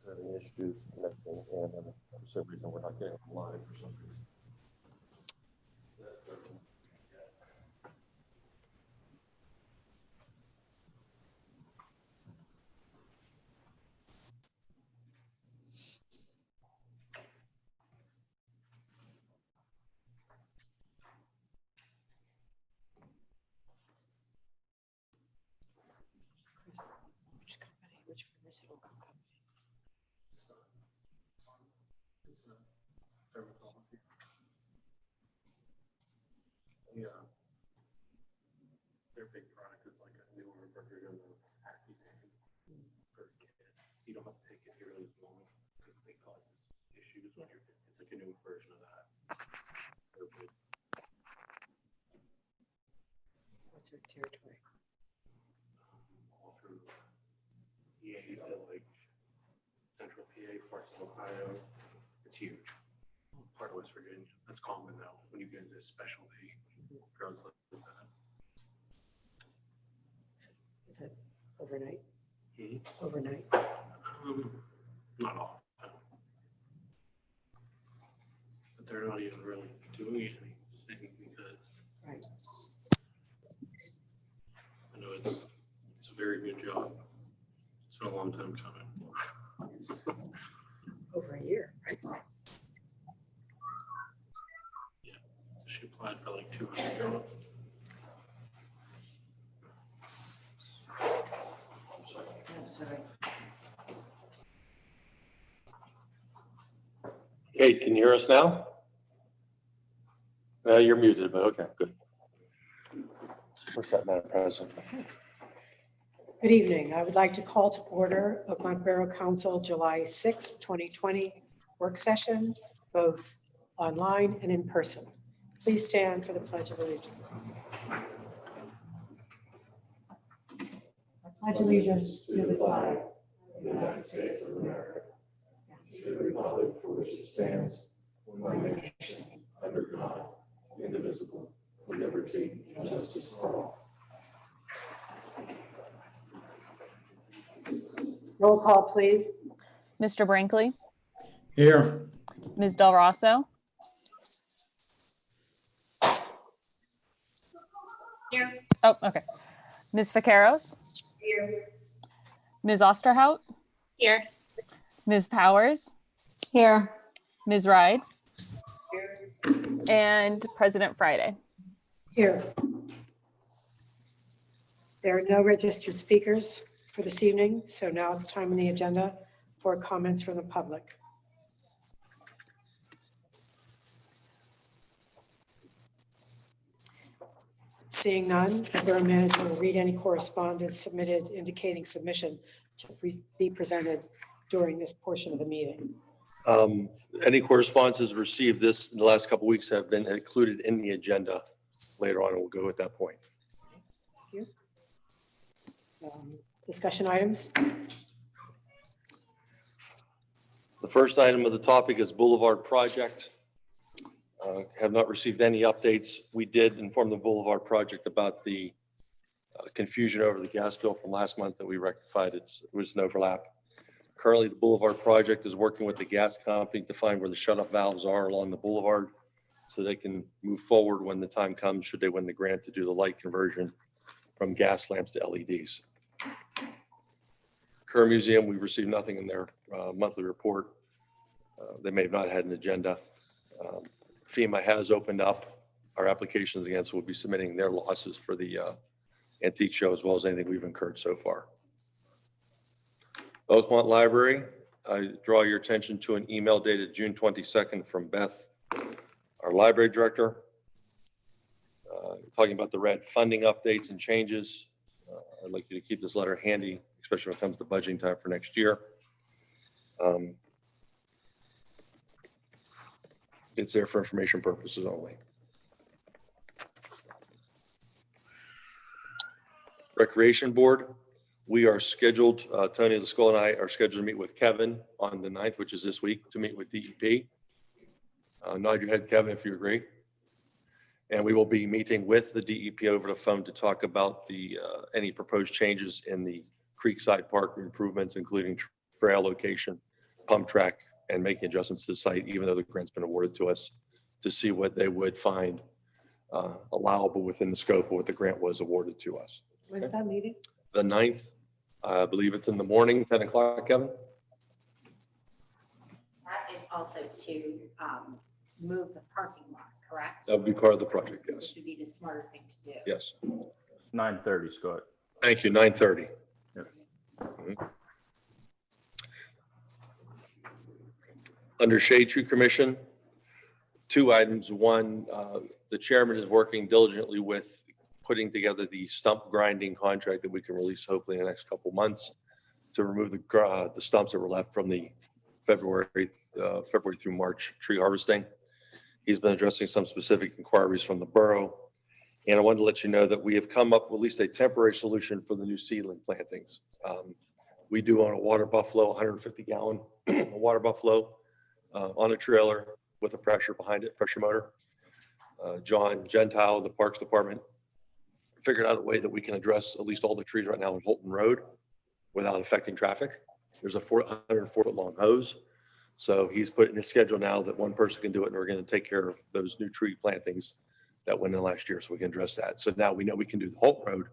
having issues connecting, and for some reason we're not getting online for some reason. Which pharmaceutical company? Yeah. Their big product is like a newer version of Accutane for kids. You don't have to take it nearly as long because they cause issues when you're, it's like a new version of that. What's their territory? All through PA to like central PA, parts of Ohio. It's huge. Part of West Virginia. That's common now when you get into specialty drugs like that. Is it overnight? Mm-hmm. Overnight. Not often. But they're not even really doing anything because right. I know it's a very good job. It's been a long time coming. Over a year, right? Yeah. She applied for like 200 jobs. I'm sorry. Kate, can you hear us now? You're muted, but okay, good. What's that, Madam President? Good evening. I would like to call to order of Mount Borough Council July 6, 2020 work session, both online and in person. Please stand for the Pledge of Allegiance. I pledge allegiance to the flag of the United States of America, and to the republic for which it stands, one nation, under God, indivisible, with liberty and justice for all. Roll call, please. Mr. Brinkley, Here. Ms. Del Rosso, Here. oh, okay, Ms. Vaqueros, Here. Ms. Osterhout, Here. Ms. Powers, Here. Ms. Ride, Here. and President Friday. Here. There are no registered speakers for this evening, so now it's time on the agenda for comments from the public. Seeing none, the borough manager will read any correspondence submitted indicating submission to be presented during this portion of the meeting. Any correspondences received in the last couple of weeks have been included in the agenda later on, and we'll go at that point. Thank you. Discussion items. The first item of the topic is Boulevard Project. Have not received any updates. We did inform the Boulevard Project about the confusion over the gas bill from last month that we rectified. It was an overlap. Currently, the Boulevard Project is working with the gas company to find where the shut-off valves are along the boulevard so they can move forward when the time comes, should they win the grant to do the light conversion from gas lamps to LEDs. Kerr Museum, we've received nothing in their monthly report. They may have not had an agenda. FEMA has opened up our applications again, so we'll be submitting their losses for the antique show as well as anything we've incurred so far. Oakmont Library, I draw your attention to an email dated June 22nd from Beth, our library director, talking about the red funding updates and changes. I'd like you to keep this letter handy, especially when it comes to budgeting time for next year. It's there for information purposes only. Recreation Board, we are scheduled, Tony the Skull and I are scheduled to meet with Kevin on the 9th, which is this week, to meet with DEP. Nod your head, Kevin, if you agree. And we will be meeting with the DEP over the phone to talk about the any proposed changes in the Creekside Park improvements, including trail location pump track and making adjustments to the site, even though the grant's been awarded to us, to see what they would find allowable within the scope of what the grant was awarded to us. When's that meeting? The 9th, I believe it's in the morning, 10 o'clock, Kevin? That is also to move the parking lot, correct? That would be part of the project, yes. Which would be the smarter thing to do. Yes. 9:30, Scott. Thank you, 9:30. Yep. Mhm. Under Shade Tree Commission, 2 items. One, the chairman is working diligently with putting together the stump grinding contract that we can release hopefully in the next couple months to remove the stumps that were left from the February through March tree harvesting. He's been addressing some specific inquiries from the borough. And I wanted to let you know that we have come up with at least a temporary solution for the new seedling plantings. We do own a water buffalo, 150 gallon water buffalo on a trailer with a pressure behind it, pressure motor. John Gentile, the Parks Department, figured out a way that we can address at least all the trees right now on Holton Road without affecting traffic. There's a 104-foot long hose. So he's put in his schedule now that one person can do it, and we're going to take care of those new tree plantings that went in last year, so we can address that. So now we know we can do the Holt Road.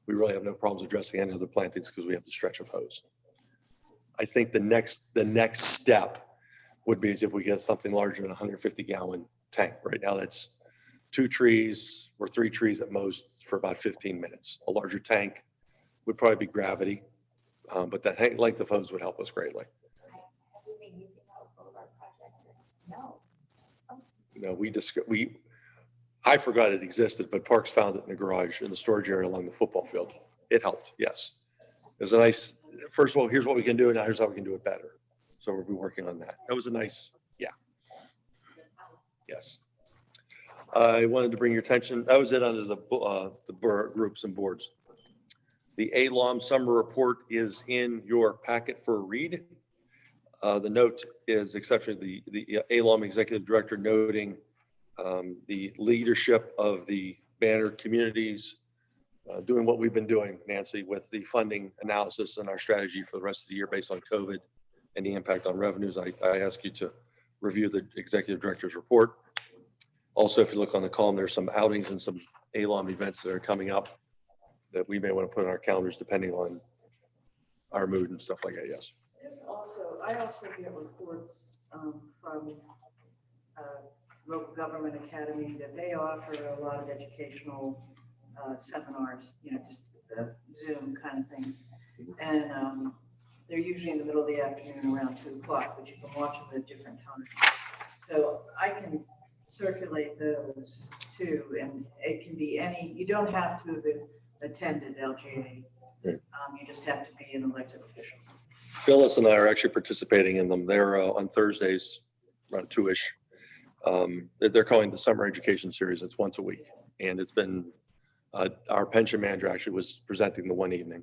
We really have no problems addressing any of the plantings because we have the stretch of hose. I think the next step would be as if we get something larger than a 150 gallon tank. Right now that's 2 trees or 3 trees at most for about 15 minutes. A larger tank would probably be gravity, but that length of hose would help us greatly. Have we been using that with Boulevard project? No. You know, I forgot it existed, but Parks found it in the garage in the storage area along the football field. It helped, yes. It was a nice, first of all, here's what we can do, and now here's how we can do it better. So we'll be working on that. That was a nice, yeah. Yes. I wanted to bring your attention, that was it under the borough groups and boards. The ALOM summer report is in your packet for a read. The note is exceptionally the ALOM executive director noting the leadership of the banner communities doing what we've been doing, Nancy, with the funding analysis and our strategy for the rest of the year based on COVID and the impact on revenues. I ask you to review the executive director's report. Also, if you look on the column, there's some outings and some ALOM events that are coming up that we may want to put on our calendars depending on our mood and stuff like that. Yes. I also get reports from Local Government Academy that they offer a lot of educational seminars, you know, just Zoom kind of things. And they're usually in the middle of the afternoon around 2 o'clock, but you can watch them at different times. So I can circulate those too, and it can be you don't have to have attended LGA. You just have to be an elected official. Phyllis and I are actually participating in them. They're on Thursdays around 2-ish. They're calling the summer education series. It's once a week. And it's been, our pension manager actually was presenting the one evening.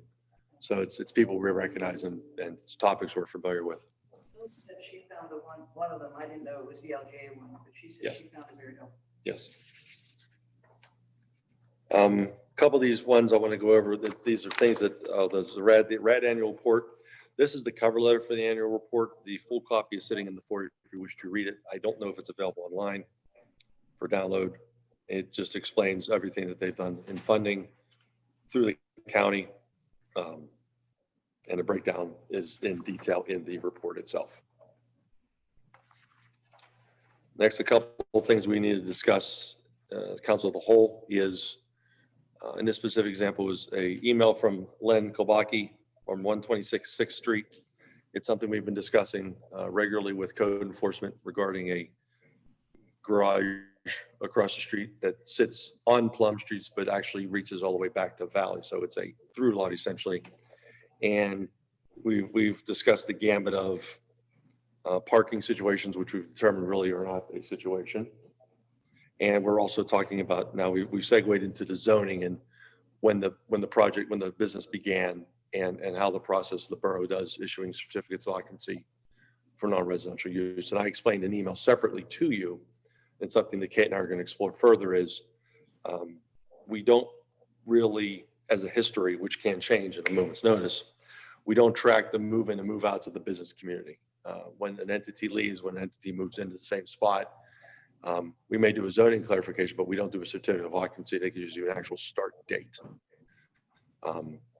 So it's people we recognize and it's topics we're familiar with. Phyllis said she found the one of them. I didn't know it was the LGA one, but she said Yes. she found it very helpful. Yes. A couple of these ones I want to go over. These are things that the red annual report. This is the cover letter for the annual report. The full copy is sitting in the foyer if you wish to read it. I don't know if it's available online for download. It just explains everything that they've done in funding through the county. And the breakdown is in detail in the report itself. Next, a couple of things we need to discuss. Council of the Whole is, in this specific example, was a email from Len Kobaki on 126 6th Street. It's something we've been discussing regularly with code enforcement regarding a garage across the street that sits on Plum Streets, but actually reaches all the way back to Valley. So it's a through lot essentially. And we've discussed the gambit of parking situations, which we've determined really are not a situation. And we're also talking about now we've segued into the zoning and when the business began and how the process the borough does issuing certificates of occupancy for non-residential use. And I explained an email separately to you. And something that Kate and I are going to explore further is we don't really, as a history, which can change at a moment's notice, We don't track the move in and move outs of the business community. When an entity leaves, when an entity moves into the same spot, we may do a zoning clarification, but we don't do a certificate of occupancy. They can just do an actual start date.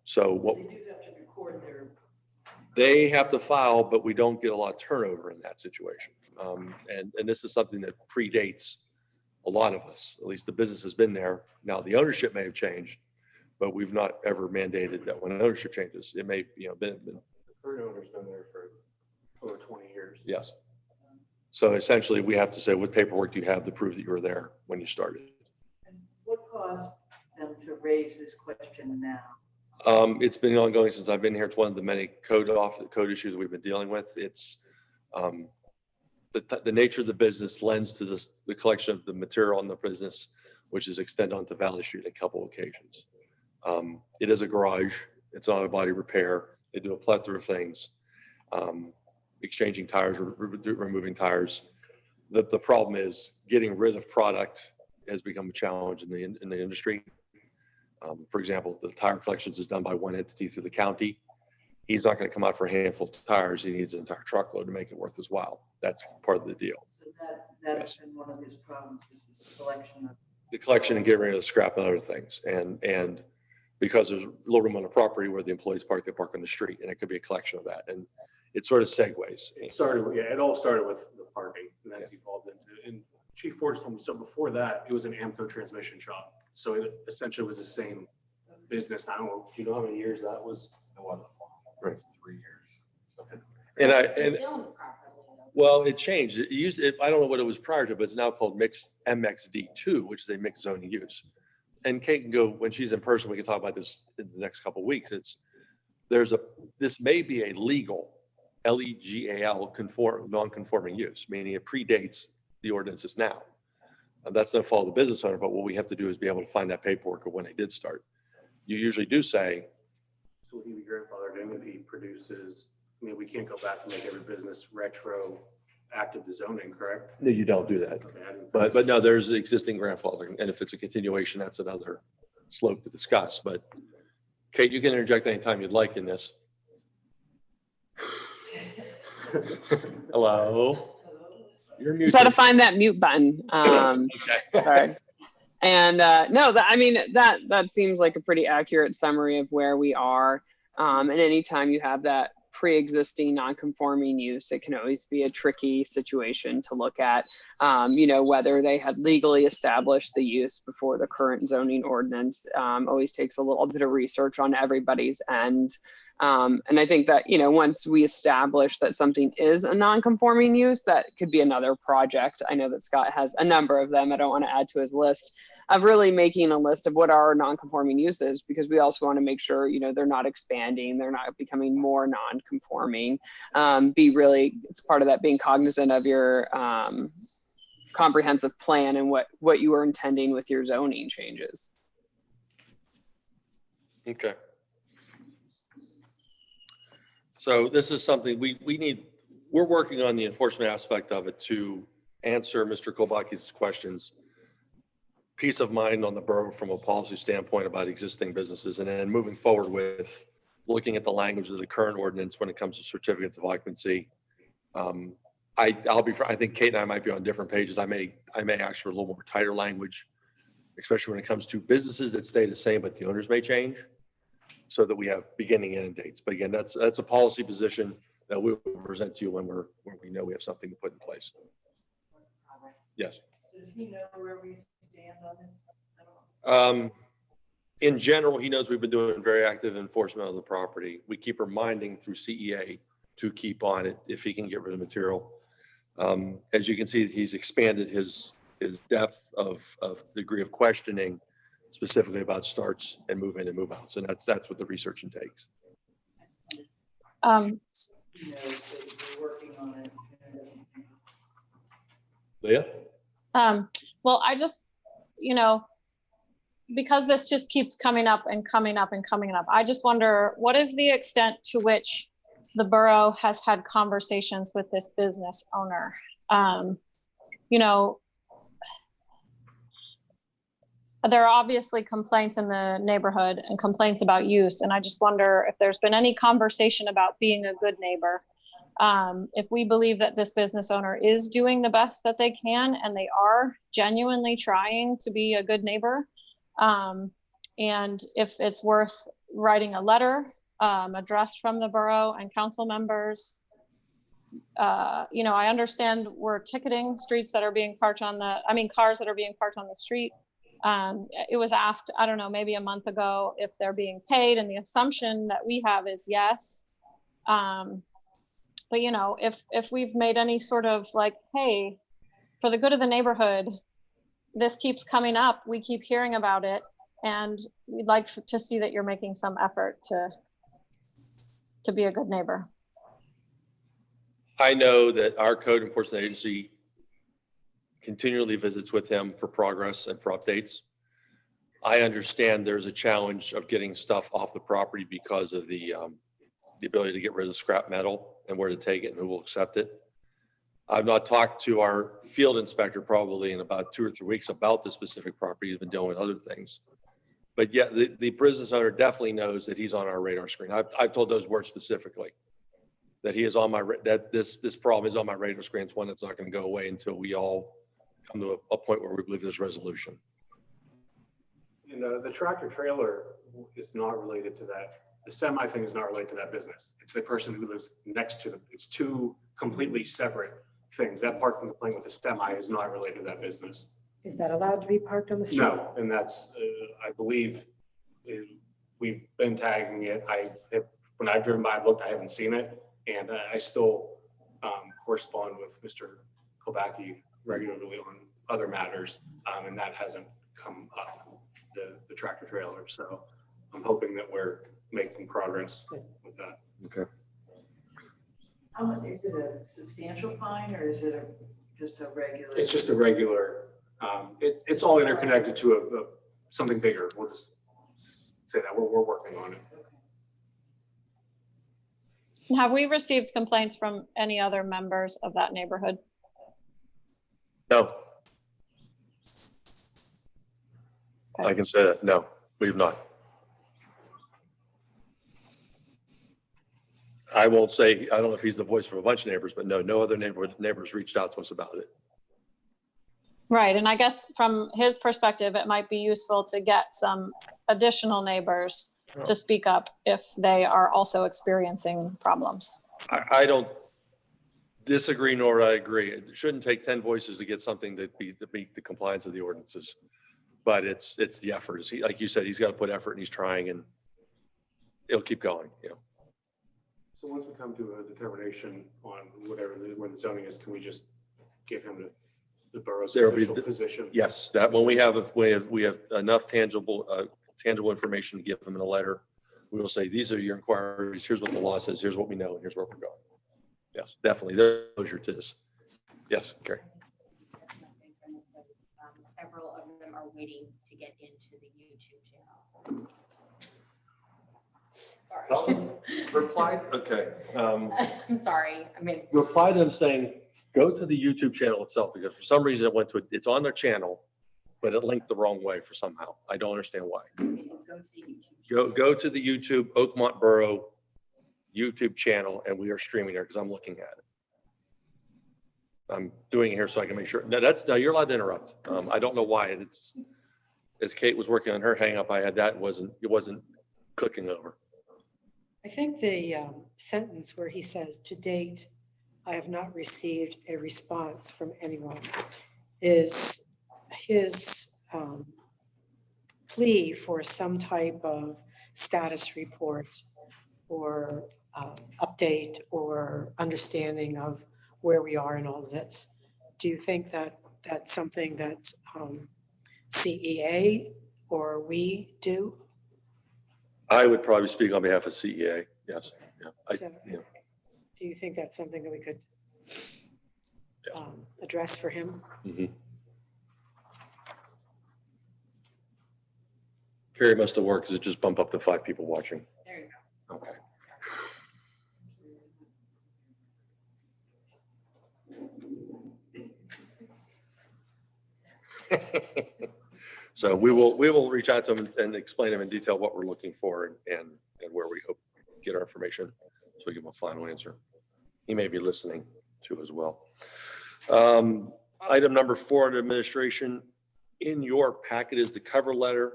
So what They do have to record their. they have to file, but we don't get a lot of turnover in that situation. And this is something that predates a lot of us. At least the business has been there. Now the ownership may have changed, but we've not ever mandated that when ownership changes, it may, been The current owner's been there for over 20 years. yes. So essentially, we have to say, what paperwork do you have to prove that you were there when you started? And what caused them to raise this question now? It's been ongoing since I've been here. It's one of the many code issues we've been dealing with. It's the nature of the business lends to the collection of the material in the business, which is extended onto Valley Street on a couple of occasions. It is a garage. It's auto body repair. They do a plethora of things, exchanging tires, removing tires. The problem is getting rid of product has become a challenge in the industry. For example, the tire collections is done by one entity through the county. He's not going to come out for a handful of tires. He needs an entire truckload to make it worth his while. That's part of the deal. So that has Yes. been one of his problems, is this collection of. The collection and getting rid of the scrap and other things. And because there's a little room on the property where the employees park, they park on the street, and it could be a collection of that. And it sort of segues. It all started with the parking, and that's evolved into, and Chief Forrest told me, so before that, it was an Amco transmission shop. So it essentially was the same business. I don't know, do you know how many years that was? It wasn't long. Right. 3 years. Okay. And It's zoned properly, though. well, it changed. I don't know what it was prior to, but it's now called mixed MXD2, which is a mixed zoning use. And Kate can go, when she's in person, we can talk about this in the next couple of weeks. This may be a legal, legal non-conforming use, meaning it predates the ordinances now. And that's no fault of the business owner, but what we have to do is be able to find that paperwork of when they did start. You usually do say, So would he be grandfathered in if he produces, I mean, we can't go back and make every business retro active to zoning, correct? no, you don't do that. Okay, I didn't. But no, there's existing grandfathering, and if it's a continuation, that's another slope to discuss. But Kate, you can interject anytime you'd like in this. Hello? You're muted. Just had to find that mute button. Okay. Sorry. And no, that seems like a pretty accurate summary of where we are. And anytime you have that pre-existing non-conforming use, it can always be a tricky situation to look at, whether they had legally established the use before the current zoning ordinance. Always takes a little bit of research on everybody's end. And I think that, once we establish that something is a non-conforming use, that could be another project. I know that Scott has a number of them. I don't want to add to his list of really making a list of what are non-conforming uses, because we also want to make sure, they're not expanding, they're not becoming more non-conforming. It's part of that being cognizant of your comprehensive plan and what you were intending with your zoning changes. Okay. So this is something we're working on the enforcement aspect of it to answer Mr. Kolbaki's questions. Peace of mind on the borough from a policy standpoint about existing businesses, and then moving forward with looking at the language of the current ordinance when it comes to certificates of occupancy. I think Kate and I might be on different pages. I may ask for a little more tighter language, especially when it comes to businesses that stay the same, but the owners may change, so that we have beginning and end dates. But again, that's a policy position that we will present to you when we know we have something to put in place. Yes. Does he know where we stand on this? I don't know. In general, he knows we've been doing very active enforcement of the property. We keep reminding through CEA to keep on it if he can get rid of material. As you can see, he's expanded his depth of degree of questioning, specifically about starts and move in and move outs. And that's what the research entails. He knows that we're working on it. Leah? Well, I just, because this just keeps coming up and coming up and coming up, I just wonder, what is the extent to which the borough has had conversations with this business owner? there are obviously complaints in the neighborhood and complaints about use. And I just wonder if there's been any conversation about being a good neighbor. If we believe that this business owner is doing the best that they can and they are genuinely trying to be a good neighbor, and if it's worth writing a letter addressed from the borough and council members. You know, I understand we're ticketing streets that are being parked on the, cars that are being parked on the street. It was asked, I don't know, maybe a month ago if they're being paid, and the assumption that we have is yes. But you know, if we've made any sort of like, hey, for the good of the neighborhood, this keeps coming up, we keep hearing about it, and we'd like to see that you're making some effort to be a good neighbor. I know that our code enforcement agency continually visits with him for progress and for updates. I understand there's a challenge of getting stuff off the property because of the ability to get rid of scrap metal and where to take it and who will accept it. I've not talked to our field inspector probably in about 2 or 3 weeks about the specific property. He's been dealing with other things. But yeah, the business owner definitely knows that he's on our radar screen. I've told those words specifically, that he is on my, that this problem is on my radar screen. It's one that's not going to go away until we all come to a point where we believe there's resolution. You know, the tractor trailer is not related to that. The semi thing is not related to that business. It's the person who lives next to them. It's two completely separate things. That parking complaint with the semi is not related to that business. Is that allowed to be parked on the street? No, and that's, I believe, we've been tagging it. When I've driven by, I've looked, I haven't seen it. And I still correspond with Mr. Kolbacki regularly on other matters, and that hasn't come up, the tractor trailer. So I'm hoping that we're making progress with that. Okay. How much, is it a substantial fine or is it just a regular? It's just a regular, it's all interconnected to something bigger. We'll just say that we're working on it. Have we received complaints from any other members of that neighborhood? No. I can say that. No, we've not. I won't say, I don't know if he's the voice for a bunch of neighbors, but no other neighbors reached out to us about it. Right, and I guess from his perspective, it might be useful to get some additional neighbors to speak up if they are also experiencing problems. I don't disagree nor I agree. It shouldn't take 10 voices to get something to meet the compliance of the ordinances. But it's the effort. Like you said, he's got to put effort and he's trying, and it'll keep going. You know. So once we come to a determination on where the zoning is, can we just give him the borough's official position? Yes, that when we have enough tangible information to give them in a letter, we will say, these are your inquiries. Here's what the law says. Here's what we know. And here's where we're going. Yes, definitely. There's closure to this. Yes, Gary. Several of them are waiting to get into the YouTube channel. Sorry. Reply. Okay. I'm sorry. I mean, reply to them saying, go to the YouTube channel itself, because for some reason it went to it's on their channel, but it linked the wrong way for somehow. I don't understand why. Go to the YouTube Oakmont Borough YouTube channel, and we are streaming there because I'm looking at it. I'm doing it here so I can make sure. No, you're allowed to interrupt. I don't know why. It's as Kate was working on her hang up, I had that. It wasn't clicking over. I think the sentence where he says, to date, I have not received a response from anyone, is his plea for some type of status report or update or understanding of where we are in all of this. Do you think that that's something that CEA or we do? I would probably speak on behalf of CEA. Yes. Yeah. Do you think that's something that we could address for him? Mm-hmm. Carrie must have worked because it just bumped up to 5 people watching. there you go. Okay. So we will reach out to him and explain to him in detail what we're looking for and where we hope to get our information so we give him a final answer. He may be listening too as well. Item number 4 under administration. In your packet is the cover letter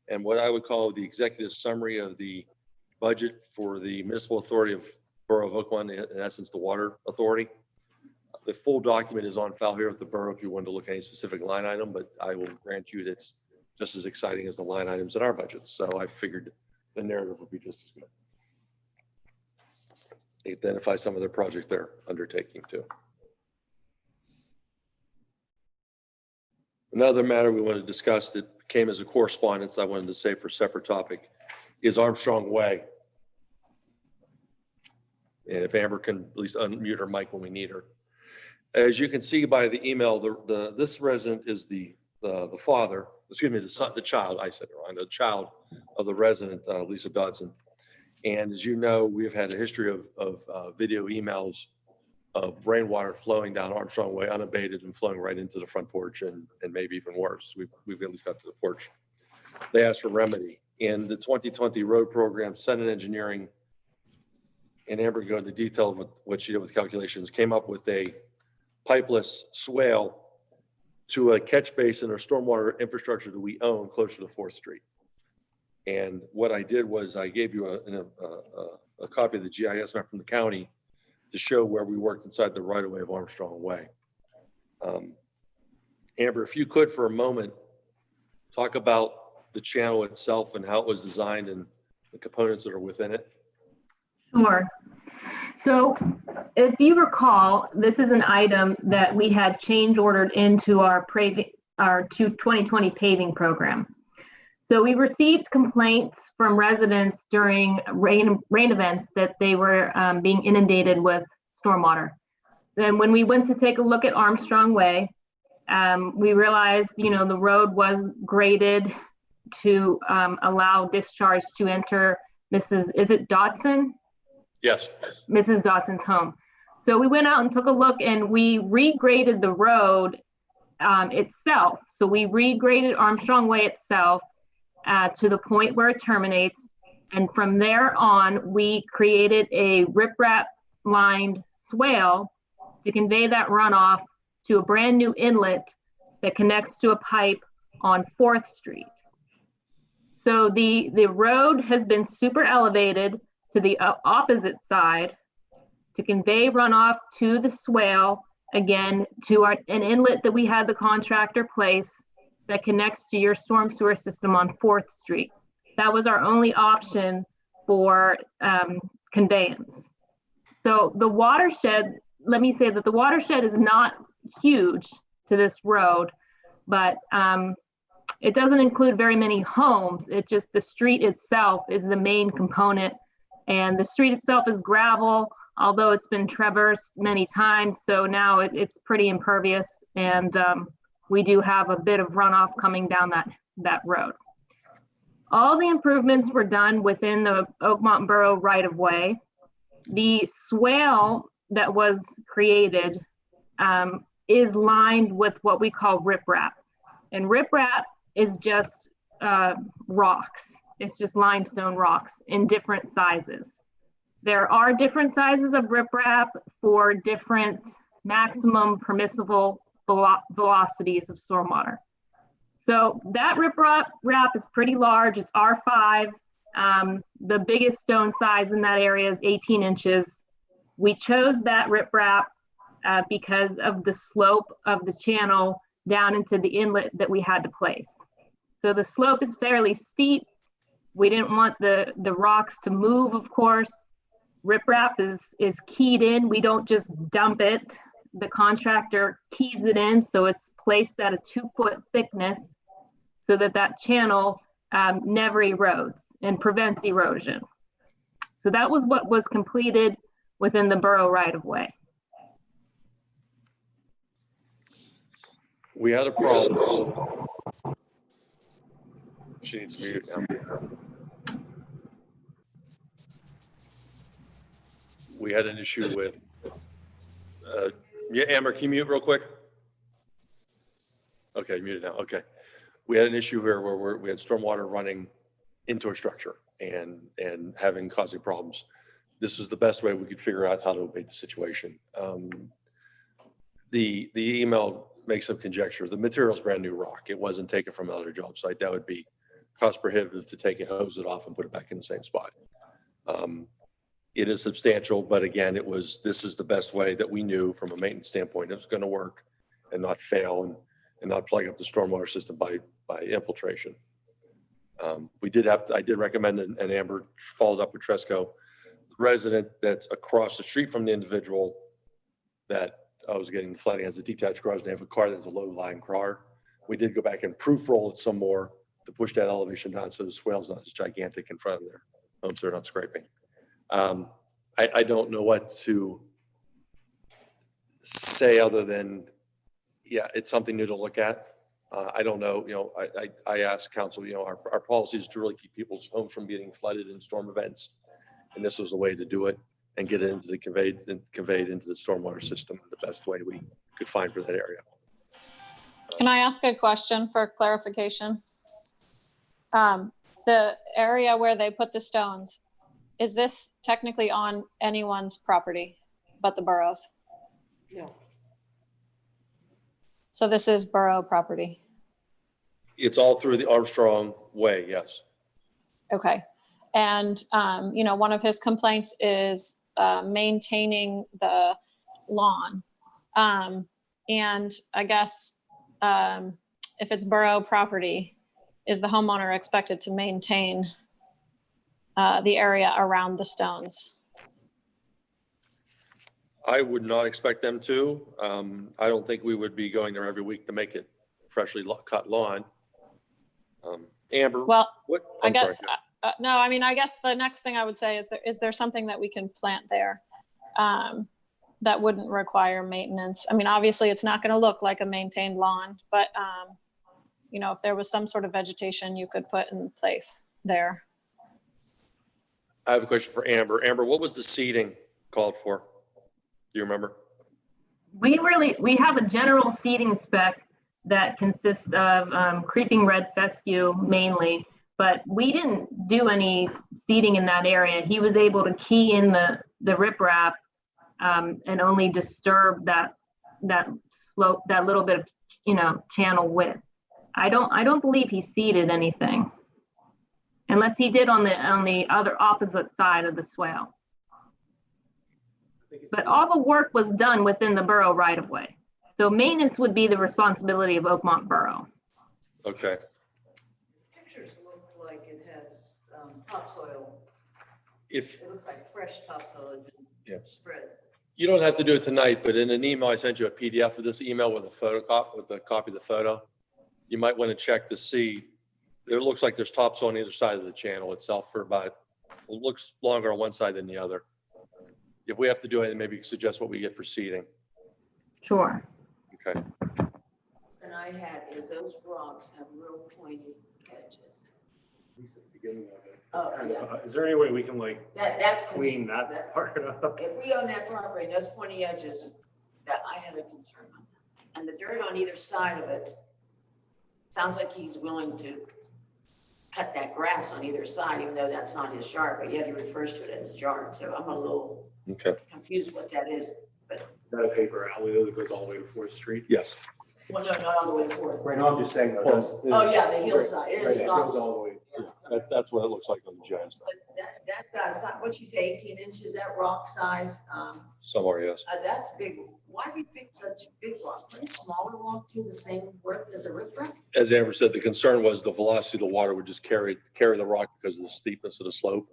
and what I would call the executive summary of the budget for the municipal authority of Borough of Oakland, in essence, the water authority. The full document is on file here at the borough if you wanted to look at any specific line item, but I will grant you that's just as exciting as the line items in our budget. So I figured the narrative would be just as good. They identify some of their projects they're undertaking too. Another matter we want to discuss that came as a correspondence, I wanted to say for a separate topic, is Armstrong Way. And if Amber can at least unmute her mic when we need her. As you can see by the email, this resident is the father, excuse me, the son, the child, I said it wrong, the child of the resident, Lisa Dodson. And as you know, we've had a history of video emails of rainwater flowing down Armstrong Way unabated and flowing right into the front porch and maybe even worse. We've at least got to the porch. They asked for remedy. In the 2020 road program, Senate Engineering, and Amber go into detail of what she did with calculations, came up with a pipeless swale to a catch basin or stormwater infrastructure that we own closer to 4th Street. And what I did was I gave you a copy of the GIS map from the county to show where we worked inside the right of way of Armstrong Way. Amber, if you could for a moment, talk about the channel itself and how it was designed and the components that are within it. Sure. So if you recall, this is an item that we had change ordered into our 2020 paving program. So we received complaints from residents during rain events that they were being inundated with stormwater. Then when we went to take a look at Armstrong Way, we realized, the road was graded to allow discharge to enter is it Dodson? Yes. Mrs. Dodson's home. So we went out and took a look and we regraded the road itself. So we regraded Armstrong Way itself to the point where it terminates. And from there on, we created a riprap lined swale to convey that runoff to a brand new inlet that connects to a pipe on 4th Street. So the road has been super elevated to the opposite side to convey runoff to the swale, again, to an inlet that we had the contractor place that connects to your storm sewer system on 4th Street. That was our only option for conveyance. So the watershed, let me say that the watershed is not huge to this road, but it doesn't include very many homes. It just, the street itself is the main component. And the street itself is gravel, although it's been traversed many times. So now it's pretty impervious. And we do have a bit of runoff coming down that road. All the improvements were done within the Oakmont Borough right of way. The swale that was created is lined with what we call riprap. And riprap is just rocks. It's just limestone rocks in different sizes. There are different sizes of riprap for different maximum permissible velocities of stormwater. So that riprap is pretty large. It's R5. The biggest stone size in that area is 18 inches. We chose that riprap because of the slope of the channel down into the inlet that we had to place. So the slope is fairly steep. We didn't want the rocks to move, of course. Riprap is keyed in. We don't just dump it. The contractor keys it in, so it's placed at a 2-foot thickness so that channel never erodes and prevents erosion. So that was what was completed within the borough right of way. We had a problem. She needs to mute now. We had an issue with, yeah, Amber, can you mute real quick? Okay, muted now, okay. we had an issue here where we had stormwater running into a structure and causing problems. This was the best way we could figure out how to abate the situation. The email makes some conjecture. The material is brand new rock. It wasn't taken from another job site. That would be cost prohibitive to take it, hose it off, and put it back in the same spot. It is substantial, but again, this is the best way that we knew from a maintenance standpoint it was going to work and not fail and not plug up the stormwater system by infiltration. I did recommend, and Amber followed up with Tresco, the resident that's across the street from the individual that I was getting flooding has a detached garage. They have a car that's a low-lying car. We did go back and proof roll it some more to push that elevation down so the swale's not as gigantic in front of their homes. They're not scraping. I don't know what to say other than, yeah, it's something new to look at. I don't know, I asked council, our policy is to really keep people's homes from getting flooded in storm events. And this was a way to do it and get it into the conveyed into the stormwater system the best way we could find for that area. Can I ask a question for clarification? The area where they put the stones, is this technically on anyone's property but the boroughs? No. So this is borough property? It's all through the Armstrong Way, yes. Okay. And, one of his complaints is maintaining the lawn. And I guess if it's borough property, is the homeowner expected to maintain the area around the stones? I would not expect them to. I don't think we would be going there every week to make it freshly cut lawn. Amber, Well, what? I I'm guess, sorry. no, I mean, I guess the next thing I would say is there something that we can plant there that wouldn't require maintenance? I mean, obviously it's not going to look like a maintained lawn, but if there was some sort of vegetation you could put in place there. I have a question for Amber. Amber, what was the seating called for? Do you remember? We have a general seating spec that consists of creeping red fescue mainly, but we didn't do any seating in that area. He was able to key in the riprap and only disturb that slope, that little bit of channel width. I don't believe he seeded anything, unless he did on the other opposite side of the swale. But all the work was done within the borough right of way. So maintenance would be the responsibility of Oakmont Borough. Okay. Pictures look like it has topsoil. If It looks like fresh topsoil has been yes. spread. You don't have to do it tonight, but in an email, I sent you a PDF of this email with a copy of the photo. You might want to check to see. It looks like there's topsoil on either side of the channel itself for about, it looks longer on one side than the other. If we have to do it, maybe suggest what we get for seeding. Sure. Okay. And I had is those rocks have real pointy edges. At least at the beginning of it. Oh, yeah. Is there any way we can That's clean that part up? If we own that property, those pointy edges, that I had a concern on. And the dirt on either side of it, sounds like he's willing to cut that grass on either side, even though that's not his yard, but yet he refers to it as his yard. So I'm a little confused what that is. But Is that a paper alley though that goes all the way to 4th Street? Yes. well, no, not all the way forward. Right, no, I'm just saying though. Oh, yeah, the hillside. It Right, is it goes stops. all the way. That's what it looks like on the giant stuff. But that's what'd you say, 18 inches, that rock size? Somewhere, yes. That's big. Why do we pick such big rock? Couldn't smaller rock do the same work as a riprap? As Amber said, the concern was the velocity of the water would just carry the rock because of the steepness of the slope.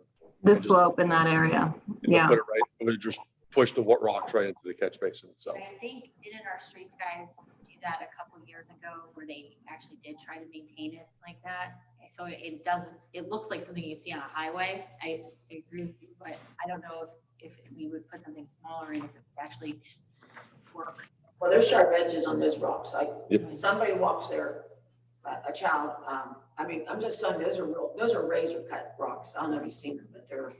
The slope in that area. Yeah. Put it right, it would just push the rocks right into the catch basin itself. I think didn't our streets guys do that a couple years ago where they actually did try to maintain it like that? So it looks like something you see on a highway. I agree with you, but I don't know if we would put something smaller in, if it would actually work. Well, there's sharp edges on those rocks. Yep. Somebody walks there, a child, I mean, I'm just telling you, those are razor cut rocks. I don't know if you've seen them, but they're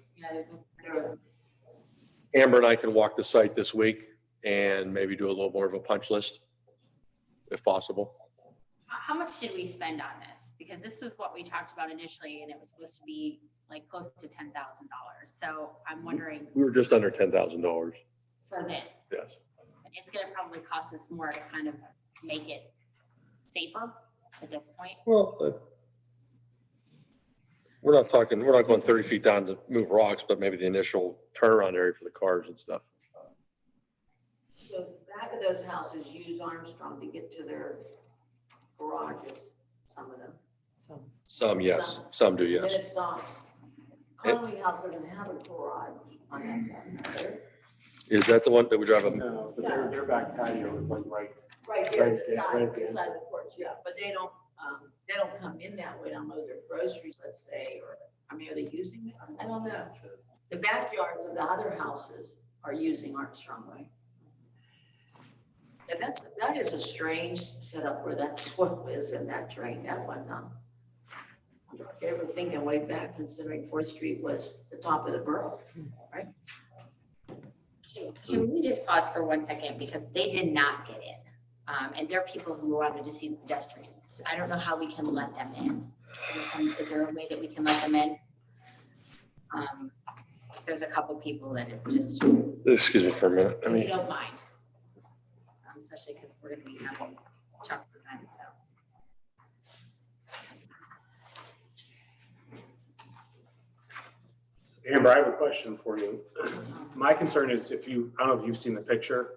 Amber and I can walk the site this week and maybe do a little more of a punch list if possible. How much did we spend on this? Because this was what we talked about initially, and it was supposed to be like close to $10,000. So I'm wondering We were just under $10,000. for this. Yes. It's gonna probably cost us more to kind of make it safer at this point. Well, we're not going 30 feet down to move rocks, but maybe the initial turnaround area for the cars and stuff. So the back of those houses use Armstrong to get to their garages, some of them. So, Some, yes. Some do, Then yes. it stops. Conley House doesn't have a garage on that side. Is that the one that we drive up? No, but their back patio is like right. Right there, Right, the yeah, side, right the there. side of the porch, yeah, but they don't come in that way to unload their groceries, let's say, or, I mean, are they using it? I don't know. The backyards of the other houses are using Armstrong Way. And that is a strange setup where that swamp is in that drain, that one, they were thinking way back, considering 4th Street was the top of the borough, right? Can we just pause for 1 second, because they did not get in. And there are people who wanted to see the pedestrians. I don't know how we can let them in. Is there a way that we can let them in? There's a couple people that have just, Excuse me for a minute. if you don't mind. Especially because we're gonna be having Chuck present, so. Amber, I have a question for you. My concern is I don't know if you've seen the picture,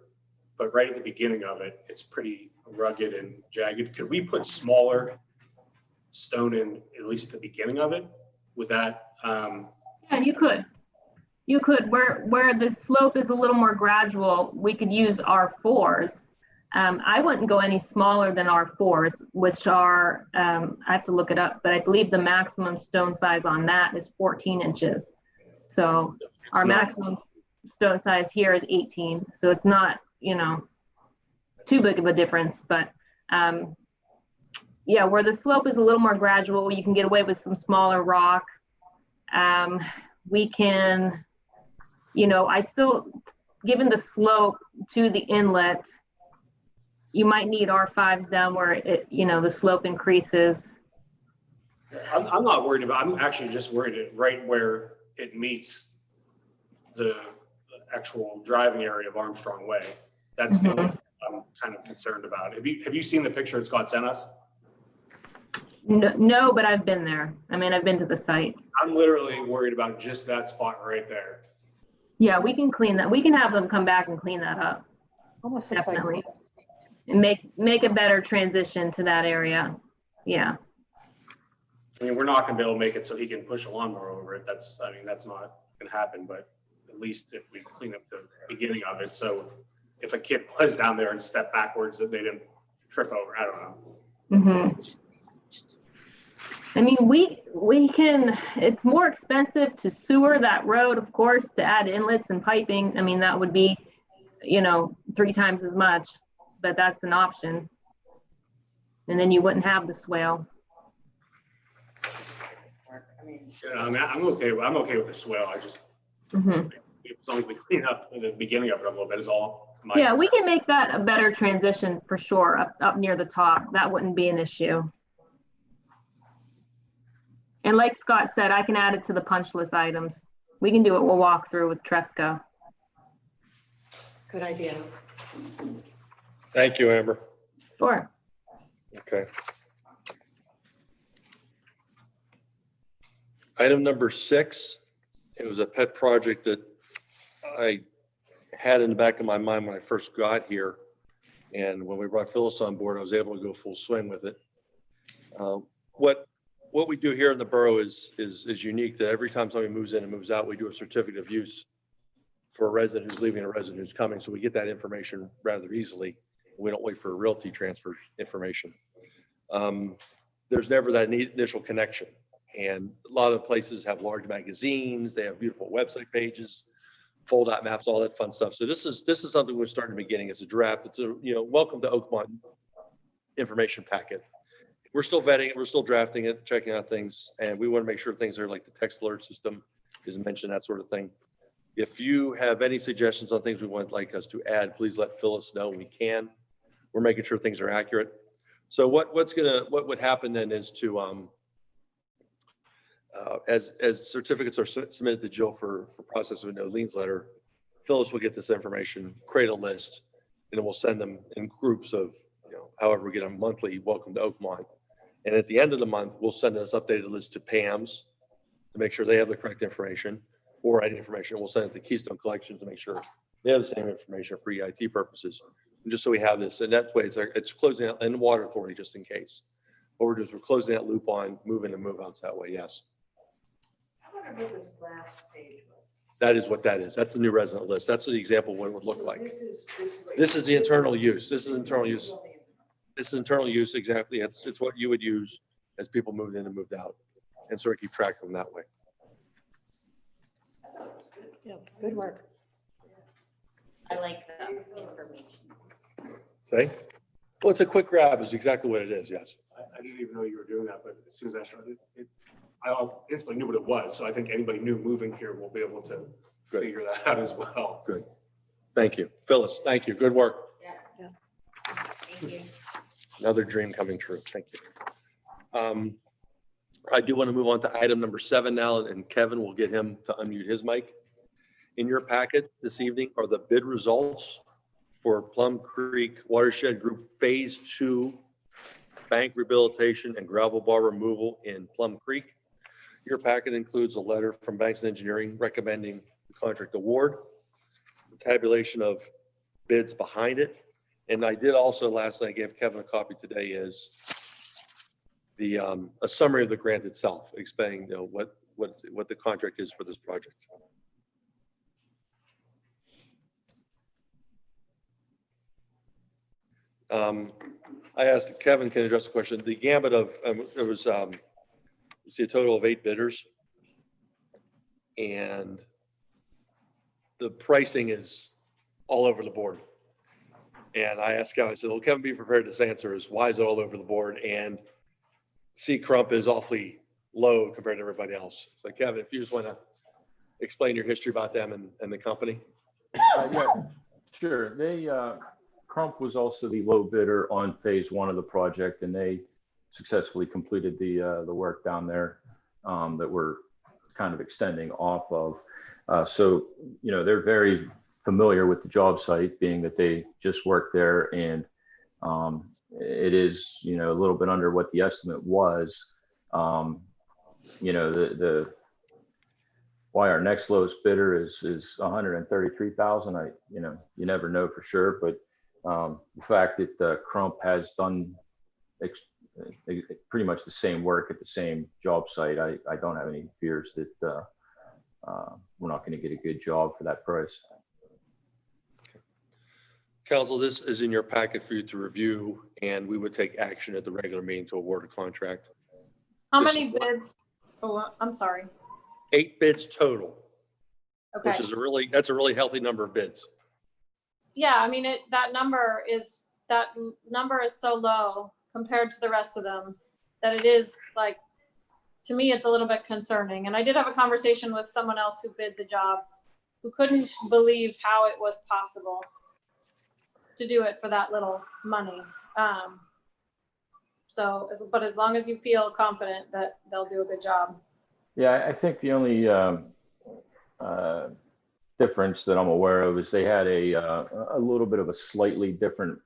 but right at the beginning of it, it's pretty rugged and jagged. Could we put smaller stone in, at least at the beginning of it? With that, Yeah, you could. You could, where the slope is a little more gradual, we could use R4s. I wouldn't go any smaller than R4s, which are, I have to look it up, but I believe the maximum stone size on that is 14 inches. So our maximum stone size here is 18. So it's not, too big of a difference, but yeah, where the slope is a little more gradual, you can get away with some smaller rock. We can, I still, given the slope to the inlet, you might need R5s down where it, the slope increases. I'm not worried about, I'm actually just worried at right where it meets the actual driving area of Armstrong Way. That's the only thing I'm kind of concerned about. Have you seen the picture that Scott sent us? No, but I've been there. I mean, I've been to the site. I'm literally worried about just that spot right there. Yeah, we can clean that. We can have them come back and clean that up. almost looks like. Definitely. And make a better transition to that area. Yeah. I mean, we're not gonna be able to make it so he can push a lawnmower over it. That's not gonna happen, but at least if we clean up the beginning of it, so if a kid was down there and stepped backwards, that they didn't trip over, I don't know. Mhm. I mean, we can, it's more expensive to sewer that road, of course, to add inlets and piping. I mean, that would be, 3 times as much, but that's an option. And then you wouldn't have the swale. I mean, I'm okay with the swale. I just, Mhm. as long as we clean up the beginning of it a little bit is all. Yeah, we can make that a better transition for sure, up near the top. That wouldn't be an issue. And like Scott said, I can add it to the punch list items. We can do it. We'll walk through with Tresca. Good idea. Thank you, Amber. Sure. Okay. Item number 6, it was a pet project that I had in the back of my mind when I first got here. And when we brought Phyllis on board, I was able to go full swing with it. What we do here in the borough is unique, that every time somebody moves in and moves out, we do a certificate of use for a resident who's leaving, a resident who's coming. So we get that information rather easily. We don't wait for realty transfer information. There's never that initial connection. And a lot of places have large magazines, they have beautiful website pages, fold out maps, all that fun stuff. So this is something we're starting at the beginning as a draft. It's a, welcome to Oakmont information packet. We're still vetting it, we're still drafting it, checking out things, and we want to make sure things are like the text alert system is mentioned, that sort of thing. If you have any suggestions on things we want like us to add, please let Phyllis know. We can. We're making sure things are accurate. So what would happen then is to, as certificates are submitted to Jill for process of a no liens letter, Phyllis will get this information, create a list, and then we'll send them in groups of, however we get them monthly, welcome to Oakmont. And at the end of the month, we'll send this updated list to Pam's to make sure they have the correct information or right information. We'll send it to Keystone Collection to make sure they have the same information for EIT purposes. And just so we have this, and that way it's closing out, and the Water Authority just in case. What we're doing is we're closing that loop on move-in and move-outs that way, yes. I wonder what this last page was. That is what that is. That's the new resident list. That's the example of what it would look like. This This is the internal use. This is internal use. This is internal use, exactly. It's what you would use as people moved in and moved out, and sort of keep track of them that way. Yeah, good work. I like the information. Say? Well, it's a quick grab is exactly what it is, yes. I didn't even know you were doing that, but as soon as I started, I instantly knew what it was. So I think anybody new moving here will be able to Good. figure that out as well. Good. Thank you. Phyllis, thank you. Good work. Yes. Yeah. Thank you. Another dream coming true. Thank you. I do want to move on to item number 7 now, and Kevin will get him to unmute his mic. In your packet this evening are the bid results for Plum Creek Watershed Group Phase 2 bank rehabilitation and gravel bar removal in Plum Creek. Your packet includes a letter from Banks and Engineering recommending the contract award, the tabulation of bids behind it. And I did also last night, I gave Kevin a copy today, is the a summary of the grant itself, explaining what the contract is for this project. I asked Kevin can address the question. The gambit of there was see a total of 8 bidders, and the pricing is all over the board. And I asked Kevin, I said, well, Kevin, be prepared. This answer is why is it all over the board? And C Crump is awfully low compared to everybody else. So Kevin, if you just want to explain your history about them and the company. Yeah, sure. They, Crump was also the low bidder on phase 1 of the project, and they successfully completed the work down there that we're kind of extending off of. So, they're very familiar with the job site, being that they just worked there, and it is, a little bit under what the estimate was. Why our next lowest bidder is 133,000. You never know for sure, but the fact that Crump has done pretty much the same work at the same job site, I don't have any fears that we're not going to get a good job for that price. Council, this is in your packet for you to review, and we would take action at the regular meeting to award a contract. How This many is- bids? Oh, I'm sorry. 8 bids total, Okay. which is that's a really healthy number of bids. Yeah, I mean, that number is so low compared to the rest of them that it is like, to me, it's a little bit concerning. And I did have a conversation with someone else who bid the job, who couldn't believe how it was possible to do it for that little money. But as long as you feel confident that they'll do a good job. Yeah, I think the only difference that I'm aware of is they had a little bit of a slightly different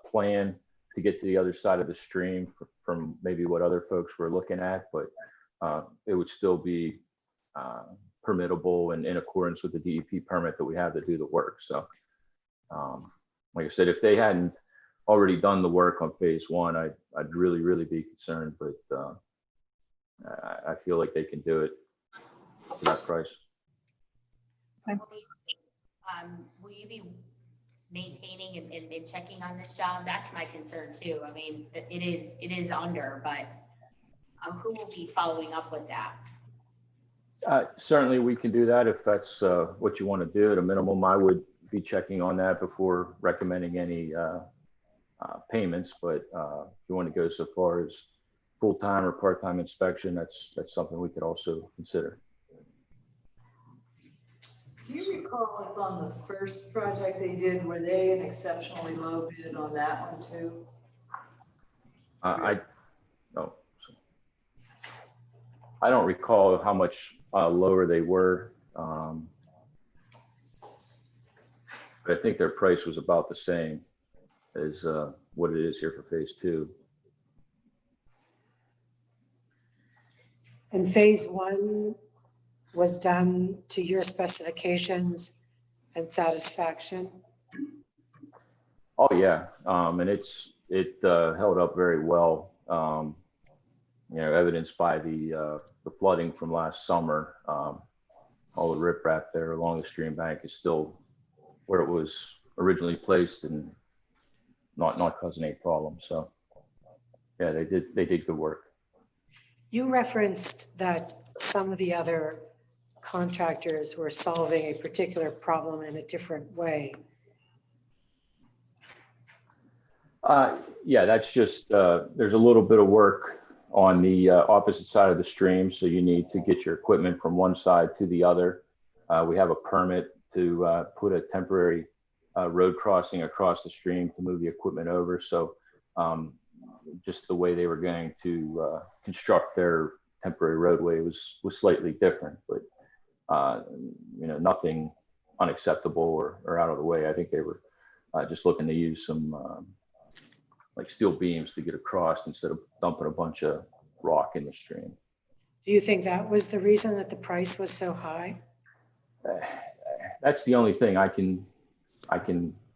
plan to get to the other side of the stream from maybe what other folks were looking at, but it would still be permittable and in accordance with the DEP permit that we have to do the work. So, like I said, if they hadn't already done the work on phase 1, I'd really, really be concerned, but I feel like they can do it for that price. Will you be maintaining and checking on this job? That's my concern too. I mean, it is under, but who will be following up with that? Certainly we can do that if that's what you want to do. At a minimum, I would be checking on that before recommending any payments, but if you want to go so far as full-time or part-time inspection, that's something we could also consider. Do you recall if on the first project they did, were they an exceptionally low bid on that one too? I no, I don't recall how much lower they were, but I think their price was about the same as what it is here for phase 2. And phase 1 was done to your specifications and satisfaction? Oh yeah, and it held up very well. Evidenced by the flooding from last summer. All the riprap there along the stream bank is still where it was originally placed and not causing any problems. So yeah, they did good work. You referenced that some of the other contractors were solving a particular problem in a different way. Yeah, that's just, there's a little bit of work on the opposite side of the stream. So you need to get your equipment from one side to the other. We have a permit to put a temporary road crossing across the stream to move the equipment over. So just the way they were going to construct their temporary roadway was slightly different, but nothing unacceptable or out of the way. I think they were just looking to use some like steel beams to get across instead of dumping a bunch of rock in the stream. Do you think that was the reason that the price was so high? That's the only thing I can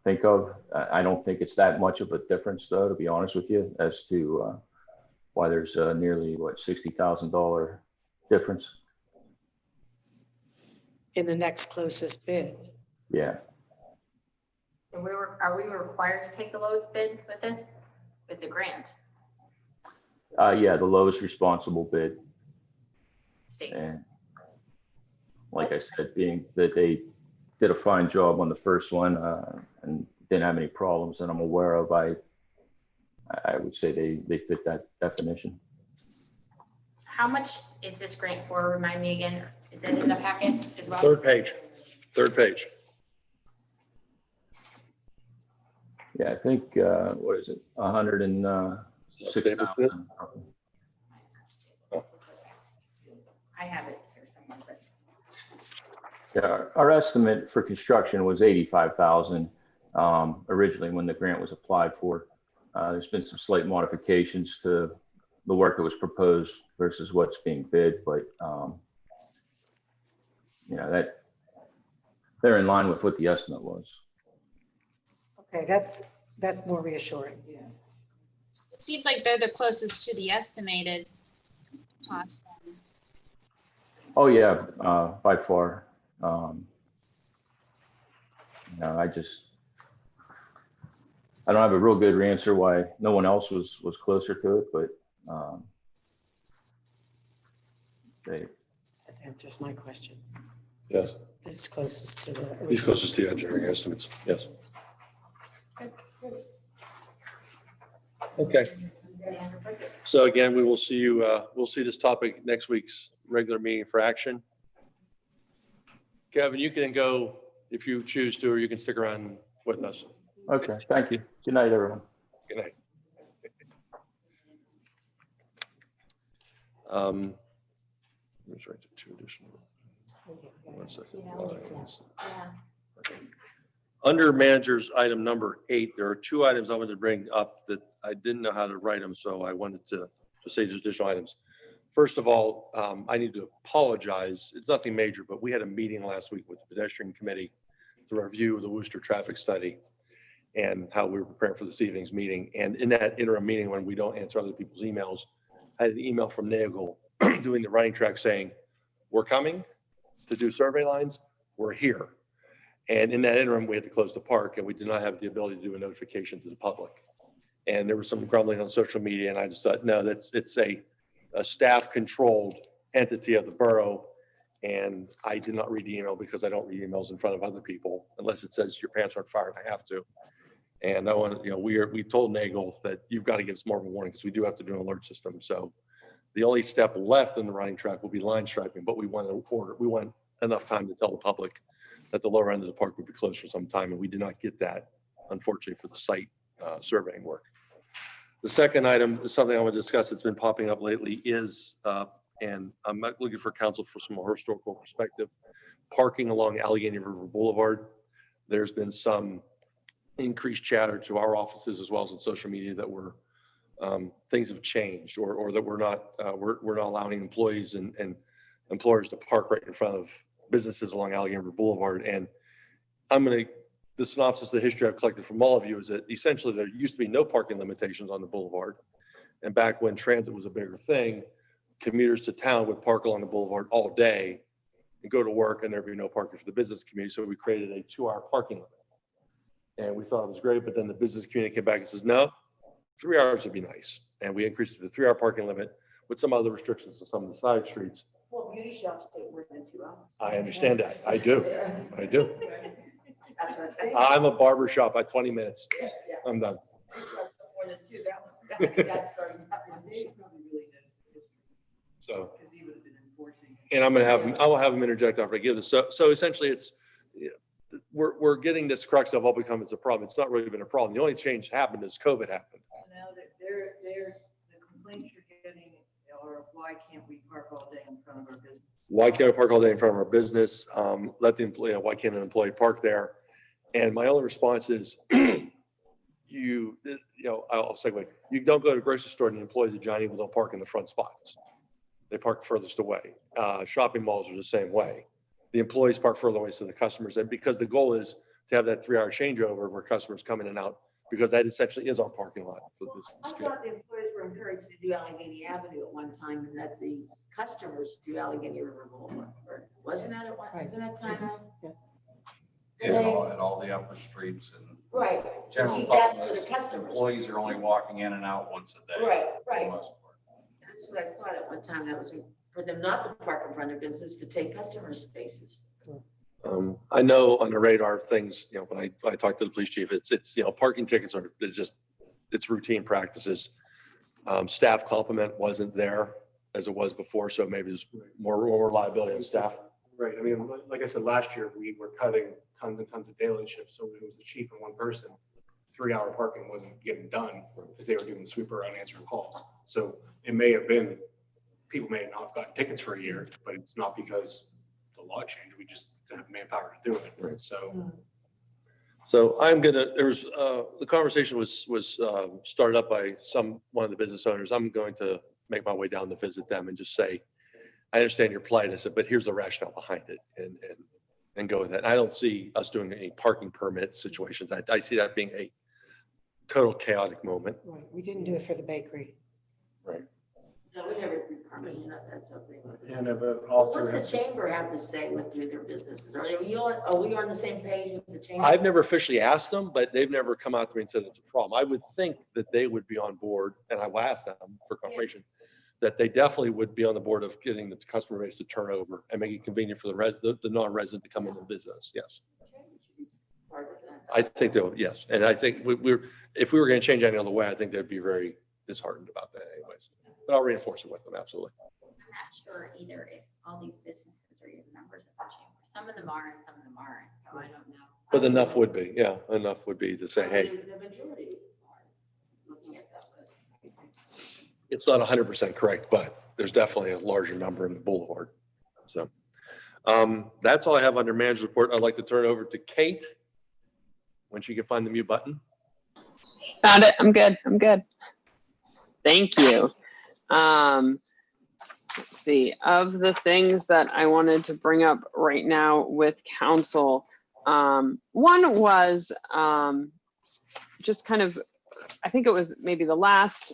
think of. I don't think it's that much of a difference, though, to be honest with you, as to why there's nearly $60,000 difference In the next closest bid? Yeah. And are we required to take the lowest bid with this? It's a grant. Yeah, the lowest responsible bid. State. And like I said, being that they did a fine job on the first one and didn't have any problems that I'm aware of, I would say they fit that definition. How much is this grant for? Remind me again. Is it in the packet as well? Third page. Yeah, I think, what is it? 106,000. I have it here somewhere, but Yeah, our estimate for construction was 85,000 originally when the grant was applied for. There's been some slight modifications to the work that was proposed versus what's being bid, but that they're in line with what the estimate was. Okay, that's more reassuring. Yeah. It seems like they're the closest to the estimated cost. Oh yeah, by far. I don't have a real good answer why no one else was closer to it, but That answers my question. Yes, It's closest to the. he's closest to the engineering estimates. Yes. Okay. So again, we will see you, we'll see this topic next week's regular meeting for action. Kevin, you can go if you choose to, or you can stick around with us. okay, thank you. Good night, everyone. Good night. Let me write the 2 additional. 1 second. Lines. Under managers item number 8, there are 2 items I wanted to bring up that I didn't know how to write them, so I wanted to say there's additional items. First of all, I need to apologize. It's nothing major, but we had a meeting last week with the pedestrian committee to review the Worcester traffic study and how we were preparing for this evening's meeting. And in that interim meeting, when we don't answer other people's emails, I had an email from Nagel doing the running track saying, we're coming to do survey lines, we're here. And in that interim, we had to close the park and we did not have the ability to do a notification to the public. And there was some grumbling on social media and I just thought, no, it's a staff controlled entity of the borough. And I did not read the email because I don't read emails in front of other people unless it says your pants are on fire and I have to. And I want to, we told Nagel that you've got to give us more of a warning because we do have to do an alert system. So the only step left in the running track will be line striping, but we want enough time to tell the public that the lower end of the park would be closed for some time. And we did not get that, unfortunately, for the site surveying work. The second item is something I want to discuss that's been popping up lately is, and I'm not looking for counsel for some more historical perspective, parking along Allegheny River Boulevard. There's been some increased chatter to our offices as well as on social media that things have changed, or that we're not allowing employees and employers to park right in front of businesses along Allegheny River Boulevard. And the synopsis of the history I've collected from all of you is that essentially there used to be no parking limitations on the boulevard. And back when transit was a bigger thing, commuters to town would park along the boulevard all day and go to work, and there'd be no parking for the business community. So we created a 2-hour parking limit. And we thought it was great, but then the business community came back and says, no, 3 hours would be nice. And we increased it to the 3-hour parking limit with some other restrictions on some of the side streets. Well, beauty shops take more than 2 hours. I understand that. I do. I do. That's what I think. I'm a barber shop at 20 minutes. Yeah. I'm done. More than 2, that started happening. Dave probably really knows the history, So, because he would have been enforcing. and I will have him interject after I give this. So essentially it's, we're getting this crux of what becomes a problem. It's not really been a problem. The only change happened is COVID happened. Now that the complaints you're getting are, why can't we park all day in front of our business? Why can't I park all day in front of our business? Let the employee, why can't an employee park there? And my only response is, I'll segue. You don't go to a grocery store and the employees at Johnny don't park in the front spots. They park furthest away. Shopping malls are the same way. The employees park further away to the customers. And because the goal is to have that 3-hour changeover where customers come in and out, because that essentially is our parking lot for this. I thought the employees were encouraged to do Allegheny Avenue at one time, and that the customers do Allegheny River Boulevard. Wasn't that at one, isn't that kind of? And all the upper streets and Right, to general keep that for public, the customers. employees are only walking in and out once a day. Right, for the right. most part. That's what I thought at one time, that was for them not to park in front of business, to take customer spaces. I know on the radar things, when I talk to the police chief, it's parking tickets it's routine practices. Staff complement wasn't there as it was before, so maybe there's more liability on staff. Right. I mean, like I said, last year, we were cutting tons and tons of daily shifts. So it was the chief and one person. 3-hour parking wasn't getting done because they were doing the sweeper unanswered calls. So it may have been, people may not have gotten tickets for a year, but it's not because the law changed. We just didn't have manpower to do it. Right. So The conversation was started up by one of the business owners. I'm going to make my way down to visit them and just say, I understand your plight. I said, but here's the rationale behind it, and go with that. And I don't see us doing any parking permit situations. I see that being a total chaotic moment. Right, we didn't do it for the bakery. Right. No, we never do permit, that's something. and but also What's the chamber have to say with their businesses? Are we on the same page with the chamber? I've never officially asked them, but they've never come out to me and said it's a problem. I would think that they would be on board, and I will ask them for confirmation, that they definitely would be on the board of getting the customer base to turn over and make it convenient for the non-resident to come into the business. Yes. Part of that. I think they would, yes. And I think if we were going to change any other way, I think they'd be very disheartened about that anyways. But I'll reinforce it with them, absolutely. I'm not sure either if all these businesses are even members of the chamber. Some of them are and some of them aren't, so I don't know. But enough would be, yeah, enough would be to say, hey, The majority are looking at that list. it's not 100% correct, but there's definitely a larger number in the boulevard. So that's all I have under manager's report. I'd like to turn it over to Kate when she can find the mute button. Found it. I'm good. Thank you. Let's see, of the things that I wanted to bring up right now with council, one was just kind of, I think it was maybe the last,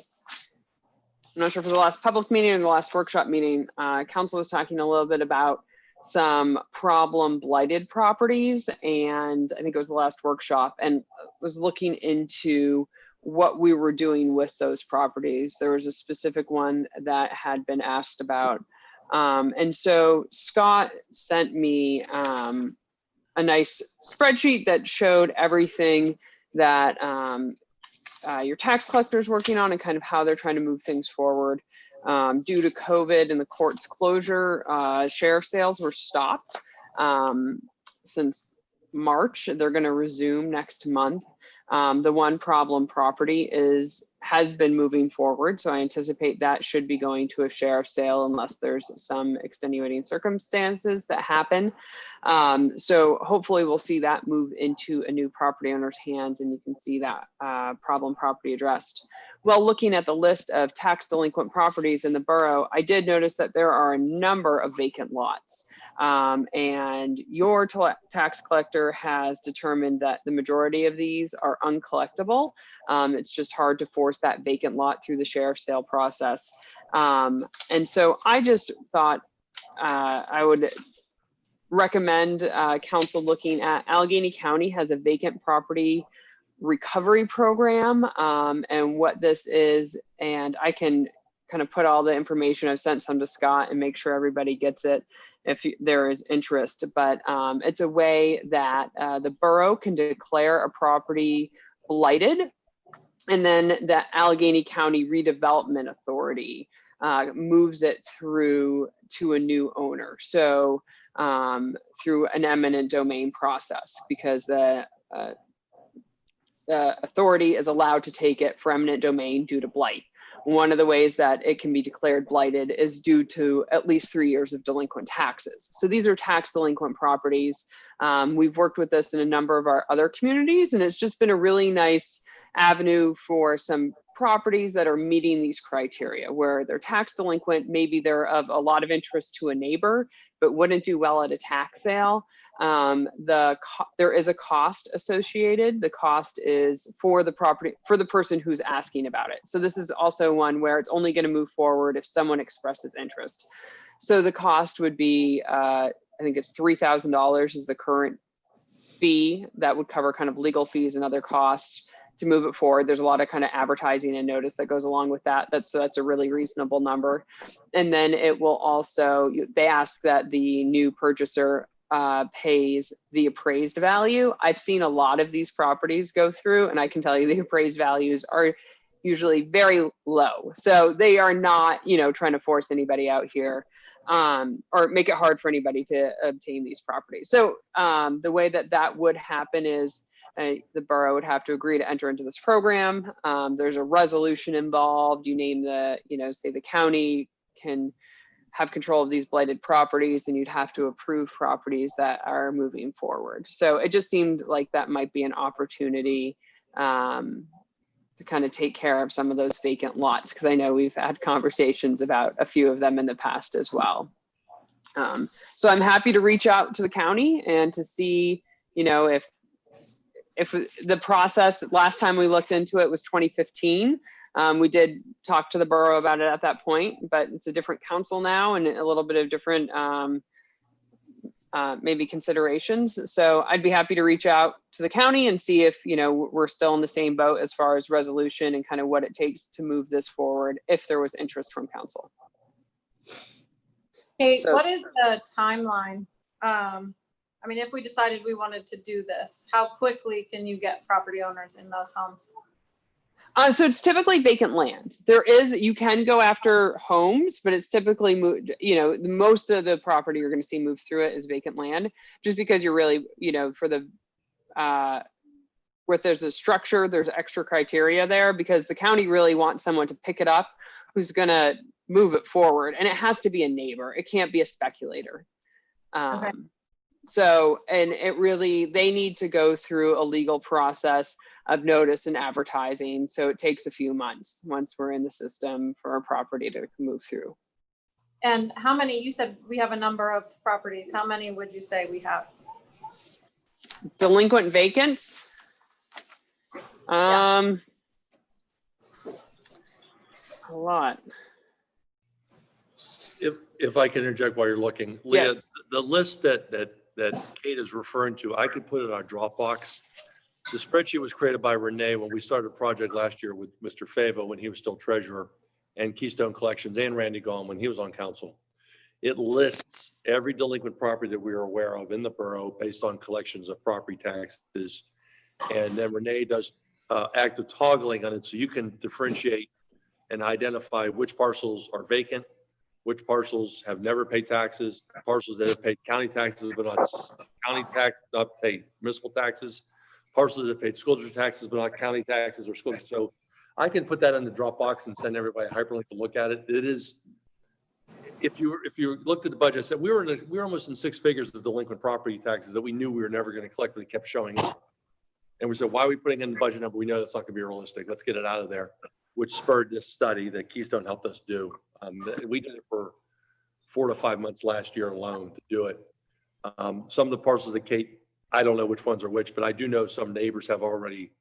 I'm not sure if it was the last public meeting or the last workshop meeting, council was talking a little bit about some problem blighted properties, and I think it was the last workshop, and was looking into what we were doing with those properties. There was a specific one that had been asked about. And so Scott sent me a nice spreadsheet that showed everything that your tax collector is working on and kind of how they're trying to move things forward. Due to COVID and the court's closure, sheriff sales were stopped since March. They're going to resume next month. The one problem property has been moving forward. So I anticipate that should be going to a sheriff's sale unless there's some extenuating circumstances that happen. So hopefully we'll see that move into a new property owner's hands, and you can see that problem property addressed. Well, looking at the list of tax delinquent properties in the borough, I did notice that there are a number of vacant lots. And your tax collector has determined that the majority of these are uncollectible. It's just hard to force that vacant lot through the sheriff's sale process. And so I just thought I would recommend council looking at Allegheny County has a vacant property recovery program, and what this is, and I can kind of put all the information. I've sent some to Scott and make sure everybody gets it if there is interest, but it's a way that the borough can declare a property blighted, and then the Allegheny County Redevelopment Authority moves it through to a new owner. So through an eminent domain process, because the authority is allowed to take it for eminent domain due to blight. One of the ways that it can be declared blighted is due to at least 3 years of delinquent taxes. So these are tax delinquent properties. We've worked with this in a number of our other communities, and it's just been a really nice avenue for some properties that are meeting these criteria, where they're tax delinquent, maybe they're of a lot of interest to a neighbor, but wouldn't do well at a tax sale. There is a cost associated. The cost is for the property, for the person who's asking about it. So this is also one where it's only going to move forward if someone expresses interest. So the cost would be, I think it's $3,000 is the current fee that would cover kind of legal fees and other costs to move it forward. There's a lot of kind of advertising and notice that goes along with that. That's a really reasonable number. And then it will also, they ask that the new purchaser pays the appraised value. I've seen a lot of these properties go through, and I can tell you the appraised values are usually very low. So they are not, trying to force anybody out here or make it hard for anybody to obtain these properties. So the way that would happen is the borough would have to agree to enter into this program. There's a resolution involved. You name say the county can have control of these blighted properties, and you'd have to approve properties that are moving forward. So it just seemed like that might be an opportunity to kind of take care of some of those vacant lots, because I know we've had conversations about a few of them in the past as well. So I'm happy to reach out to the county and to see, if the process, last time we looked into it was 2015. We did talk to the borough about it at that point, but it's a different council now and a little bit of different maybe considerations. So I'd be happy to reach out to the county and see if, we're still in the same boat as far as resolution and kind of what it takes to move this forward if there was interest from council. Kate, So- what is the timeline? If we decided we wanted to do this, how quickly can you get property owners in those homes? So it's typically vacant land. You can go after homes, but it's typically moved, most of the property you're going to see move through it is vacant land, just because you're really, for the, where there's a structure, there's extra criteria there, because the county really wants someone to pick it up who's going to move it forward. And it has to be a neighbor. It can't be a speculator. Okay. So, and they need to go through a legal process of notice and advertising. So it takes a few months once we're in the system for a property to move through. And how many, you said we have a number of properties. How many would you say we have? Delinquent vacants? A lot. If I can interject while you're looking, Leah, Yes. the list that Kate is referring to, I could put it on Dropbox. The spreadsheet was created by Renee when we started a project last year with Mr. Favo when he was still treasurer, and Keystone Collections, and Randy Gall when he was on council. It lists every delinquent property that we are aware of in the borough based on collections of property taxes. And then Renee does active toggling on it, so you can differentiate and identify which parcels are vacant, which parcels have never paid taxes, parcels that have paid county taxes but not paid municipal taxes, parcels that have paid school district taxes but not county taxes or school. So I can put that in the Dropbox and send everybody a hyperlink to look at it. It is, if you looked at the budget, said we were almost in six figures of delinquent property taxes that we knew we were never going to collect, but it kept showing up. And we said, why are we putting in the budget number? We know that's not going to be realistic. Let's get it out of there, which spurred this study that Keystone helped us do. We did it for 4 to 5 months last year alone to do it. Some of the parcels that Kate, I don't know which ones are which, but I do know some neighbors have already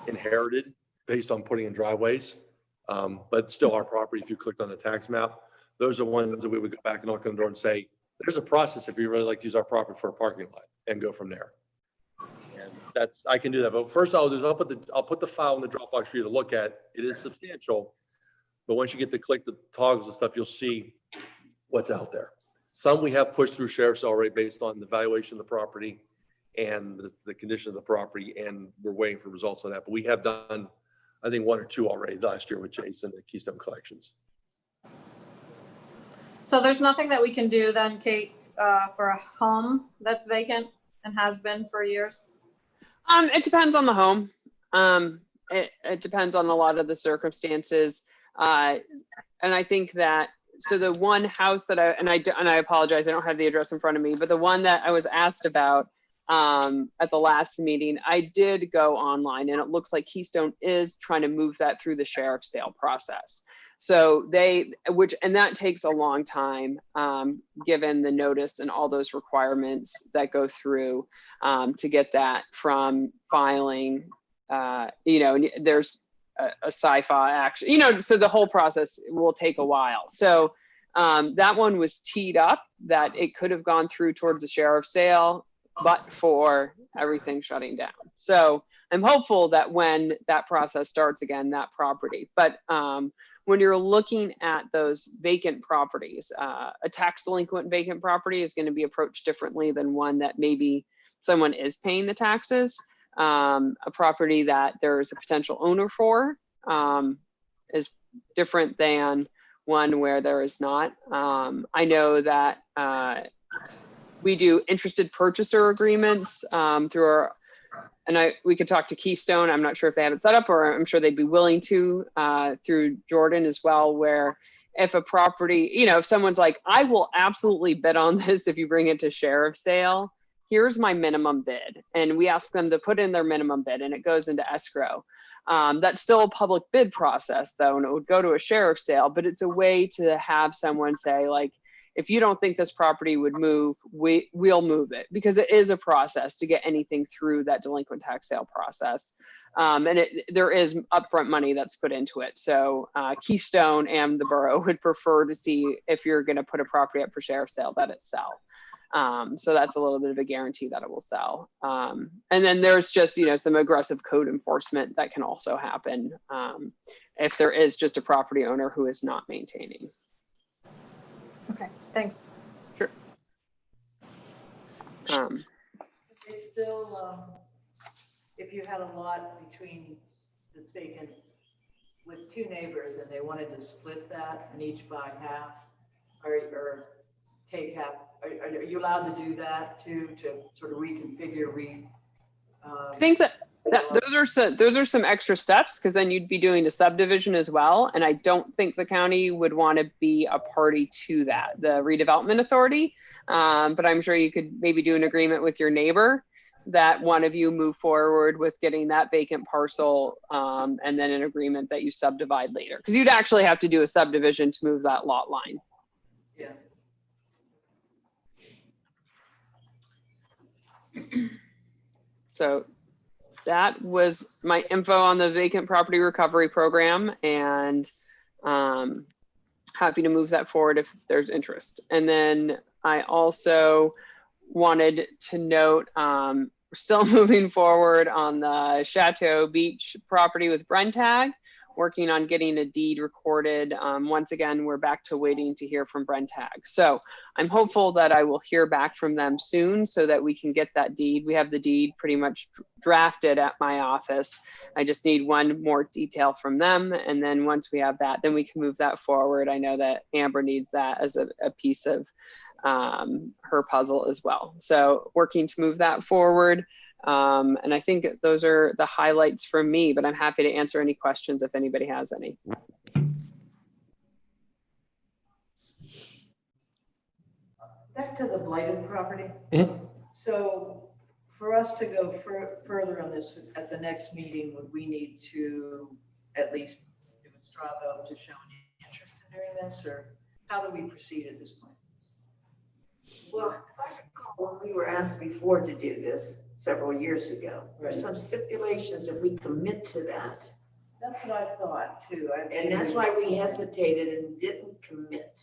inherited based on putting in driveways. But still our property, if you clicked on the tax map, those are ones that we would go back and knock on the door and say, there's a process if you really like to use our property for a parking lot, and go from there. And that's, I can do that. But first I'll do is I'll put the file in the Dropbox for you to look at. It is substantial, but once you get to click the toggles and stuff, you'll see what's out there. Some we have pushed through sheriff's already based on the valuation of the property and the condition of the property, and we're waiting for results on that. But we have done, I think, 1 or 2 already last year with Jason at Keystone Collections. So there's nothing that we can do then, Kate, for a home that's vacant and has been for years? It depends on the home. It depends on a lot of the circumstances. And I think that, so the one house that I apologize, I don't have the address in front of me, but the one that I was asked about at the last meeting, I did go online, and it looks like Keystone is trying to move that through the sheriff's sale process. So and that takes a long time, given the notice and all those requirements that go through to get that from filing, there's a sci-fi action, so the whole process will take a while. So that one was teed up that it could have gone through towards the sheriff's sale, but for everything shutting down. So I'm hopeful that when that process starts again, that property, but when you're looking at those vacant properties, a tax delinquent vacant property is going to be approached differently than one that maybe someone is paying the taxes. A property that there's a potential owner for is different than one where there is not. I know that we do interested purchaser agreements through our, we could talk to Keystone. I'm not sure if they have it set up, or I'm sure they'd be willing to through Jordan as well, where if a property, if someone's like, I will absolutely bid on this if you bring it to sheriff's sale, here's my minimum bid. And we ask them to put in their minimum bid, and it goes into escrow. That's still a public bid process though, and it would go to a sheriff's sale, but it's a way to have someone say, like, if you don't think this property would move, we'll move it, because it is a process to get anything through that delinquent tax sale process. And there is upfront money that's put into it. So Keystone and the borough would prefer to see, if you're going to put a property up for sheriff's sale, that it sell. So that's a little bit of a guarantee that it will sell. And then there's just, some aggressive code enforcement that can also happen if there is just a property owner who is not maintaining. Okay, thanks. Sure. It's still, if you had a lot between that's vacant with 2 neighbors and they wanted to split that and each buy half or take half, are you allowed to do that too, to sort of reconfigure, I think that those are some extra steps, because then you'd be doing a subdivision as well. And I don't think the county would want to be a party to that, the redevelopment authority. But I'm sure you could maybe do an agreement with your neighbor that one of you move forward with getting that vacant parcel, and then an agreement that you subdivide later. Because you'd actually have to do a subdivision to move that lot line. yeah. So that was my info on the vacant property recovery program, and happy to move that forward if there's interest. And then I also wanted to note, we're still moving forward on the Chateau Beach property with Brentag, working on getting a deed recorded. Once again, we're back to waiting to hear from Brentag. So I'm hopeful that I will hear back from them soon so that we can get that deed. We have the deed pretty much drafted at my office. I just need one more detail from them. And then once we have that, then we can move that forward. I know that Amber needs that as a piece of her puzzle as well. So working to move that forward. And I think those are the highlights from me, but I'm happy to answer any questions if anybody has any. Back to the blighted property. Mhm. So for us to go further on this at the next meeting, would we need to at least do a straw vote to show any interest in doing this, or how do we proceed at this point? Well, if I recall, when we were asked before to do this several years ago, there are some stipulations if we commit to that. That's what I thought too. And that's why we hesitated and didn't commit.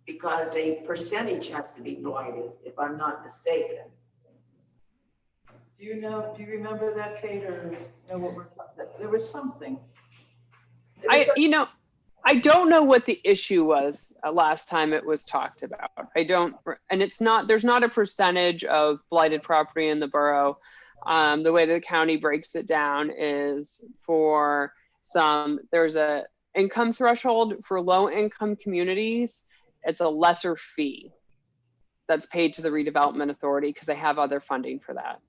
Because a percentage has to be blighted, if I'm not mistaken. Do you remember that, Kate, or know what we're talking about? There was something. I don't know what the issue was last time it was talked about. I don't, and there's not a percentage of blighted property in the borough. The way the county breaks it down is there's a income threshold for low income communities. It's a lesser fee that's paid to the redevelopment authority because they have other funding for that.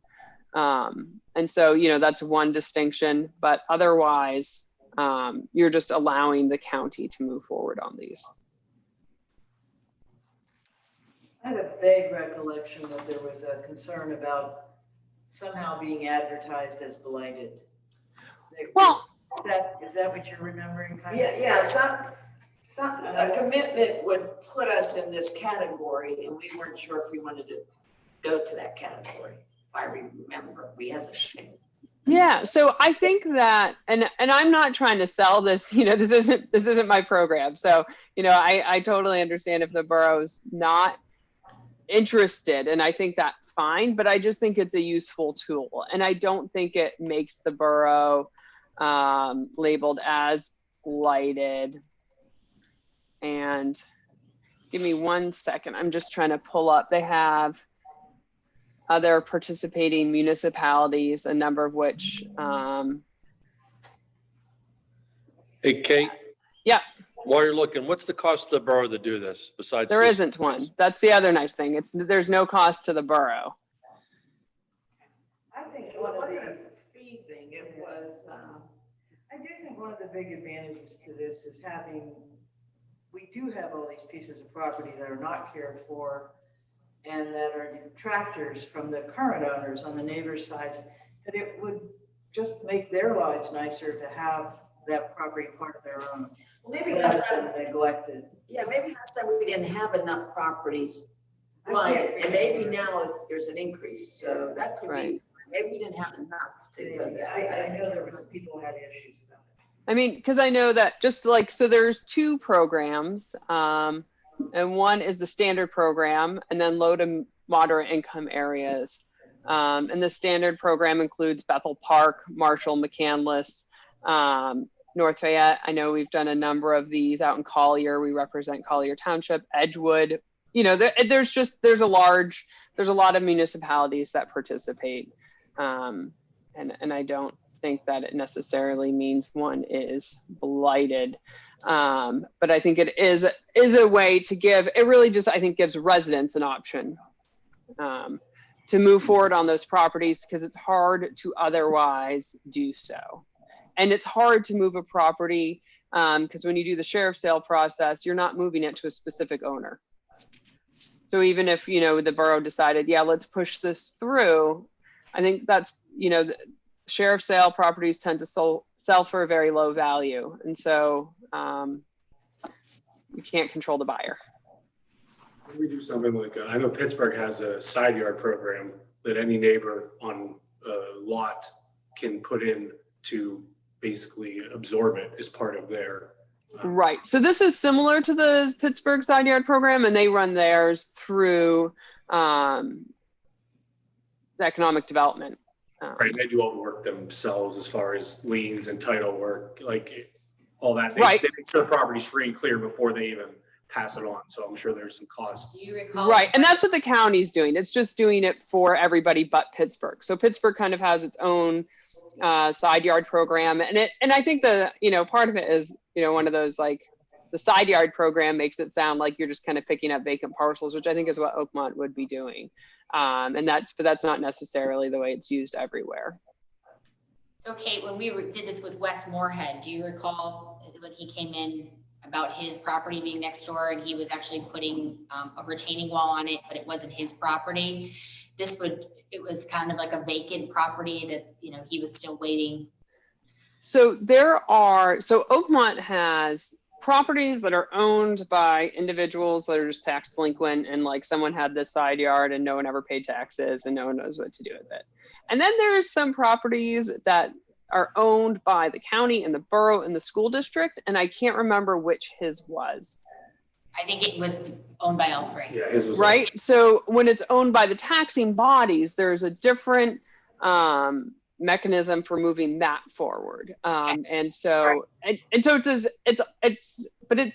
And so, that's one distinction, but otherwise, you're just allowing the county to move forward on these. I had a vague recollection that there was a concern about somehow being advertised as blighted. Well, is that what you're remembering? A commitment would put us in this category, and we weren't sure if we wanted to go to that category. If I remember, we hesitated. Yeah, so I think that, and I'm not trying to sell this, this isn't my program. So, I totally understand if the borough's not interested, and I think that's fine, but I just think it's a useful tool. And I don't think it makes the borough labeled as blighted. And give me 1 second. I'm just trying to pull up. They have other participating municipalities, a number of which. Hey, Kate. Yeah. While you're looking, what's the cost to the borough to do this besides? There isn't one. That's the other nice thing. There's no cost to the borough. I think one of the fee thing, it was, I do think one of the big advantages to this is we do have all these pieces of property that are not cared for and that are detractors from the current owners on the neighbor's side, that it would just make their lives nicer to have that property part of their own. Well, maybe last time neglected. Yeah, maybe last time we didn't have enough properties. Right, and maybe now there's an increase, so that could be, maybe we didn't have enough to. I know there were people who had issues about it. I mean, because I know that so there's two programs, and one is the standard program, and then low to moderate income areas. And the standard program includes Bethel Park, Marshall, McCandless, North Fayette. I know we've done a number of these out in Collier. We represent Collier Township, Edgewood. There's a lot of municipalities that participate. And I don't think that it necessarily means one is blighted. But I think it is a way to give, it really just, I think, gives residents an option to move forward on those properties, because it's hard to otherwise do so. And it's hard to move a property because when you do the sheriff's sale process, you're not moving it to a specific owner. So even if, the borough decided, yeah, let's push this through, I think that's, the sheriff's sale properties tend to sell for a very low value. And so you can't control the buyer. We do something like, I know Pittsburgh has a side yard program that any neighbor on a lot can put in to basically absorb it as part of their. Right. So this is similar to the Pittsburgh side yard program, and they run theirs through the economic development. Right. They do all the work themselves as far as liens and title work, like all that. They make sure the property's free and clear before they even pass it on. So I'm sure there's some cost. Do you recall? Right. And that's what the county's doing. It's just doing it for everybody but Pittsburgh. So Pittsburgh kind of has its own side yard program. And I think part of it is, one of those, like, the side yard program makes it sound like you're just kind of picking up vacant parcels, which I think is what Oakmont would be doing. But that's not necessarily the way it's used everywhere. So Kate, when we did this with West Moorhead, do you recall when he came in about his property being next door and he was actually putting a retaining wall on it, but it wasn't his property? It was kind of like a vacant property that, you know, he was still waiting. So Oakmont has properties that are owned by individuals that are just tax delinquent, and like someone had this side yard and no one ever paid taxes and no one knows what to do with it. And then there's some properties that are owned by the county and the borough and the school district, and I can't remember which his was. I think it was owned by all three. Yeah, his was Right. So when it's owned by the taxing bodies, there's a different mechanism for moving that forward. And so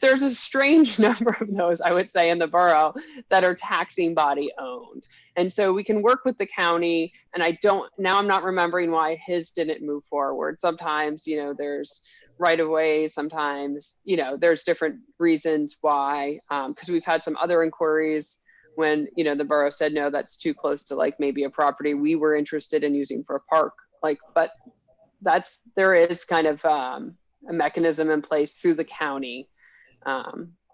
there's a strange number of those, I would say, in the borough that are taxing body owned. And so we can work with the county, and I'm not remembering why his didn't move forward. Sometimes, you know, there's right of way, sometimes, you know, there's different reasons why, because we've had some other inquiries when, you know, the borough said, no, that's too close to like maybe a property we were interested in using for a park. Like, but there is kind of a mechanism in place through the county.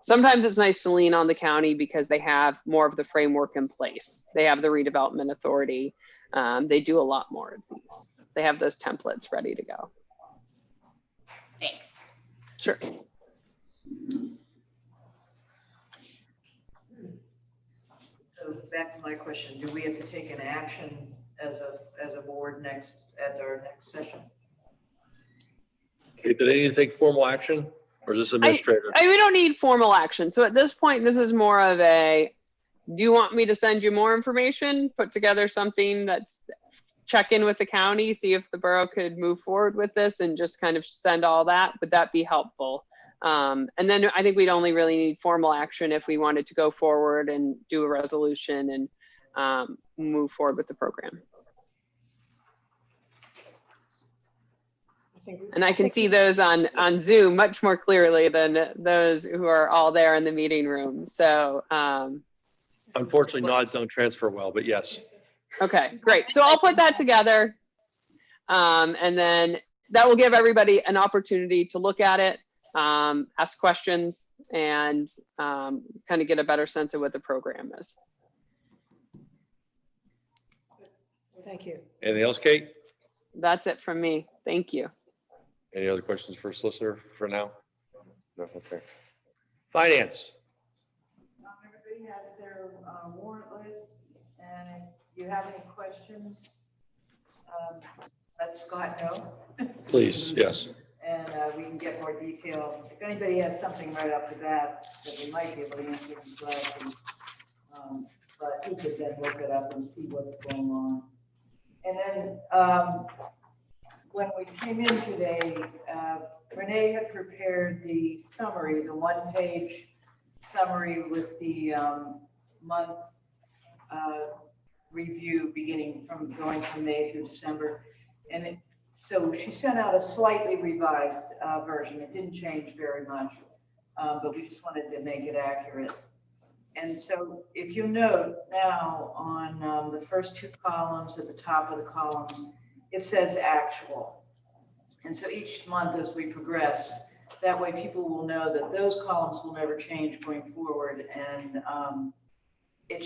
Sometimes it's nice to lean on the county because they have more of the framework in place. They have the redevelopment authority. They do a lot more of these. They have those templates ready to go. Thanks. Sure. So back to my question, do we have to take an action as a board at our next session? Okay, did any take formal action, or is this administrative? We don't need formal action. So at this point, this is more of a, do you want me to send you more information, put together something that's check in with the county, see if the borough could move forward with this and just kind of send all that? Would that be helpful? And then I think we'd only really need formal action if we wanted to go forward and do a resolution and move forward with the program. And I can see those on Zoom much more clearly than those who are all there in the meeting room. So Unfortunately, nods don't transfer well, but yes. okay, great. So I'll put that together. And then that will give everybody an opportunity to look at it, ask questions, and kind of get a better sense of what the program is. Thank you. Anything else, Kate? That's it from me. Thank you. Any other questions for solicitor for now? No, okay. Finance. Everybody has their warrant lists, and if you have any questions, let Scott know. Please, yes. And we can get more detail. If anybody has something right off the bat that we might be able to answer, I'm glad to. But he could then look it up and see what's going on. And then when we came in today, Renee had prepared the summary, the one-page summary with the month review beginning from going from May through December. And so she sent out a slightly revised version. It didn't change very much, but we just wanted to make it accurate. And so if you note now on the first two columns at the top of the column, it says actual. And so each month as we progress, that way people will know that those columns will never change going forward. And we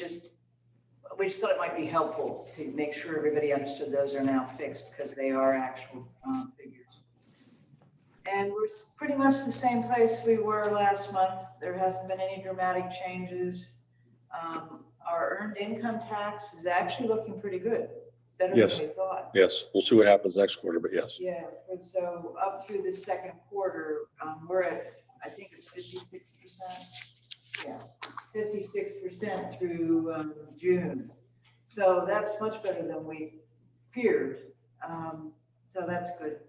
just thought it might be helpful to make sure everybody understood those are now fixed because they are actual figures. And we're pretty much the same place we were last month. There hasn't been any dramatic changes. Our earned income tax is actually looking pretty good, better Yes. than we thought. Yes, we'll see what happens next quarter, but yes. Yeah, and so up through the second quarter, we're at, I think it's 56%. Yeah, 56% through June. So that's much better than we feared. So that's good.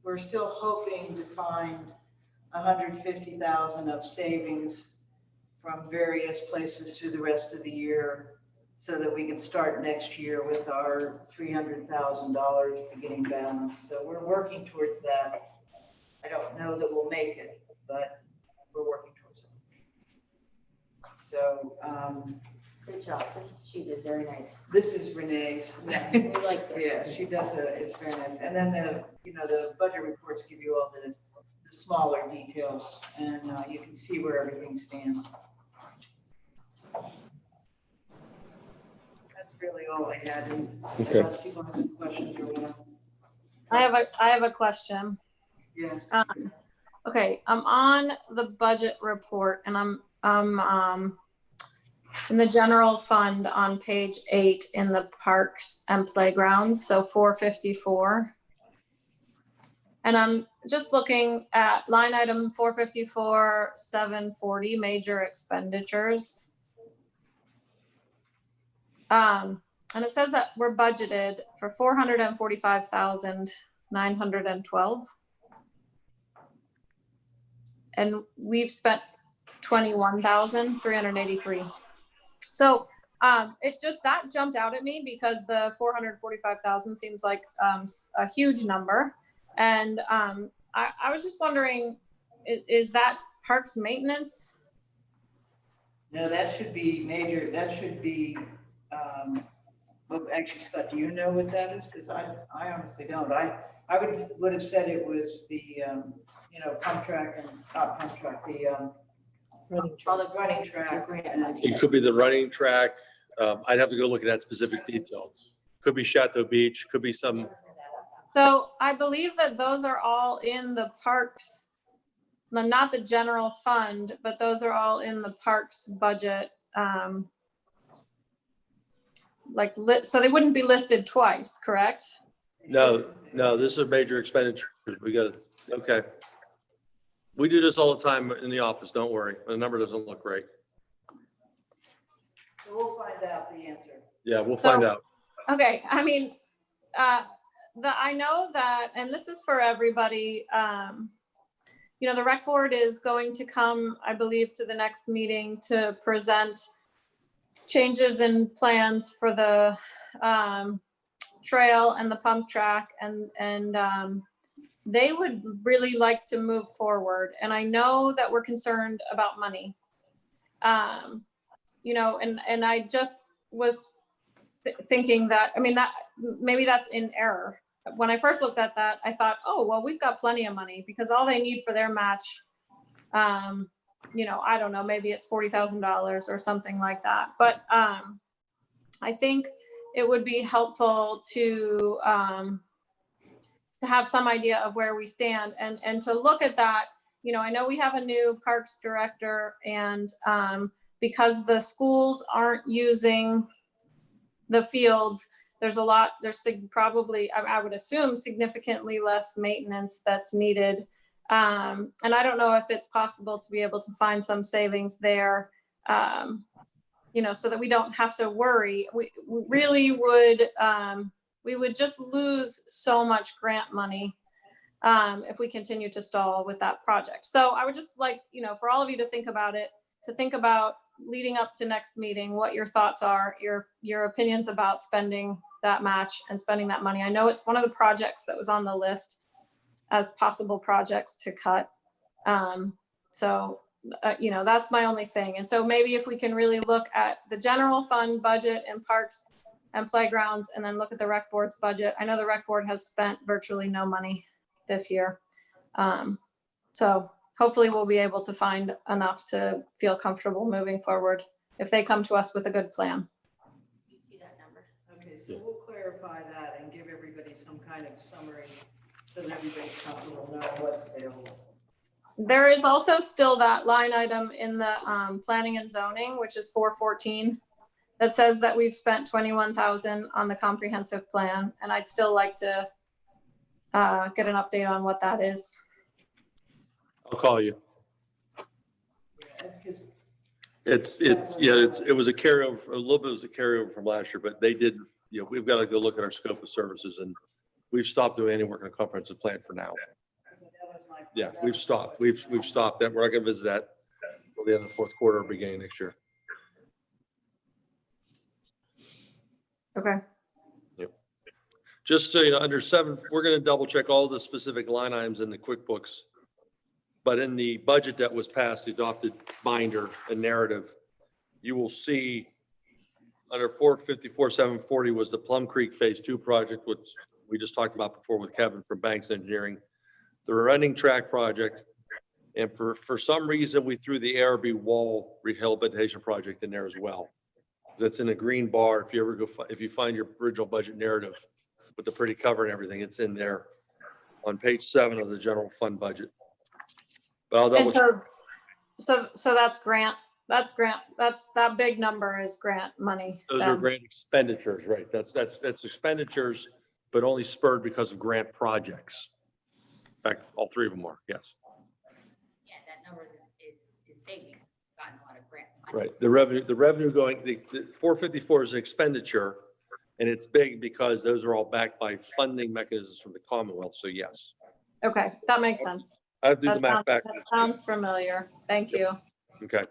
We're still hoping to find 150,000 of savings from various places through the rest of the year so that we can start next year with our $300,000 beginning balance. So we're working towards that. I don't know that we'll make it, but we're working towards it. So, Good job. This sheet is very nice. this is Renee's. We like this. Yeah, she does it's very nice. And then the budget reports give you all the smaller details, and you can see where everything stands. That's really all I had. Okay. Unless people have some questions or whatever. I have a question. Yeah. Okay, I'm on the budget report and I'm in the general fund on page 8 in the parks and playgrounds, so 454. And I'm just looking at line item 454, 740, major expenditures. And it says that we're budgeted for 445,912. And we've spent 21,383. So that jumped out at me because the 445,000 seems like a huge number. And I was just wondering, is that parks maintenance? No, that should be major, that should be, well, actually, Scott, do you know what that is? Because I honestly don't. I would have said it was the, pump track and, not pump track, the running track. It could be the running track. I'd have to go look at that specific details. Could be Chateau Beach, could be some. So I believe that those are all in the parks, not the general fund, but those are all in the parks budget. So they wouldn't be listed twice, correct? No, this is a major expenditure. We got to, okay. We do this all the time in the office, don't worry. The number doesn't look great. So we'll find out the answer. Yeah, we'll find out. Okay, I mean, I know that, and this is for everybody, the rec board is going to come, I believe, to the next meeting to present changes in plans for the trail and the pump track, and they would really like to move forward. And I know that we're concerned about money. And I just was thinking that, that maybe that's in error. When I first looked at that, I thought, oh, well, we've got plenty of money because all they need for their match, I don't know, maybe it's $40,000 or something like that. But I think it would be helpful to have some idea of where we stand and to look at that. I know we have a new parks director, and because the schools aren't using the fields, there's probably, I would assume, significantly less maintenance that's needed. And I don't know if it's possible to be able to find some savings there, so that we don't have to worry. We really would, we would just lose so much grant money if we continue to stall with that project. So I would just like, for all of you to think about it, to think about leading up to next meeting, what your thoughts are, your opinions about spending that match and spending that money. I know it's one of the projects that was on the list as possible projects to cut. That's my only thing. And so maybe if we can really look at the general fund budget and parks and playgrounds, and then look at the rec board's budget. I know the rec board has spent virtually no money this year. So hopefully we'll be able to find enough to feel comfortable moving forward if they come to us with a good plan. You see that number? Okay, so we'll clarify that and give everybody some kind of summary so that everybody's comfortable knowing what's available. There is also still that line item in the planning and zoning, which is 414, that says that we've spent 21,000 on the comprehensive plan. And I'd still like to get an update on what that is. I'll call you. Yeah, because It was a carryover, a little bit was a carryover from last year, but they did, we've got to go look at our scope of services, and we've stopped doing any work on a comprehensive plan for now. Yeah, we've stopped. We've stopped that. We're not going to visit that until the end of the fourth quarter or beginning next year. Okay. Yep. Just so you know, under 7, we're going to double check all the specific line items in the QuickBooks But in the budget that was passed, the adopted binder and narrative, you will see under 454,740 was the Plum Creek Phase 2 project, which we just talked about before with Kevin from Banks Engineering, the running track project, and for some reason, we threw the ARB wall rehabilitation project in there as well. That's in a green bar. If you ever if you find your original budget narrative with the pretty cover and everything, it's in there on page 7 of the general fund budget. But I'll And double so that's grant. That's grant. That big number is grant money. Those are grant expenditures, right? That's expenditures, but only spurred because of grant projects. In fact, all 3 of them are, yes. Yeah, that number is big. We've gotten a lot of grant money. Right. The revenue going, the 454 is an expenditure, and it's big because those are all backed by funding mechanisms from the Commonwealth. So yes, Okay, that makes sense. I'll do the math back. That sounds familiar. Thank you. Okay.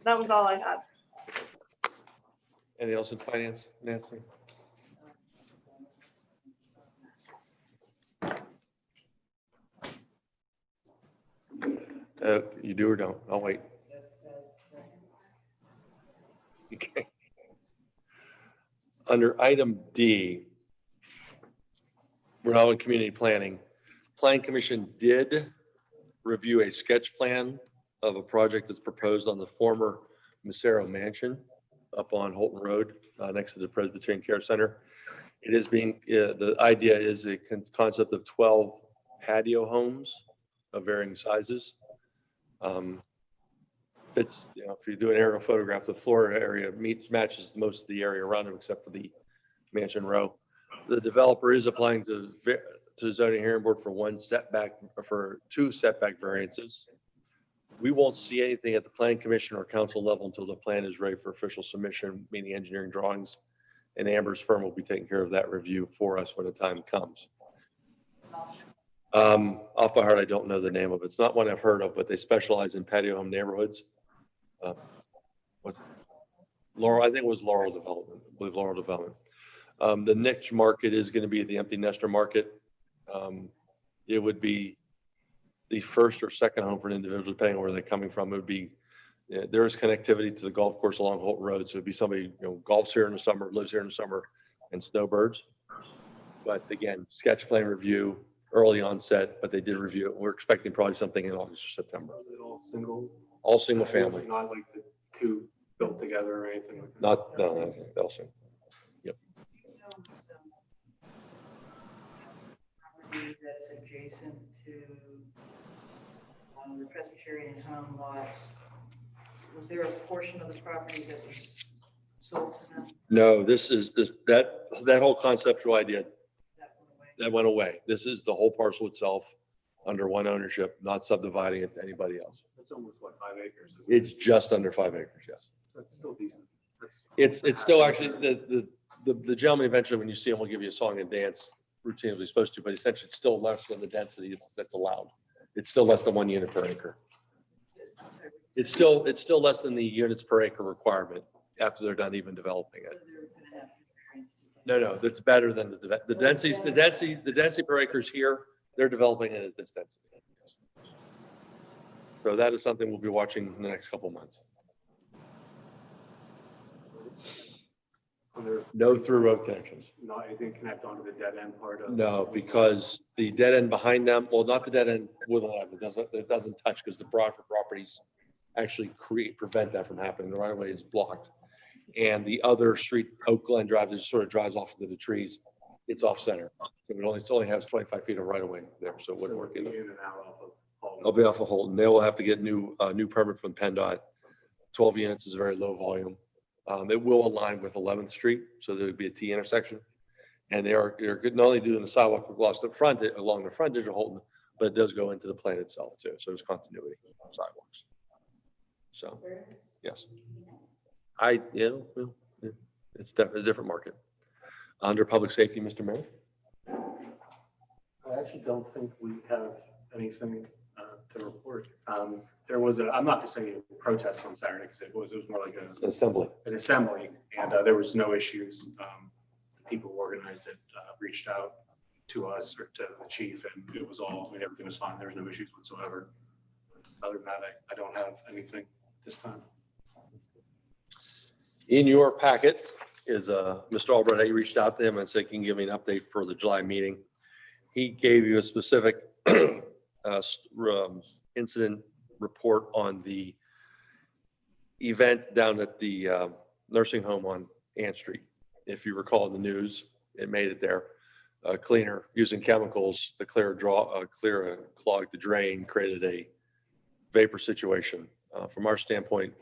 That was all I had. Anything else in finance, Nancy? You do or don't? I'll wait. Okay. Under item D, we're now in community planning. Planning Commission did review a sketch plan of a project that's proposed on the former Macero Mansion up on Holton Road, next to the Presbyterian Care Center. It is being, the idea is a concept of 12 patio homes of varying sizes. It's, you know, if you do an aerial photograph, the floor area matches most of the area around it except for the mansion row. The developer is applying to the zoning hearing board for 2 setback variances. We won't see anything at the planning commission or council level until the plan is ready for official submission, meaning engineering drawings, and Amber's firm will be taking care of that review for us when the time comes. Off by heart, I don't know the name of it. It's not one I've heard of, but they specialize in patio home neighborhoods. What's it? Laurel, I think it was Laurel Development. I believe Laurel Development. The niche market is going to be the empty nester market. It would be the first or second home for an individual, depending on where they're coming from. It would be, there is connectivity to the golf course along Holt Road. So it'd be somebody, you know, golfs here in the summer, lives here in the summer, and snowbirds. But again, sketch plan review, early onset, but they did review it. We're expecting probably something in August or September. Is it all single? All single family. Not like the 2 built together or anything like that? No, all single. Yep. Property that's adjacent to the Presbyterian home lots. Was there a portion of the property that was sold to them? No, that whole conceptual idea, that went away. This is the whole parcel itself under one ownership, not subdividing it to anybody else. That's almost what, 5 acres? Isn't it? It's just under 5 acres, yes. That's still decent. It's still actually, the gentleman eventually, when you see him, will give you a song and dance routine as he's supposed to, but essentially it's still less than the density that's allowed. It's still less than 1 unit per acre. It's still less than the units per acre requirement after they're done even developing it. No, that's better than the density per acres here. They're developing it at this density. So that is something we'll be watching in the next couple of months. No through road connections. Not anything connect onto the dead end part of? No, because the dead end behind them, well, not the dead end with it doesn't touch because the Bradford properties actually prevent that from happening. The right of way is blocked. And the other street, Oak Glen Drive, that just sort of drives off into the trees, it's off center. So it only has 25 feet of right of way there, so it wouldn't work either. In and out off of Holton. They'll be off of Holton. They will have to get new permit from PennDOT. 12 units is a very low volume. It will align with 11th Street, so there would be a T intersection. And they're not only doing the sidewalk for Gloucester along the frontage of Holton, but it does go into the plan itself too. So there's continuity of sidewalks. So, yes. It's definitely a different market. Under public safety, Mr. Mayor? I actually don't think we have anything to report. There was I'm not going to say a protest on Saturday because it was more like Assembly. an assembly, and there was no issues. people who organized it reached out to us or to the chief, and it was all, I mean, everything was fine. There was no issues whatsoever. Other than that, I don't have anything this time. In your packet is Mr. Albright. You reached out to him and said, can you give me an update for the July meeting? He gave you a specific incident report on the event down at the nursing home on Ann Street. If you recall in the news, it made it there. A cleaner using chemicals to clog the drain created a vapor situation. From our standpoint,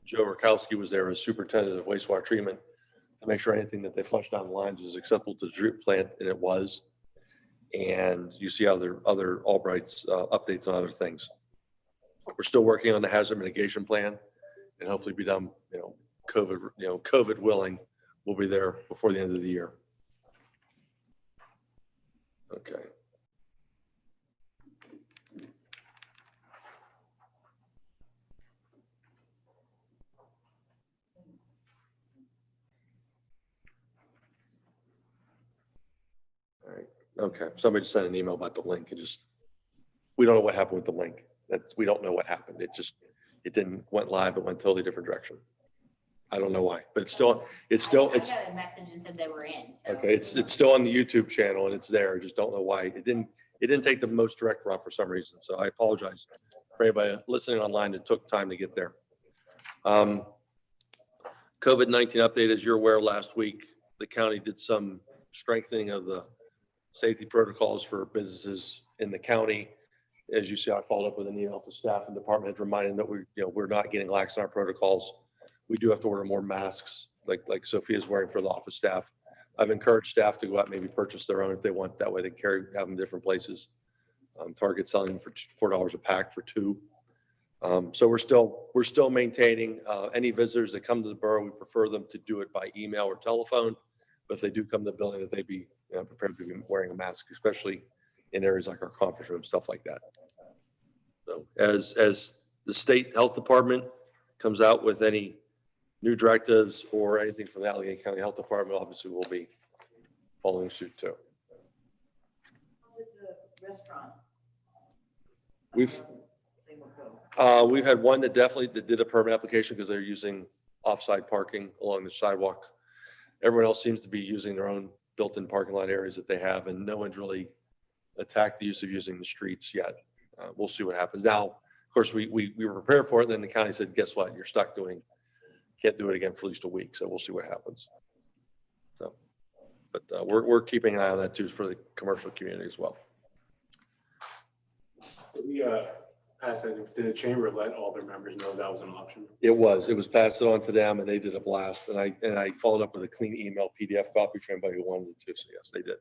Joe Rakowski was there as superintendent of wastewater treatment to make sure anything that they flushed down the lines was acceptable to the treatment plant, and it was. And you see other Albright's updates on other things. We're still working on the hazard mitigation plan, and hopefully be done. COVID willing, we'll be there before the end of the year. Okay. All right. Okay. Somebody just sent an email about the link. We don't know what happened with the link. We don't know what happened. It didn't went live. It went totally different direction. I don't know why, but it's still. I got a message and said they were in. So. Okay. It's still on the YouTube channel and it's there. I just don't know why it didn't take the most direct route for some reason. So I apologize for anybody listening online. It took time to get there. COVID-19 update. As you're aware, last week, the county did some strengthening of the safety protocols for businesses in the county. As you see, I followed up with an email to staff and department heads reminding that we're not getting lax in our protocols. We do have to order more masks, like Sophia's wearing for the office staff. I've encouraged staff to go out and maybe purchase their own if they want. That way they have them in different places. Target selling them for $4 a pack for 2. So we're still maintaining any visitors that come to the borough. We prefer them to do it by email or telephone. But if they do come to the building, that they be prepared to be wearing a mask, especially in areas like our conference room, stuff like that. So as the state health department comes out with any new directives or anything from the Allegheny County Health Department, obviously we'll be following suit too. The restaurant. We've had one that did a permit application because they're using offside parking along the sidewalk. Everyone else seems to be using their own built-in parking lot areas that they have, and no one's really attacked the use of using the streets yet. We'll see what happens. Now, of course, we were prepared for it. And then the county said, guess what? You're stuck can't do it again for at least a week. So we'll see what happens. So, but we're keeping an eye on that too for the commercial community as well. Did we pass that? Did the chamber let all their members know that was an option? It was passed on to them and they did a blast. And I followed up with a clean email PDF copy for anybody who wanted it to. So yes, they did.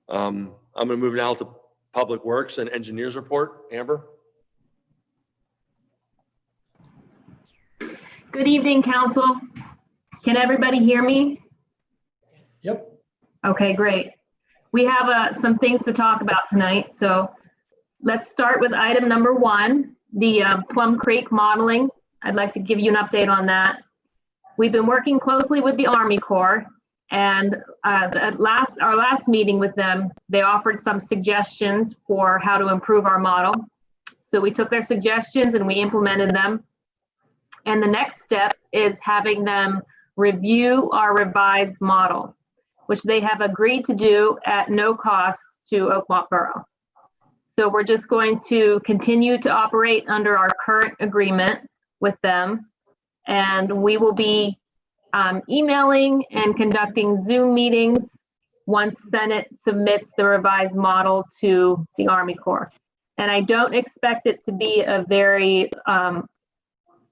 I'm going to move now to Public Works and Engineers report. Amber. Good evening, Council. Can everybody hear me? Yep. Okay, great. We have some things to talk about tonight. So let's start with item number 1, the Plum Creek modeling. I'd like to give you an update on that. We've been working closely with the Army Corps, and our last meeting with them, they offered some suggestions for how to improve our model. So we took their suggestions and we implemented them. And the next step is having them review our revised model, which they have agreed to do at no cost to Oakmont Borough. So we're just going to continue to operate under our current agreement with them. And we will be emailing and conducting Zoom meetings once Senate submits the revised model to the Army Corps. And I don't expect it to be a very,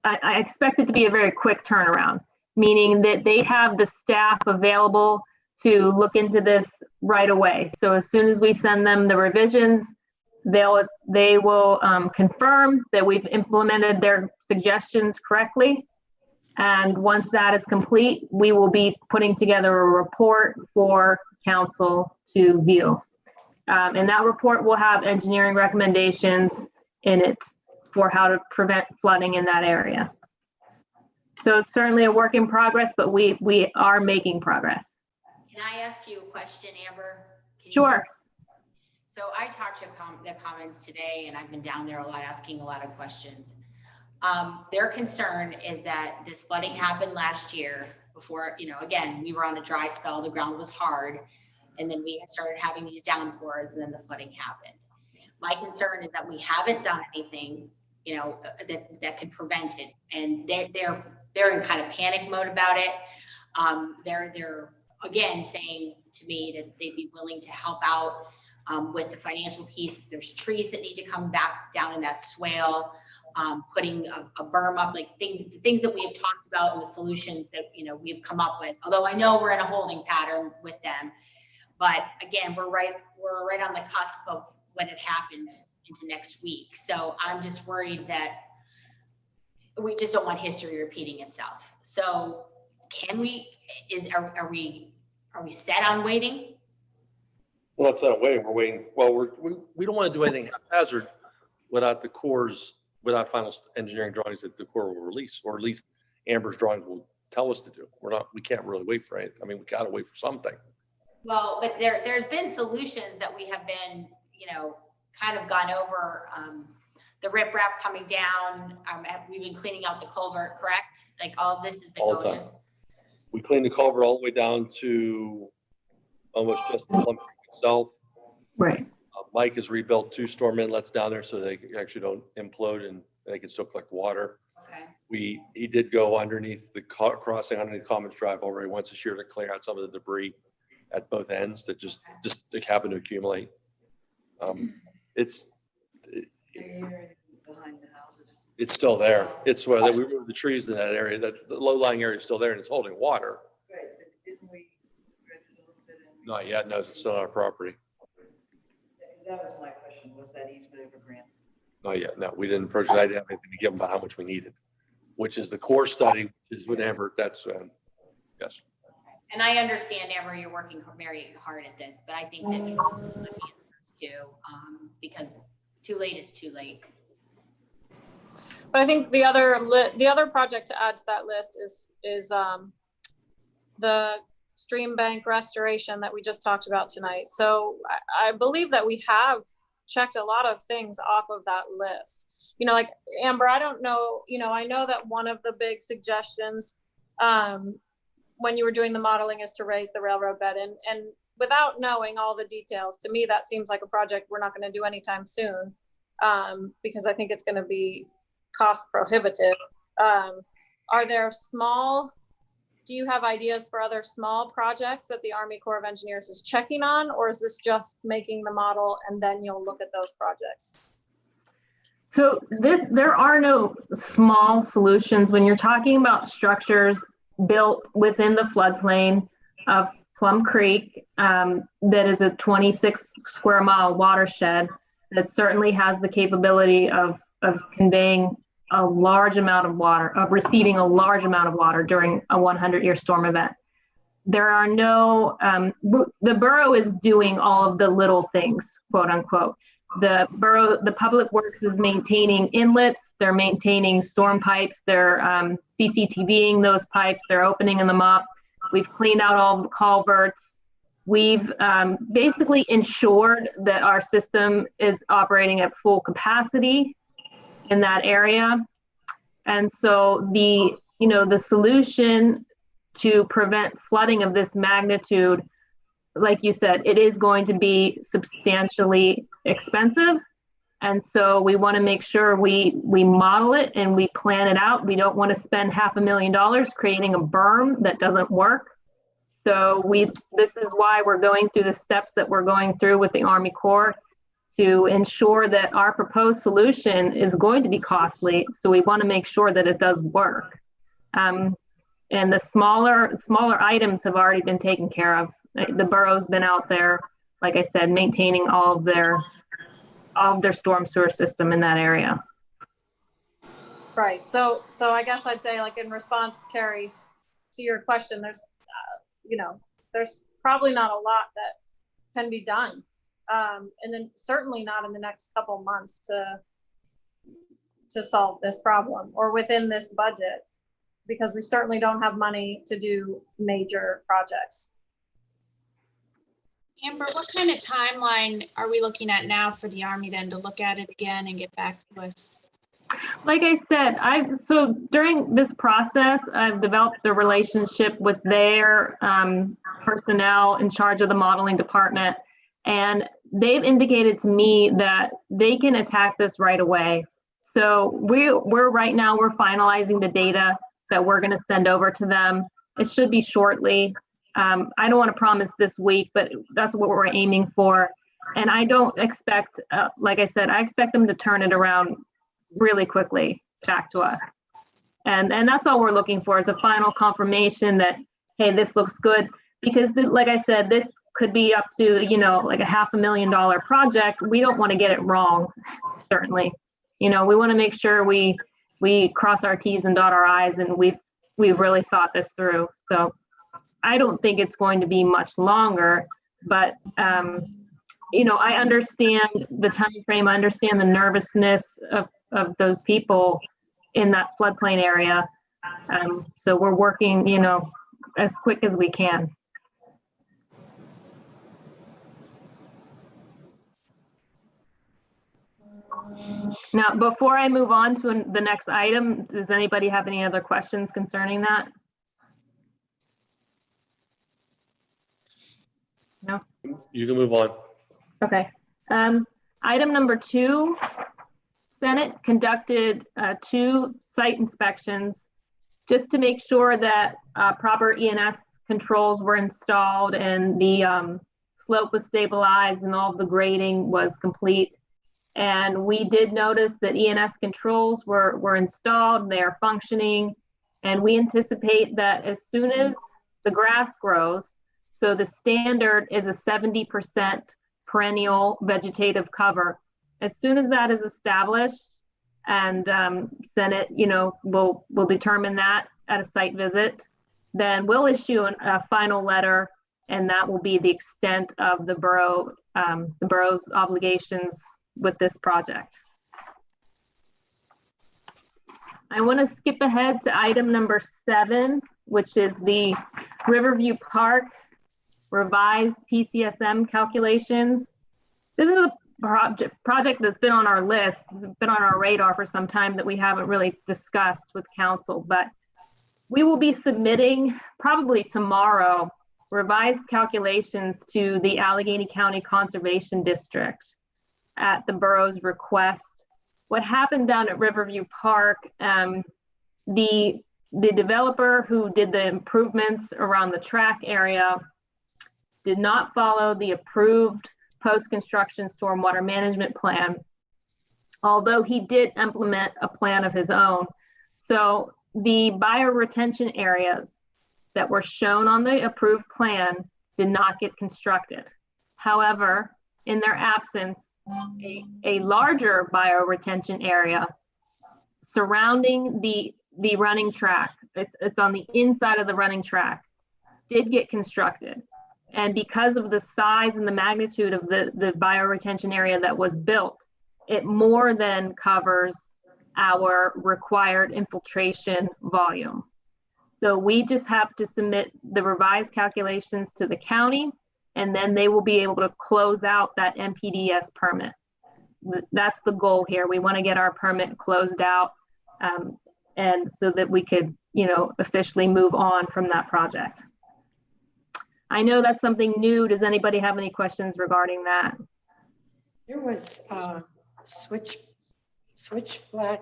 I expect it to be a very quick turnaround, meaning that they have the staff available to look into this right away. So as soon as we send them the revisions, they will confirm that we've implemented their suggestions correctly. And once that is complete, we will be putting together a report for council to view. And that report will have engineering recommendations in it for how to prevent flooding in that area. So it's certainly a work in progress, but we are making progress. Can I ask you a question, Amber? Can you- Sure. So I talked to the Commons today, and I've been down there a lot, asking a lot of questions. Their concern is that this flooding happened last year before, again, we were on a dry spell, the ground was hard, and then we had started having these downpours, and then the flooding happened. My concern is that we haven't done anything, that could prevent it, and they're in kind of panic mode about it. They're again saying to me that they'd be willing to help out with the financial piece. There's trees that need to come back down in that swale, putting a berm up, like the things that we have talked about and the solutions that we've come up with. Although I know we're in a holding pattern with them, but again, we're right on the cusp of when it happened into next week. So I'm just worried that we just don't want history repeating itself. So are we set on waiting? Well, it's not waiting. We're waiting. Well, we don't want to do anything haphazard without without final engineering drawings that the Corps will release, or at least Amber's drawings will tell us to do. We can't really wait for it. I mean, we got to wait for something. Well, but there's been solutions that we have been, kind of gone over. The riprap coming down. We've been cleaning out the culvert, correct? Like all of this has been All the going time. We cleaned the culvert all the way down to almost just the Plum Creek itself. Right. Mike has rebuilt 2 storm inlets down there so they actually don't implode and they can still collect water. Okay. He did go underneath the crossing underneath Commons Drive already once this year to clear out some of the debris at both ends that just happened to accumulate. Behind the houses. It's still there. It's where we removed the trees in that area. That the low-lying area is still there and it's holding water. Right, but didn't we dredge it a little bit in? Not yet. No, it's still on our property. That was my question, was that easement ever granted? Not yet. No, we didn't approach it. I didn't have anything to give them about how much we needed, which is the core study, which is with Amber. That's, yes. And I understand, Amber, you're working very hard at this, but I think that you want the answers too, because too late is too late. But I think the other project to add to that list is the stream bank restoration that we just talked about tonight. So I believe that we have checked a lot of things off of that list. Like Amber, I don't know, I know that one of the big suggestions when you were doing the modeling is to raise the railroad bed, and without knowing all the details, to me that seems like a project we're not going to do anytime soon, because I think it's going to be cost prohibitive. Do you have ideas for other small projects that the Army Corps of Engineers is checking on, or is this just making the model and then you'll look at those projects? So there are no small solutions when you're talking about structures built within the floodplain of Plum Creek, that is a 26 square mile watershed that certainly has the capability of conveying a large amount of water, of receiving a large amount of water during a 100-year storm event. There are no, the borough is doing all of the little things, quote unquote. The borough, the public works is maintaining inlets, they're maintaining storm pipes, they're CCTVing those pipes, they're opening them up. We've cleaned out all the culverts. We've basically ensured that our system is operating at full capacity in that area. And so the solution to prevent flooding of this magnitude, like you said, it is going to be substantially expensive. And so we want to make sure we model it and we plan it out. We don't want to spend $500,000 creating a berm that doesn't work. So this is why we're going through the steps that we're going through with the Army Corps to ensure that our proposed solution is going to be costly. So we want to make sure that it does work. And the smaller items have already been taken care of. The borough's been out there, like I said, maintaining all of their storm sewer system in that area. Right. So I guess I'd say, like, in response, Carrie, to your question, there's probably not a lot that can be done. And then certainly not in the next couple months to solve this problem or within this budget, because we certainly don't have money to do major projects. Amber, what kind of timeline are we looking at now for the Army then to look at it again and get back to us? Like I said, so during this process, I've developed a relationship with their personnel in charge of the modeling department. And they've indicated to me that they can attack this right away. So we're right now, we're finalizing the data that we're going to send over to them. It should be shortly. I don't want to promise this week, but that's what we're aiming for. And I don't expect, like I said, I expect them to turn it around really quickly back to us. And that's all we're looking for, is a final confirmation that, hey, this looks good. Because like I said, this could be up to, like a $500,000 project. We don't want to get it wrong, certainly. We want to make sure we cross our T's and dot our I's, and we've really thought this through. So I don't think it's going to be much longer, but I understand the time frame. I understand the nervousness of those people in that floodplain area. So we're working, as quick as we can. Now, before I move on to the next item, does anybody have any other questions concerning that? No? You can move on. Okay. Item number 2, Senate conducted 2 site inspections just to make sure that proper ENS controls were installed and the slope was stabilized and all of the grading was complete. And we did notice that ENS controls were installed, they are functioning, and we anticipate that as soon as the grass grows, so the standard is a 70% perennial vegetative cover. As soon as that is established, and Senate, will determine that at a site visit, then we'll issue a final letter, and that will be the extent of the borough's obligations with this project. I want to skip ahead to item number 7, which is the Riverview Park revised PCSM calculations. This is a project that's been on our list, been on our radar for some time that we haven't really discussed with council, but we will be submitting probably tomorrow revised calculations to the Allegheny County Conservation District at the borough's request. What happened down at Riverview Park, the developer who did the improvements around the track area did not follow the approved post-construction stormwater management plan, although he did implement a plan of his own. So the bioretention areas that were shown on the approved plan did not get constructed. However, in their absence, a larger bioretention area surrounding the running track, it's on the inside of the running track, did get constructed. And because of the size and the magnitude of the bioretention area that was built, it more than covers our required infiltration volume. So we just have to submit the revised calculations to the county, and then they will be able to close out that MPDS permit. That's the goal here. We want to get our permit closed out, and so that we could, officially move on from that project. I know that's something new. Does anybody have any questions regarding that? There was switchback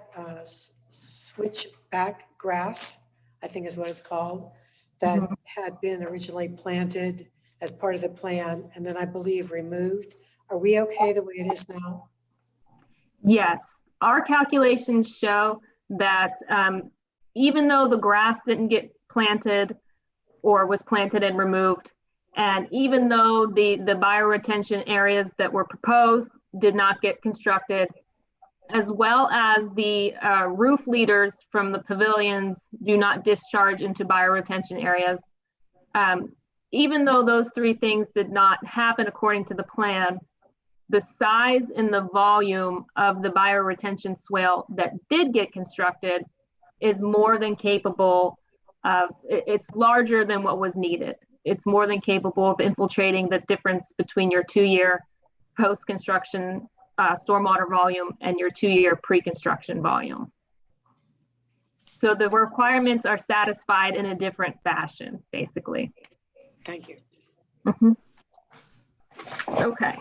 grass, I think is what it's called, that had been originally planted as part of the plan, and then I believe removed. Are we okay the way it is now? Yes, our calculations show that even though the grass didn't get planted or was planted and removed, and even though the bioretention areas that were proposed did not get constructed, as well as the roof leaders from the pavilions do not discharge into bioretention areas, even though those 3 things did not happen according to the plan, the size and the volume of the bioretention swale that did get constructed is more than capable of, it's larger than what was needed. it's more than capable of infiltrating the difference between your 2-year post-construction stormwater volume and your 2-year pre-construction volume. So the requirements are satisfied in a different fashion, basically. Thank you. Okay.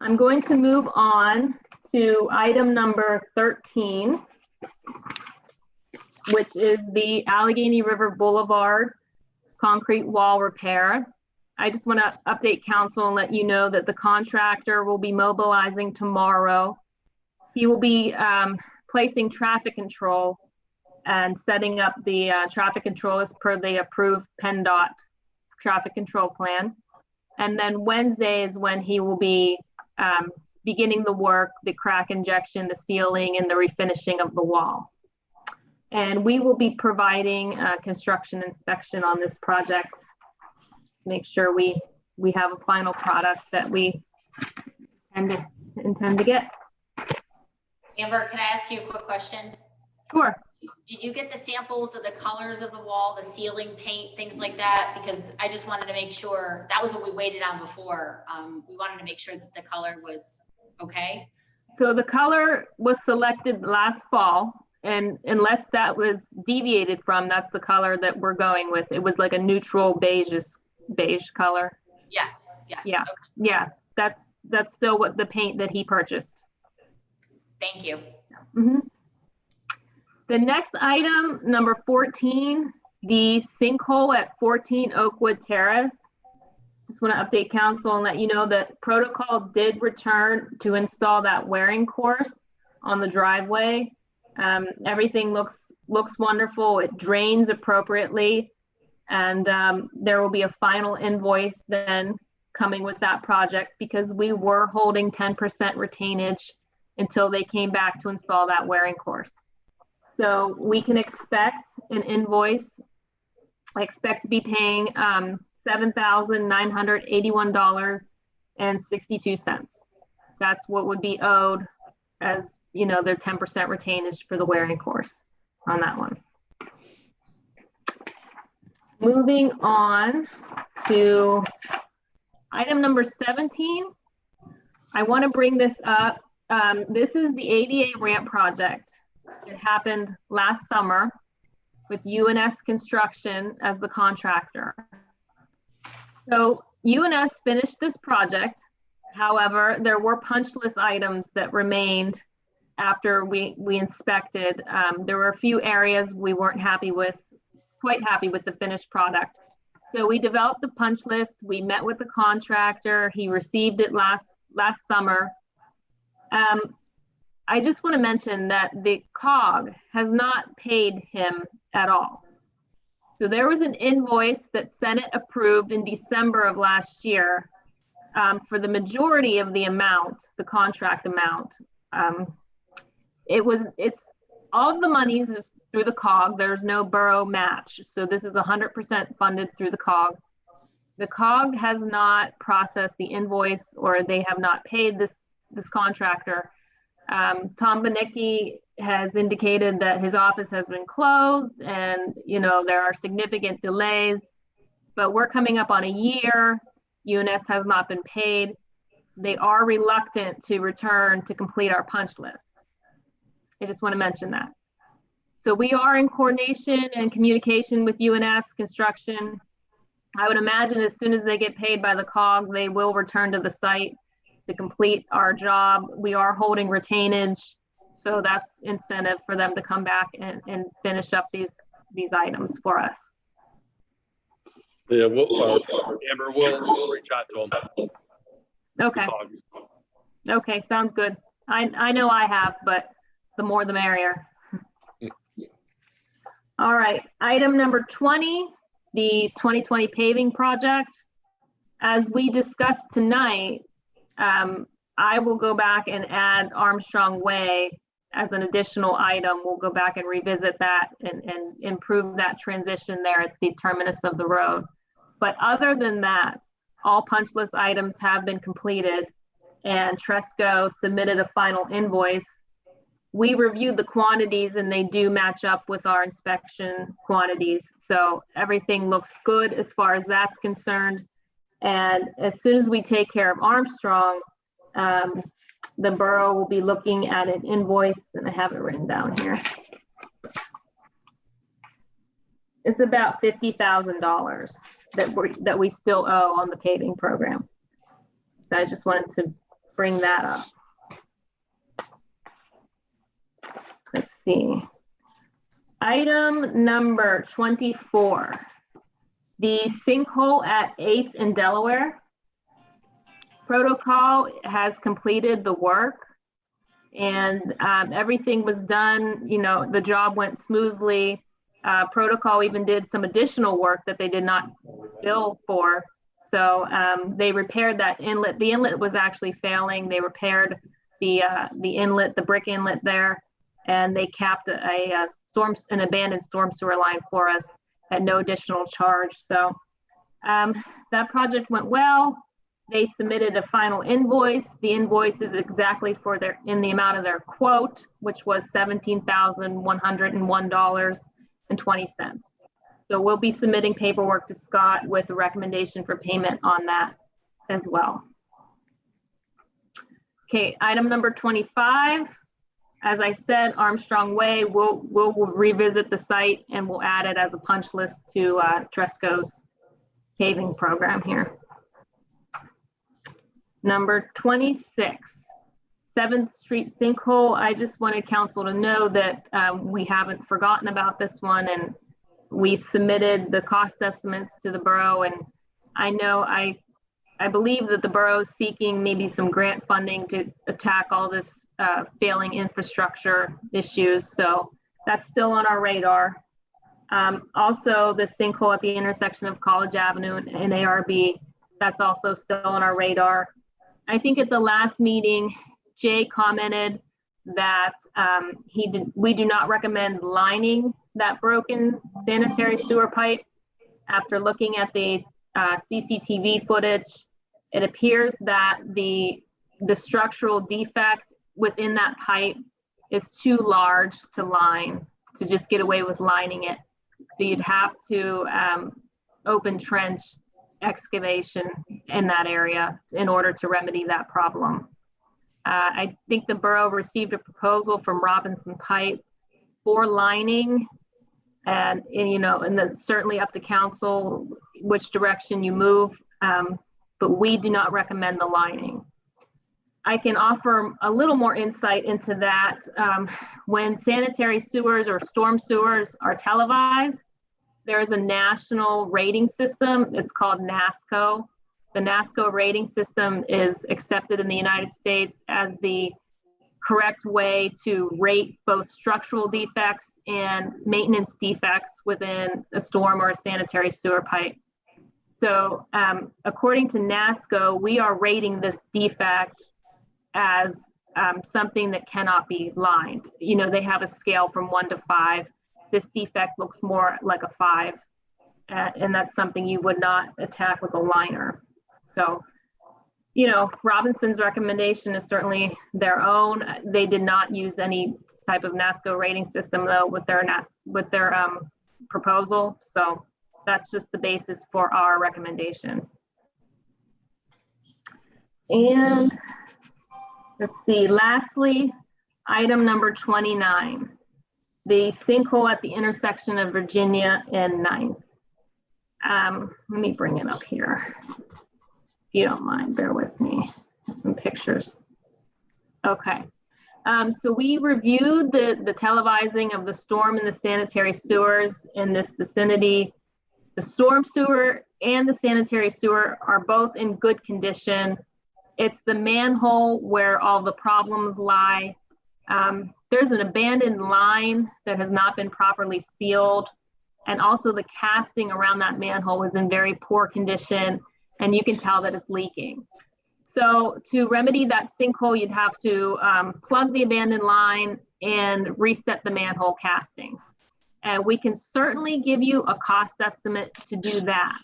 I'm going to move on to item number 13, which is the Allegheny River Boulevard concrete wall repair. I just want to update council and let you know that the contractor will be mobilizing tomorrow. He will be placing traffic control and setting up the traffic control as per the approved PennDOT traffic control plan. And then Wednesday is when he will be beginning the work, the crack injection, the sealing, and the refinishing of the wall. And we will be providing a construction inspection on this project to make sure we have a final product that we intend to get. Amber, can I ask you a quick question? Sure. Did you get the samples of the colors of the wall, the ceiling paint, things like that? Because I just wanted to make sure, that was what we waited on before. We wanted to make sure that the color was okay. So the color was selected last fall, and unless that was deviated from, that's the color that we're going with. It was like a neutral beige color. Yes, yes. Yeah, Okay. yeah, that's still what the paint that he purchased. Thank you. Mm-hmm. The next item, number 14, the sinkhole at 14 Oakwood Terrace. Just want to update council and let you know that protocol did return to install that wearing course on the driveway. Everything looks wonderful. It drains appropriately, and there will be a final invoice then coming with that project because we were holding 10% retainage until they came back to install that wearing course. So we can expect an invoice. I expect to be paying $7,981.62. That's what would be owed as, you know, their 10% retainage for the wearing course on that one. Moving on to item number 17. I want to bring this up. This is the ADA ramp project. It happened last summer with UNS Construction as the contractor. So UNS finished this project. However, there were punch list items that remained after we inspected. There were a few areas we weren't quite happy with the finished product. So we developed the punch list. We met with the contractor. He received it last summer. I just want to mention that the COG has not paid him at all. So there was an invoice that Senate approved in December of last year for the majority of the amount, the contract amount. It's all of the monies is through the COG. There's no borough match. So this is 100% funded through the COG. The COG has not processed the invoice, or they have not paid this contractor. Tom Banicki has indicated that his office has been closed and, you know, there are significant delays, but we're coming up on a year. UNS has not been paid. They are reluctant to return to complete our punch list. I just want to mention that. So we are in coordination and communication with UNS Construction. I would imagine as soon as they get paid by the COG, they will return to the site to complete our job. We are holding retainage, so that's incentive for them to come back and finish up these items for us. Yeah, Amber, we'll reach out to them. Okay. Okay, sounds good. I know I have, but the more the merrier. All right, item number 20, the 2020 paving project. As we discussed tonight, I will go back and add Armstrong Way as an additional item. We'll go back and revisit that and improve that transition there at the terminus of the road. But other than that, all punch list items have been completed, and Tresco submitted a final invoice we reviewed the quantities and they do match up with our inspection quantities. So everything looks good as far as that's concerned. And as soon as we take care of Armstrong, the borough will be looking at an invoice, and I have it written down here. It's about $50,000 that we still owe on the paving program. So I just wanted to bring that up. Let's see. Item number 24, the sinkhole at 8th and Delaware. Protocol has completed the work, and everything was done. You know, the job went smoothly. Protocol even did some additional work that they did not bill for. So they repaired that inlet. The inlet was actually failing. They repaired the inlet, the brick inlet there, and they capped an abandoned storm sewer line for us at no additional charge. So that project went well. They submitted a final invoice. The invoice is exactly in the amount of their quote, which was $17,101.20. So we'll be submitting paperwork to Scott with a recommendation for payment on that as well. Okay, item number 25. As I said, Armstrong Way, we'll revisit the site and we'll add it as a punch list to Tresco's paving program here. Number 26, 7th Street sinkhole. I just wanted council to know that we haven't forgotten about this one, and we've submitted the cost estimates to the borough. And I know I believe that the borough is seeking maybe some grant funding to attack all this failing infrastructure issues. So that's still on our radar. Also, the sinkhole at the intersection of College Avenue and ARB, that's also still on our radar. I think at the last meeting, Jay commented that we do not recommend lining that broken sanitary sewer pipe. After looking at the CCTV footage, it appears that the structural defect within that pipe is too large to line, to just get away with lining it. So you'd have to open trench excavation in that area in order to remedy that problem. I think the borough received a proposal from Robinson Pipe for lining, and that's certainly up to council which direction you move, but we do not recommend the lining. I can offer a little more insight into that. When sanitary sewers or storm sewers are televised, there is a national rating system. It's called NASCO. The NASCO rating system is accepted in the United States as the correct way to rate both structural defects and maintenance defects within a storm or a sanitary sewer pipe. So according to NASCO, we are rating this defect as something that cannot be lined. You know, they have a scale from 1 to 5. This defect looks more like a 5, and that's something you would not attack with a liner. So, you know, Robinson's recommendation is certainly their own. They did not use any type of NASCO rating system though with their proposal. So that's just the basis for our recommendation. And let's see, lastly, item number 29, the sinkhole at the intersection of Virginia and 9th. Let me bring it up here. If you don't mind, bear with me. I have some pictures. Okay. So we reviewed the televising of the storm and the sanitary sewers in this vicinity. The storm sewer and the sanitary sewer are both in good condition. It's the manhole where all the problems lie. There's an abandoned line that has not been properly sealed. And also the casting around that manhole is in very poor condition, and you can tell that it's leaking. So to remedy that sinkhole, you'd have to plug the abandoned line and reset the manhole casting. And we can certainly give you a cost estimate to do that.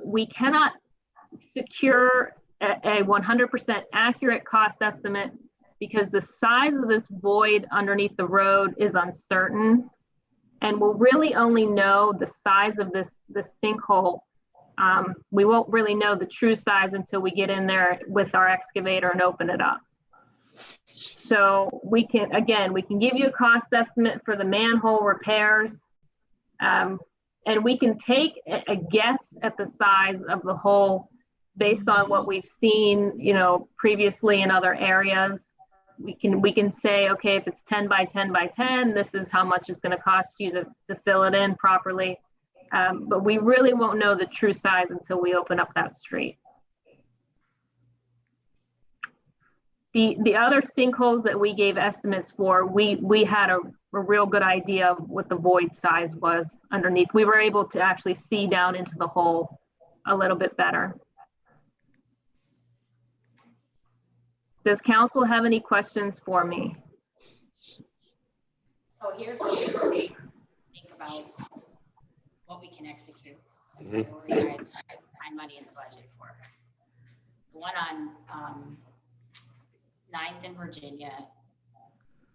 We cannot secure a 100% accurate cost estimate because the size of this void underneath the road is uncertain. And we'll really only know the size of this sinkhole. We won't really know the true size until we get in there with our excavator and open it up. So we can give you a cost estimate for the manhole repairs. And we can take a guess at the size of the hole based on what we've seen, previously in other areas. We can say, okay, if it's 10 by 10 by 10, this is how much it's going to cost you to fill it in properly. But we really won't know the true size until we open up that street. The other sinkholes that we gave estimates for, we had a real good idea of what the void size was underneath. We were able to actually see down into the hole a little bit better. Does council have any questions for me? So here's what we think about what we can execute. And prioritize, find money in the budget for. The one on 9th in Virginia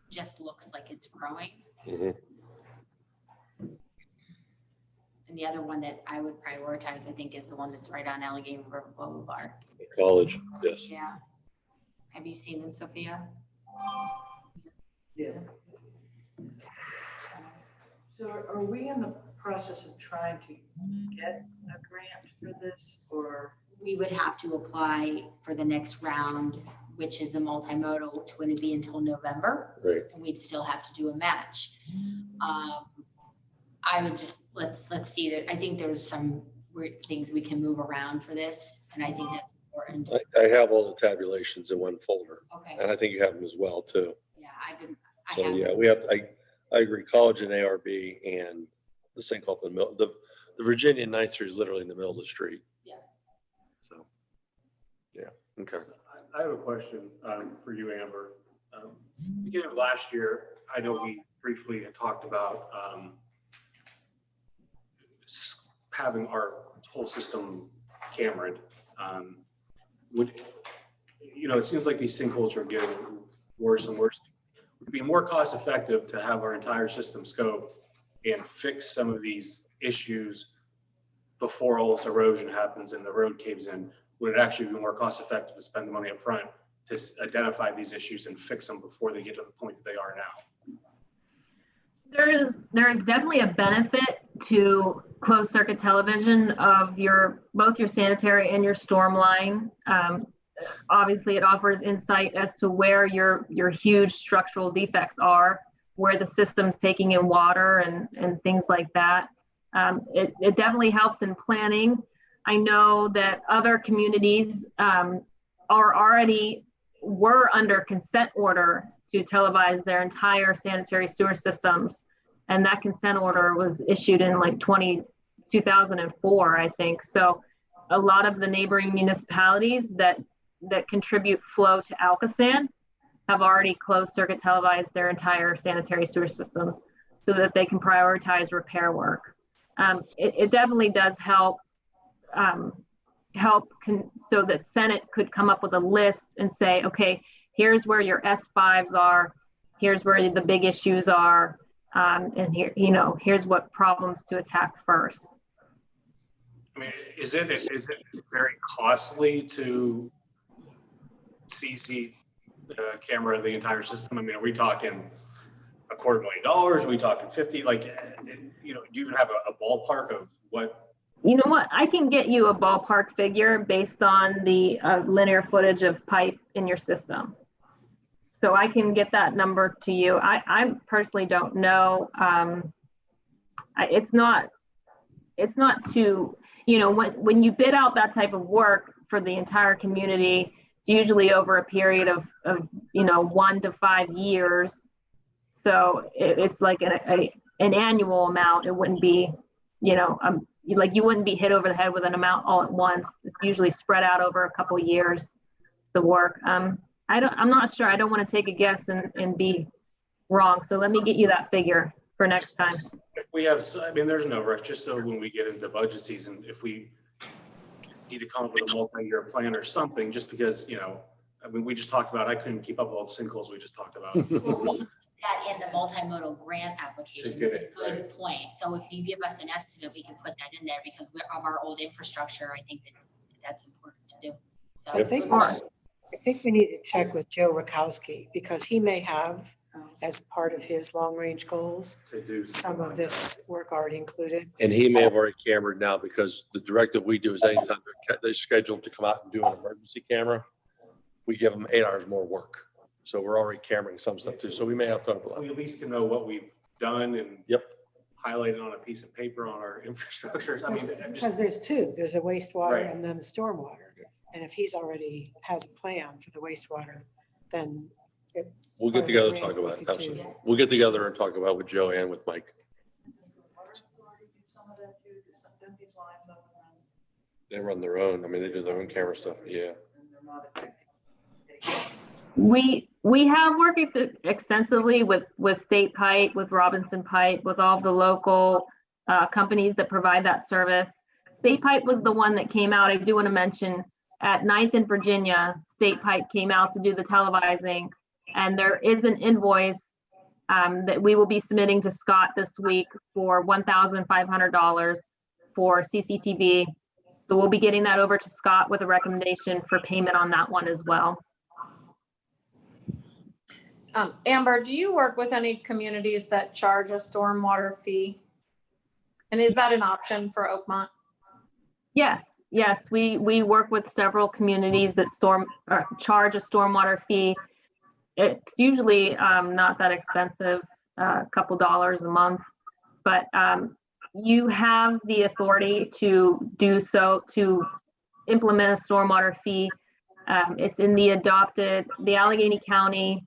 just looks like it's growing. And the other one that I would prioritize, I think, is the one that's right on Allegheny River Boulevard. College, yes. Yeah. Have you seen them, Sophia? Yeah. So are we in the process of trying to get a grant for this, or? We would have to apply for the next round, which is a multimodal, which wouldn't be until November. Right. And we'd still have to do a match. I would just, let's see that. I think there's some weird things we can move around for this. And I think that's important. I have all the tabulations in one folder. Okay. And I think you have them as well too. Yeah, So yeah, we have, I agree, college and ARB and the sinkhole in the middle. The Virginia 9th Street is literally in the middle of the street. Yeah. So, yeah, okay. I have a question for you, Amber. Beginning of last year, I know we briefly had talked about having our whole system cameraed. It seems like these sinkholes are getting worse and worse. Would it be more cost effective to have our entire system scoped and fix some of these issues before all this erosion happens and the road caves in? Would it actually be more cost effective to spend the money up front to identify these issues and fix them before they get to the point that they are now? There is definitely a benefit to closed circuit television of both your sanitary and your storm line. Obviously, it offers insight as to where your huge structural defects are, where the system's taking in water and things like that. It definitely helps in planning. I know that other communities were under consent order to televise their entire sanitary sewer systems. And that consent order was issued in like 2004, I think. So a lot of the neighboring municipalities that contribute flow to Alcosan have already closed circuit televised their entire sanitary sewer systems so that they can prioritize repair work. It definitely does help so that Senate could come up with a list and say, okay, here's where your S5s are, here's where the big issues are, and here's what problems to attack first. I mean, is it very costly to CC camera the entire system? I mean, are we talking $250,000? Are we talking 50? Like, do you even have a ballpark of what? You know what? I can get you a ballpark figure based on the linear footage of pipe in your system. So I can get that number to you. I personally don't know. It's not too, when you bid out that type of work for the entire community, it's usually over a period of 1 to 5 years. So it's like an annual amount. It wouldn't be, like you wouldn't be hit over the head with an amount all at once. It's usually spread out over a couple of years, the work. I'm not sure. I don't want to take a guess and be wrong. So let me get you that figure for next time. If we have, there's no rush, just so when we get into budget season, if we need to come up with a multi-year plan or something, just because, I mean, we just talked about, I couldn't keep up with all the sinkholes we just talked about. That in the multimodal grant application get is a it, good point. So if you give us an estimate, we can put that in there because we're of our old infrastructure. I think that that's important to do. So I think, good question. I think we need to check with Joe Rakowski because he may have, as part of his long-range goals, To do some of this work already included. And he may have already cambered now because the directive we do is anytime they're scheduled to come out and do an emergency camera, we give them 8 hours more work. So we're already cameraing some stuff too. So we may have to overlap. We at least can know what we've done and Yep. highlight it on a piece of paper on our infrastructures. I mean, I'm Because just, there's two, there's the wastewater Right. and then the stormwater. And if he's already has a plan for the wastewater, then We'll get together and talk about it. Absolutely. We'll get together and talk about it with Joe and with Mike. They run their own. I mean, they do their own camera stuff. Yeah. We have worked extensively with State Pipe, with Robinson Pipe, with all the local companies that provide that service. State Pipe was the one that came out. I do want to mention at 9th and Virginia, State Pipe came out to do the televising, and there is an invoice that we will be submitting to Scott this week for $1,500 for CCTV. So we'll be getting that over to Scott with a recommendation for payment on that one as well. Amber, do you work with any communities that charge a stormwater fee? And is that an option for Oakmont? Yes, we work with several communities that charge a stormwater fee. It's usually not that expensive, a couple dollars a month, but you have the authority to do so, to implement a stormwater fee. It's in the Allegheny County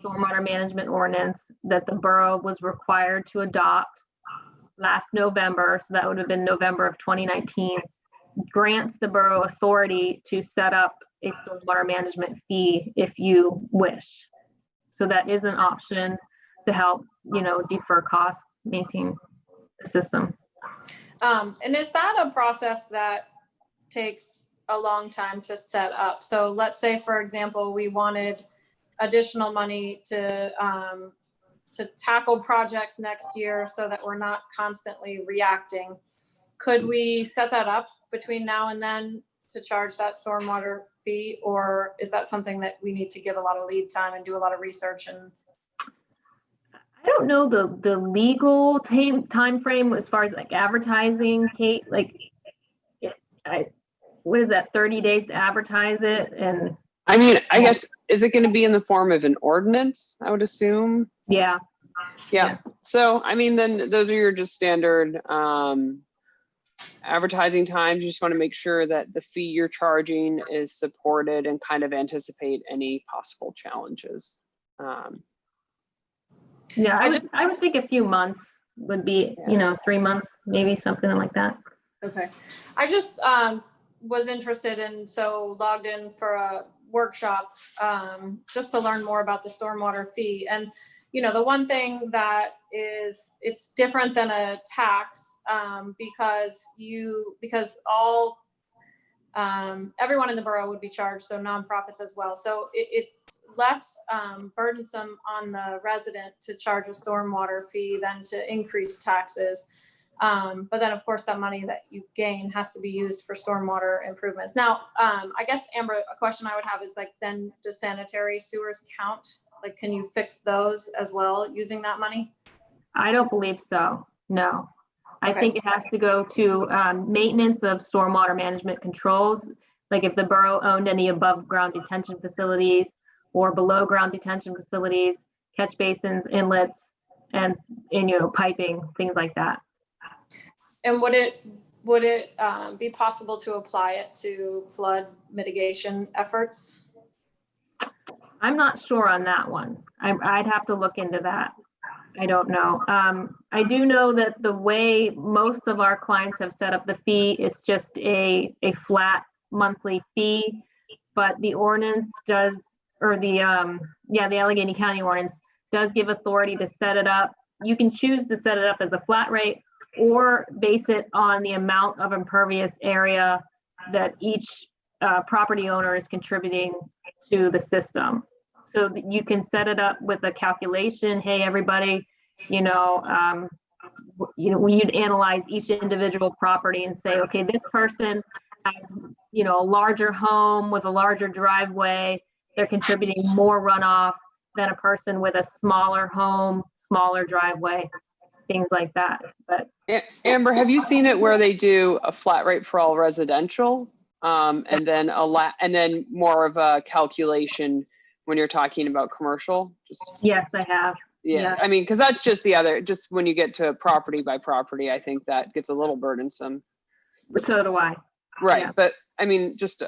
Stormwater Management Ordinance that the borough was required to adopt last November. So that would have been November of 2019. Grants the borough authority to set up a stormwater management fee if you wish. So that is an option to help, defer costs, maintain the system. And is that a process that takes a long time to set up? So let's say, for example, we wanted additional money to tackle projects next year so that we're not constantly reacting. Could we set that up between now and then to charge that stormwater fee? Or is that something that we need to give a lot of lead time and do a lot of research? And I don't know the legal time frame as far as like advertising, Kate, what is that, 30 days to advertise it? And I mean, I guess, is it going to be in the form of an ordinance, I would assume? yeah. So, I mean, then those are your just standard advertising times. You just want to make sure that the fee you're charging is supported and kind of anticipate any possible challenges. Yeah, I would think a few months would be, 3 months, maybe something like that. okay. I just was interested and so logged in for a workshop just to learn more about the stormwater fee. And the one thing that it's different than a tax because all everyone in the borough would be charged, so nonprofits as well. So it's less burdensome on the resident to charge a stormwater fee than to increase taxes. But then of course that money that you gain has to be used for stormwater improvements. Now, I guess, Amber, a question I would have is then does sanitary sewers count? Can you fix those as well using that money? I don't believe so. No. I Okay. think it has to go to maintenance of stormwater management controls. Like if the borough owned any above ground detention facilities or below ground detention facilities, catch basins, inlets, and piping, things like that. And would it be possible to apply it to flood mitigation efforts? I'm not sure on that one. I'd have to look into that. I don't know. I do know that the way most of our clients have set up the fee, it's just a flat monthly fee, but the ordinance does, or the Allegheny County ordinance does give authority to set it up. You can choose to set it up as a flat rate or base it on the amount of impervious area that each property owner is contributing to the system. So that you can set it up with a calculation. Hey, everybody, we'd analyze each individual property and say, okay, this person has, a larger home with a larger driveway. They're contributing more runoff than a person with a smaller home, smaller driveway, things like that. But Amber, have you seen it where they do a flat rate for all residential? And then more of a calculation when you're talking about commercial? yes, I have. Yeah, I mean, because that's just just when you get to property by property, I think that gets a little burdensome. So do I. Right, Yeah. but I mean, just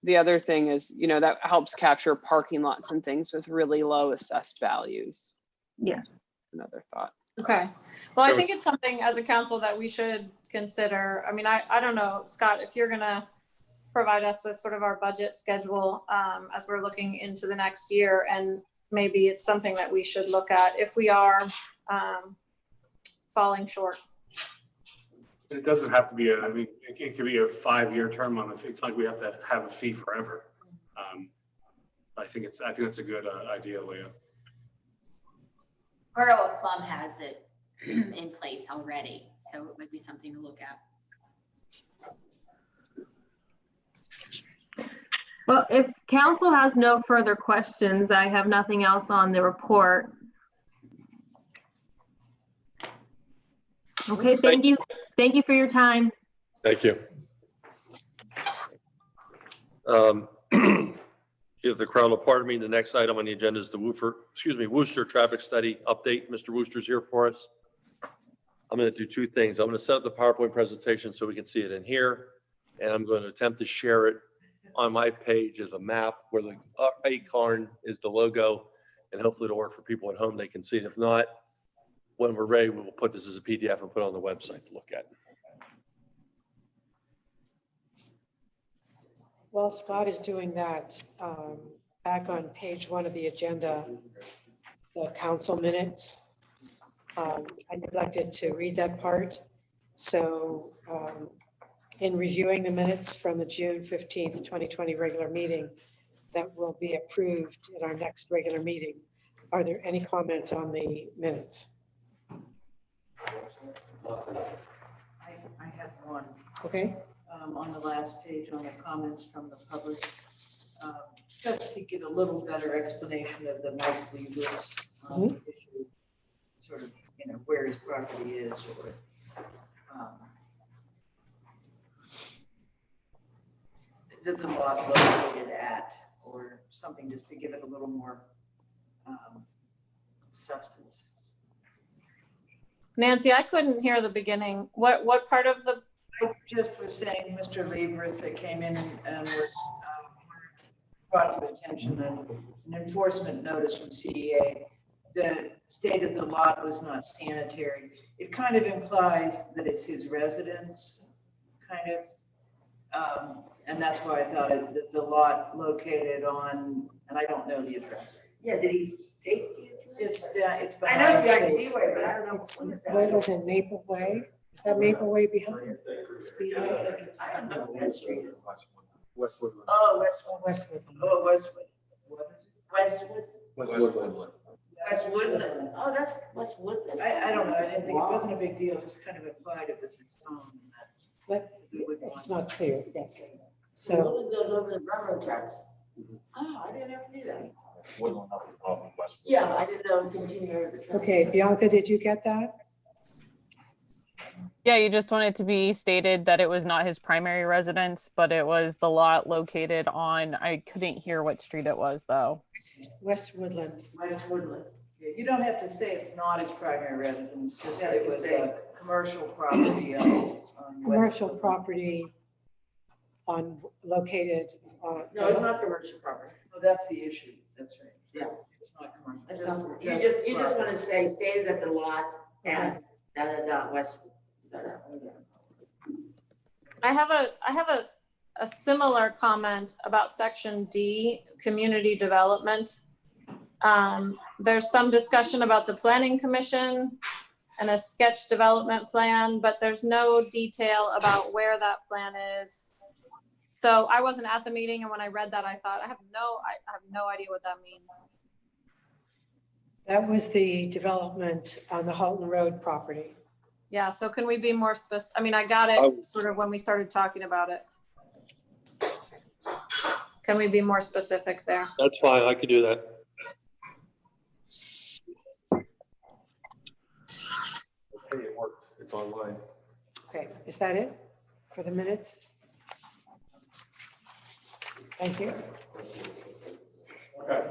the other thing is, that helps capture parking lots and things with really low assessed values. Yes. Another thought. Okay. Well, I think it's something as a council that we should consider. I mean, I don't know, Scott, if you're gonna provide us with sort of our budget schedule as we're looking into the next year, and maybe it's something that we should look at if we are falling short. It doesn't have to be it could be a 5-year term on the fee. It's not like we have to have a fee forever. I think that's a good idea, Leah. Borough of Plum has it in place already, so it might be something to look at. Well, if council has no further questions, I have nothing else on the report. Okay, thank you. Thank you for your time. Thank you. If the crowd will pardon me, the next item on the agenda is the Worcester traffic study update. Mr. Wooster's here for us. I'm going to do two things. I'm going to set up the PowerPoint presentation so we can see it in here, and I'm going to attempt to share it on my page as a map where the acorn is the logo, and hopefully it'll work for people at home. They can see it. If not, when we're ready, we will put this as a PDF and put it on the website to look at. While Scott is doing that, back on page 1 of the agenda, the council minutes, I neglected to read that part. So in reviewing the minutes from the June 15th, 2020 regular meeting that will be approved in our next regular meeting, are there any comments on the minutes? I have one. Okay. On the last page on the comments from the public, just to get a little better explanation of the Mike Lewis issue, sort of, where his property is, or the lot located at, or something, just to give it a little more substance. Nancy, I couldn't hear the beginning. What part of the? I just was saying, Mr. Lieberth that came in and was brought to attention an enforcement notice from CEA that stated the lot was not sanitary. It kind of implies that it's his residence, kind of, and that's why I thought that the lot located on, and I don't know the address. Yeah, did he state the address? It's I know behind the States. ID way, but I don't know. It's What is that? Wiggles in Maple Way. Is that Maple Way behind? Speedway? I don't know what that street is. Westwood. Oh, Westwood. Westwood. Oh, Westwood. Westwood. Westwood. West Woodland. Oh, that's West Woodland. I don't know, I didn't think, it wasn't a big deal, just kind of implied it was his own. But it's not clear, yes. So So, Woodland goes over the railroad tracks. Oh, I didn't ever do that. Yeah, I didn't know continue over the tracks. okay, Bianca, did you get that? Yeah, you just wanted to be stated that it was not his primary residence, but it was the lot located on, I couldn't hear what street it was though. West Woodland. West Woodland. Yeah, you don't have to say it's not his primary residence, just that it was a commercial property on Commercial West. property located. No, it's not commercial property. Oh, that's the issue, that's right. Yeah. It's not commercial. It's not- You just want to say stated that the lot and West. I have a similar comment about section D, community development. There's some discussion about the planning commission and a sketch development plan, but there's no detail about where that plan is. So I wasn't at the meeting, and when I read that, I thought, I have no idea what that means. That was the development on the Halton Road property. Yeah, so can we be more specific? I mean, I got it sort of when we started talking about it. Can we be more specific there? That's fine, I could do that. Okay, it worked, it's online. Okay, is that it for the minutes? Thank you. Okay.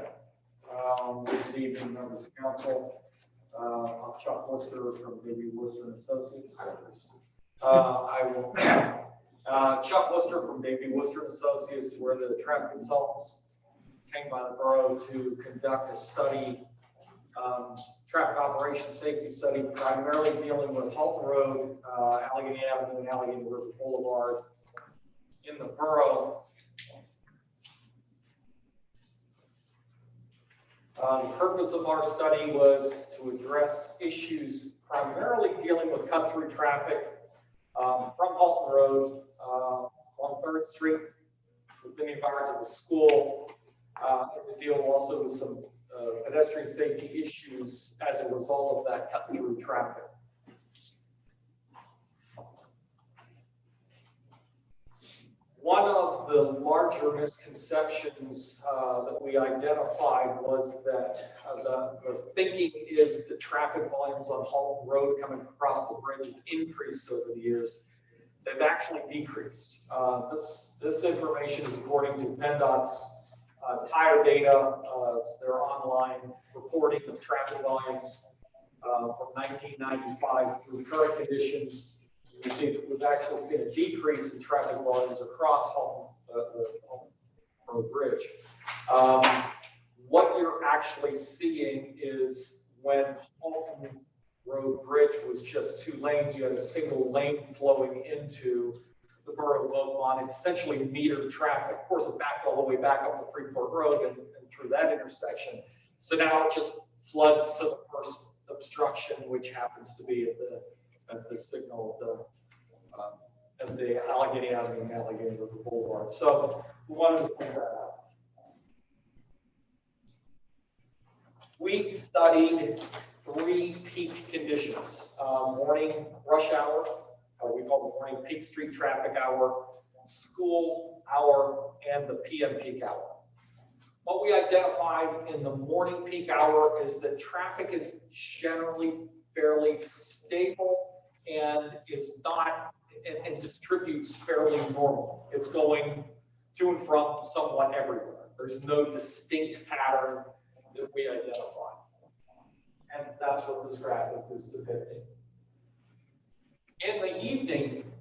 Good evening, members of council. I'm Chuck Lister from Davey Lister and Associates. Chuck Lister from Davey Lister and Associates. We're the traffic consultants retained by the borough to conduct a study, traffic operations safety study, primarily dealing with Halton Road, Allegheny Avenue, and Allegheny River Boulevard in the borough. The purpose of our study was to address issues primarily dealing with cut-through traffic from Halton Road on 3rd Street within the environs of the school, and to deal also with some pedestrian safety issues as a result of that cut-through traffic. One of the larger misconceptions that we identified was that the thinking is the traffic volumes on Halton Road coming across the bridge have increased over the years. They've actually decreased. This information is according to PennDOT's tire data. Their online reporting of traffic volumes from 1995 through current conditions. You see that we've actually seen a decrease in traffic volumes across the Halton Road Bridge. What you're actually seeing is when Halton Road Bridge was just 2 lanes, you had a single lane flowing into the borough of Oakmont. It essentially metered traffic. Of course, it backed all the way back up to Freeport Road and through that intersection. So now it just floods to the first obstruction, which happens to be at the signal of the Allegheny Avenue and Allegheny River Boulevard. So we wanted to point that out. We studied 3 peak conditions: morning rush hour, we call the morning peak street traffic hour, school hour, and the PM peak hour. What we identified in the morning peak hour is that traffic is generally fairly stable and is not, and distributes fairly normal. It's going to and from somewhat everywhere. There's no distinct pattern that we identify. And that's what this graphic is depicting. In the evening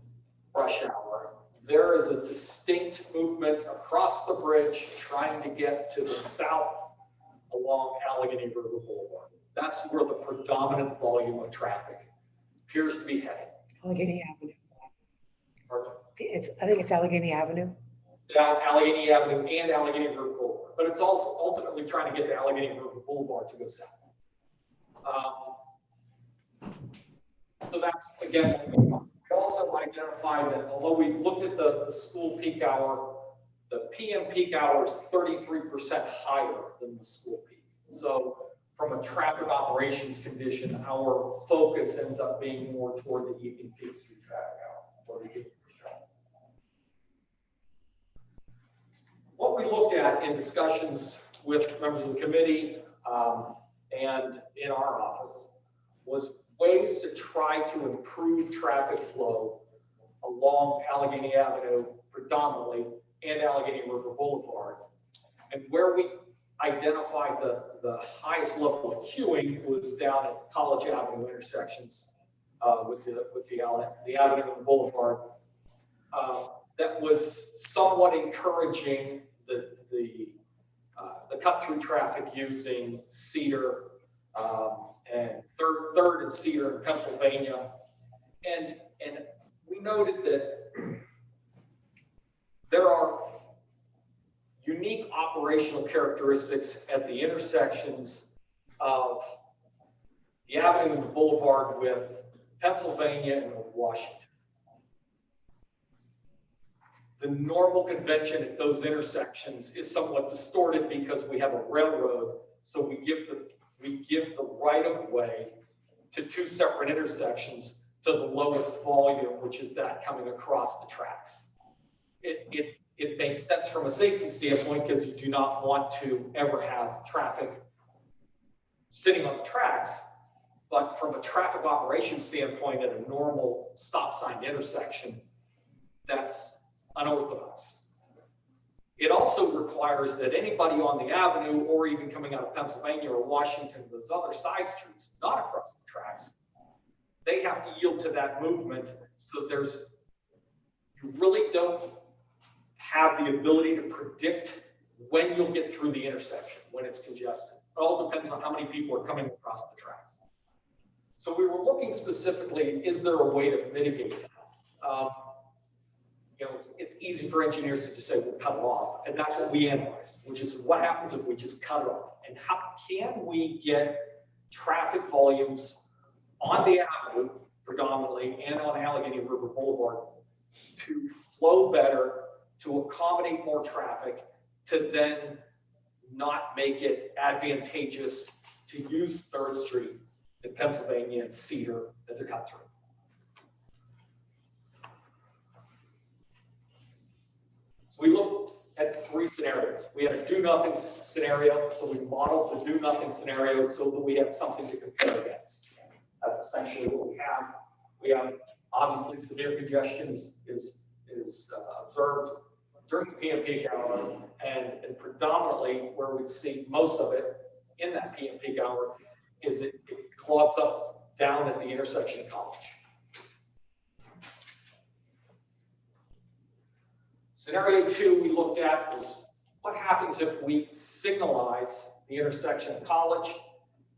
rush hour, there is a distinct movement across the bridge trying to get to the south along Allegheny River Boulevard. That's where the predominant volume of traffic appears to be heading. Allegheny Avenue. Pardon? I think it's Allegheny Avenue. Down Allegheny Avenue and Allegheny River Boulevard, but it's also ultimately trying to get to Allegheny River Boulevard to go south. So that's, again, we also identified that although we looked at the school peak hour, the PM peak hour is 33% higher than the school peak. So from a traffic operations condition, our focus ends up being more toward the evening peak street traffic hour, or the evening traffic. What we looked at in discussions with members of the committee and in our office was ways to try to improve traffic flow along Allegheny Avenue predominantly and Allegheny River Boulevard. And where we identified the highest level of queuing was down at College Avenue intersections with the Avenue and the Boulevard. That was somewhat encouraging the cut-through traffic using Cedar and Third and Cedar in Pennsylvania. And we noted that there are unique operational characteristics at the intersections of the Avenue and the Boulevard with Pennsylvania and with Washington. the normal convention at those intersections is somewhat distorted because we have a railroad. So we give the right of way to two separate intersections to the lowest volume, which is that coming across the tracks. It makes sense from a safety standpoint because you do not want to ever have traffic sitting on the tracks. But from a traffic operation standpoint at a normal stop sign intersection, that's unorthodox. It also requires that anybody on the avenue or even coming out of Pennsylvania or Washington, those other side streets, not across the tracks, they have to yield to that movement. So you really don't have the ability to predict when you'll get through the intersection, when it's congested. It all depends on how many people are coming across the tracks. So we were looking specifically, is there a way to mitigate that? It's easy for engineers to just say, we'll cut it off. And that's what we analyzed, which is what happens if we just cut it off? And how can we get traffic volumes on the avenue predominantly and on Allegheny River Boulevard to flow better, to accommodate more traffic, to then not make it advantageous to use 3rd Street in Pennsylvania and Cedar as a cut through. So we looked at 3 scenarios. We had a do nothing scenario, so we modeled the do nothing scenario so that we have something to compare against. That's essentially what we have. We have obviously severe congestion is observed during the PM peak hour, and predominantly where we'd see most of it in that PM peak hour is it clogs up down at the intersection of College. Scenario 2 we looked at was what happens if we signalize the intersection of College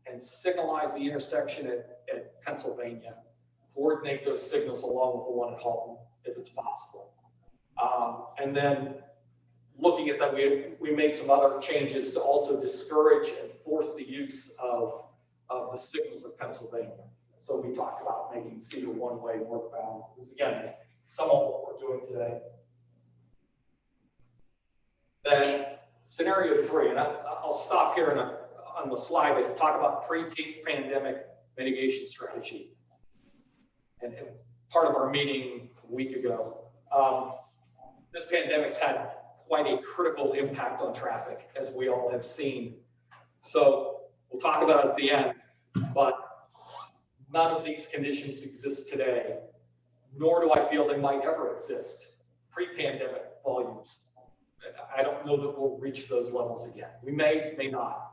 and signalize the intersection at Pennsylvania, coordinate those signals along with the one at Halton if it's possible. And then looking at that, we made some other changes to also discourage and force the use of the signals of Pennsylvania. So we talked about making Cedar one-way northbound, because again, it's some of what we're doing today. Then scenario 3, and I'll stop here on the slide, is talk about pre-pandemic mitigation strategy. And part of our meeting a week ago, this pandemic's had quite a critical impact on traffic, as we all have seen. So we'll talk about it at the end, but none of these conditions exist today, nor do I feel they might ever exist pre-pandemic volumes. I don't know that we'll reach those levels again. We may not.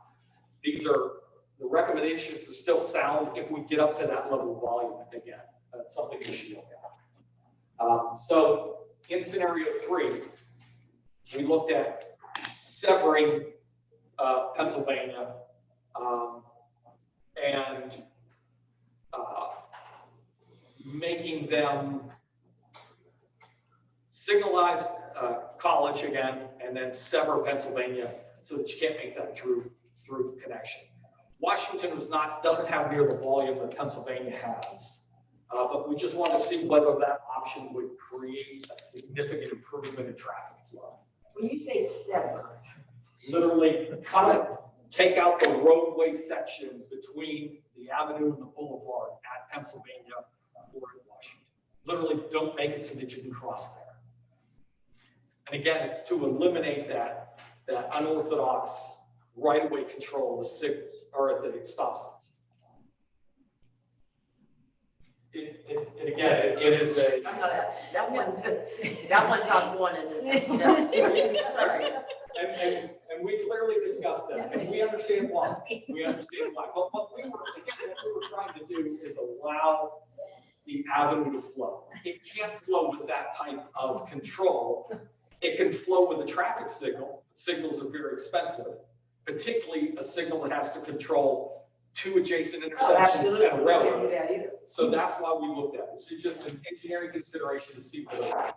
These are, the recommendations are still sound if we get up to that level of volume again. That's something we should look at. So in scenario 3, we looked at severing Pennsylvania and making them signalize College again, and then sever Pennsylvania so that you can't make that through connection. Washington doesn't have near the volume that Pennsylvania has, but we just want to see whether that option would create a significant improvement in traffic flow. When you say sever, Literally take out the roadway section between the avenue and the boulevard at Pennsylvania or in Washington. Literally don't make it so that you can cross there. And again, it's to eliminate that unorthodox right-of-way control, the signals or the stop signs. It is a. that one's not going in this. Sorry. And we clearly discussed that, and we understand why. But what we were trying to do is allow the avenue to flow. It can't flow with that type of control. It can flow with a traffic signal. Signals are very expensive, particularly a signal that has to control 2 adjacent intersections and a railroad. So that's why we looked at it. This is just an engineering consideration to see whether.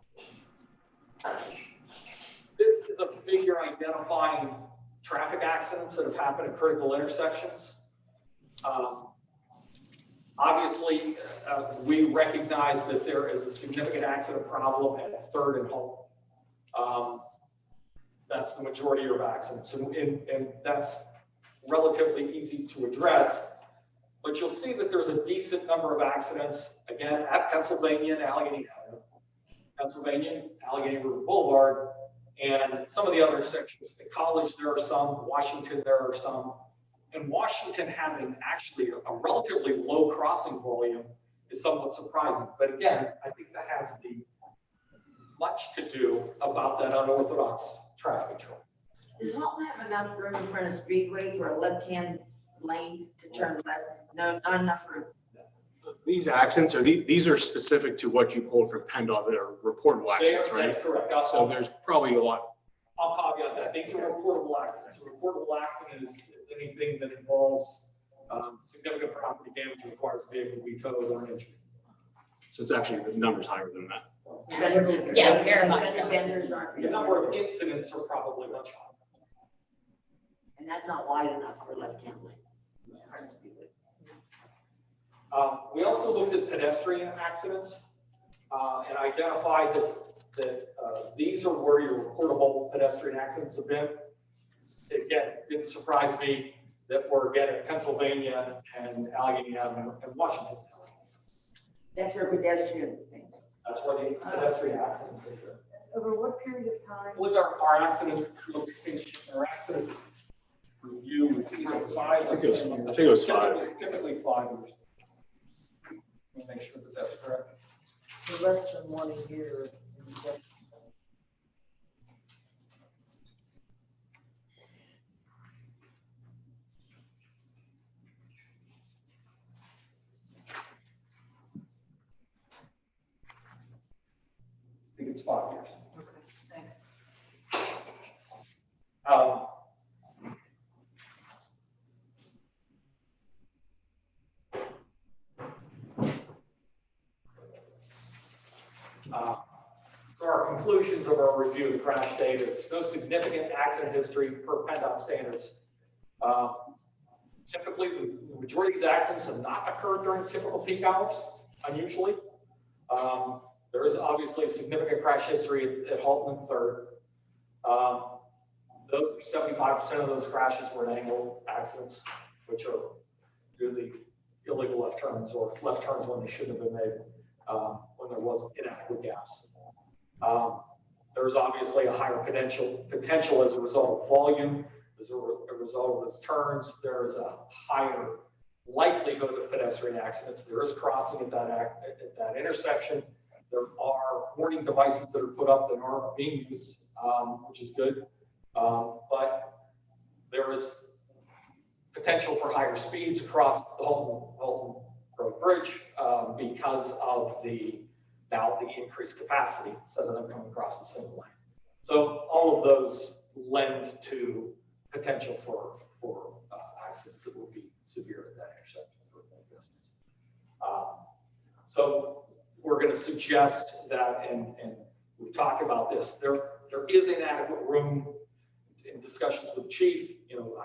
This is a figure identifying traffic accidents that have happened at critical intersections. Obviously, we recognize that there is a significant accident problem at 3rd and Hope. That's the majority of accidents, and that's relatively easy to address. But you'll see that there's a decent number of accidents, again, at Pennsylvania and Allegheny Avenue, Pennsylvania, Allegheny River Boulevard, and some of the other sections. At College, there are some. Washington, there are some. And Washington having actually a relatively low crossing volume is somewhat surprising. But again, I think that has much to do about that unorthodox traffic control. Does Halton have enough room in front of Speedway for a left-hand lane to turn left? No, not enough room. These accidents are these are specific to what you pulled from PennDOT that are reportable accidents, right? That's correct. So there's probably a lot. I'll caveat that. These are reportable accidents. A reportable accident is anything that involves significant property damage and requires a vehicle to be towed or injured. So it's actually the numbers higher than that. Yeah, very much. Vendors aren't. The number of incidents are probably much higher. And that's not wide enough for left-hand lane. Hard Speedway. We also looked at pedestrian accidents and identified that these are where your reportable pedestrian accidents have been. Again, it didn't surprise me that we're again at Pennsylvania and Allegheny Avenue and Washington. That's where pedestrian things. That's where the pedestrian accidents have been. Over what period of time? Look at our accident location, our accident review was either 5 or 10 years. I think it was 5. Typically 5 years. Let me make sure that that's correct. For less than 1 year. I think it's 5 years. Okay, thanks. So our conclusions of our review of the crash data, there's no significant accident history per PennDOT standards. Typically, the majority of these accidents have not occurred during typical peak hours, unusually. There is obviously a significant crash history at Halton and 3rd. Those 75% of those crashes were angle accidents, which are really illegal left turns or left turns when they shouldn't have been made, when there wasn't inadequate gaps. There's obviously a higher potential as a result of volume, as a result of those turns. There is a higher likelihood of pedestrian accidents. There is crossing at that intersection. There are warning devices that are put up that aren't being used, which is good. But there is potential for higher speeds across the Halton Road Bridge because of the increased capacity instead of them coming across the single lane. So all of those lend to potential for accidents that will be severe at that intersection. So we're going to suggest that, and we've talked about this, there is inadequate room in discussions with the chief,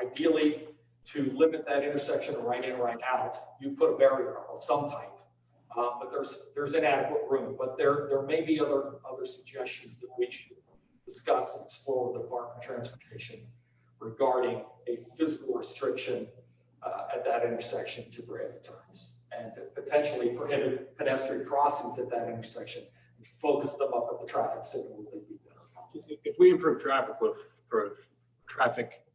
ideally to limit that intersection right in, right out. You put a barrier of some type, but there's inadequate room. But there may be other suggestions that we should discuss and explore with the Department of Transportation regarding a physical restriction at that intersection to prohibit turns and potentially prohibit pedestrian crossings at that intersection and focus them up at the traffic signal that they'd be better. If we improve traffic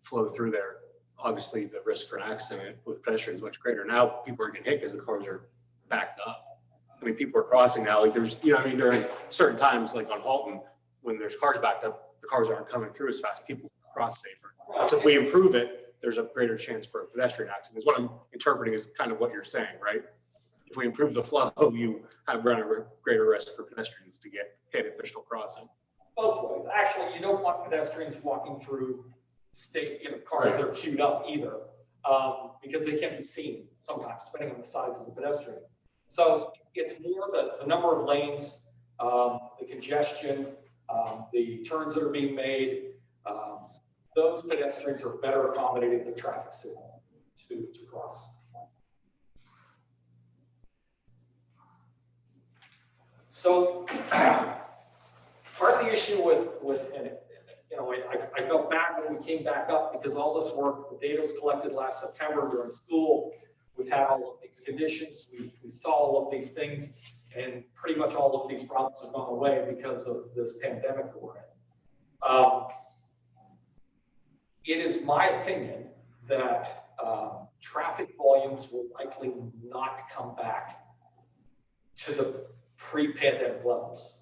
flow through there, obviously the risk for an accident with pedestrians is much greater. Now people are getting hit because the cars are backed up. I mean, people are crossing now. Like there's, during certain times, like on Halton, when there's cars backed up, the cars aren't coming through as fast. People cross safer. So if we improve it, there's a greater chance for a pedestrian accident. Is what I'm interpreting is kind of what you're saying, right? If we improve the flow, you run a greater risk for pedestrians to get hit if they're still crossing. Both ways. Actually, you don't want pedestrians walking through cars that are queued up either, because they can't be seen sometimes, depending on the size of the pedestrian. So it's more the number of lanes, the congestion, the turns that are being made. Those pedestrians are better accommodated the traffic signal to cross. So part of the issue and you know, I felt bad when we came back up because all this work, the data was collected last September during school. We've had all of these conditions. We saw all of these things, and pretty much all of these problems have gone away because of this pandemic that we're in. It is my opinion that traffic volumes will likely not come back to the pre-pandemic levels.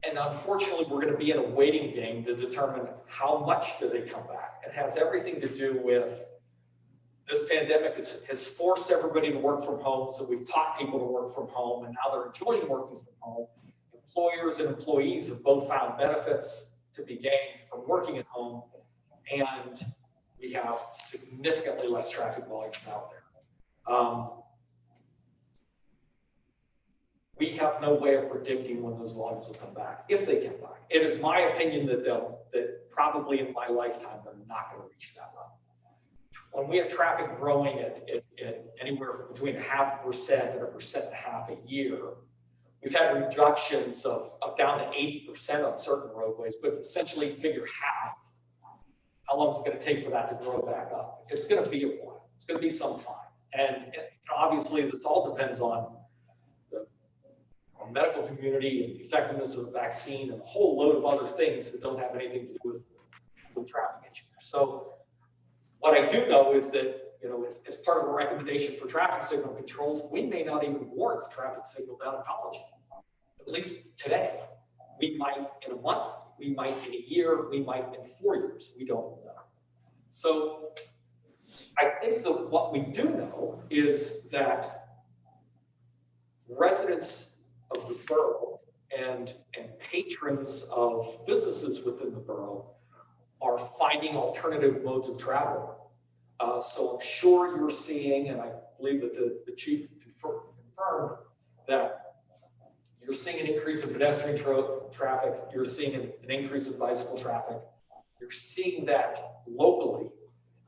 And unfortunately, we're going to be in a waiting game to determine how much do they come back. It has everything to do with this pandemic has forced everybody to work from home. So we've taught people to work from home, and now they're enjoying working from home. Employers and employees have both found benefits to be gained from working at home, and we have significantly less traffic volumes out there. We have no way of predicting when those volumes will come back, if they come back. It is my opinion that probably in my lifetime, they're not going to reach that level. When we have traffic growing at anywhere between 0.5% and 1.5% a year, we've had reductions of down to 80% on certain roadways, but essentially figure half. How long is it going to take for that to grow back up? It's going to be a while. It's going to be some time. And obviously, this all depends on the medical community and the effectiveness of the vaccine and a whole load of other things that don't have anything to do with traffic issues. So what I do know is that, you know, as part of a recommendation for traffic signal controls, we may not even warrant a traffic signal down in College, at least today. We might in a month, we might in a year, we might in 4 years. We don't know. So I think that what we do know is that residents of the borough and patrons of businesses within the borough are finding alternative modes of travel. So I'm sure you're seeing, and I believe that the chief confirmed that you're seeing an increase in pedestrian traffic, you're seeing an increase in bicycle traffic, you're seeing that locally.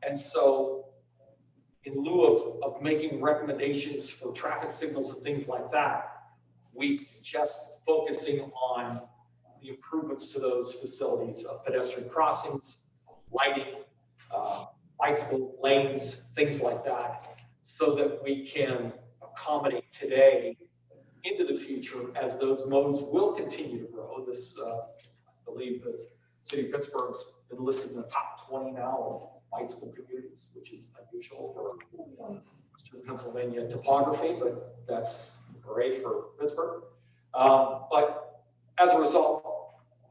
And so in lieu of making recommendations for traffic signals and things like that, we suggest focusing on the improvements to those facilities of pedestrian crossings, lighting, bicycle lanes, things like that, so that we can accommodate today into the future as those modes will continue to grow. This, I believe the city of Pittsburgh's been listed in the top 20 now of bicycle communities, which is unusual for Eastern Pennsylvania topography, but that's great for Pittsburgh. But as a result,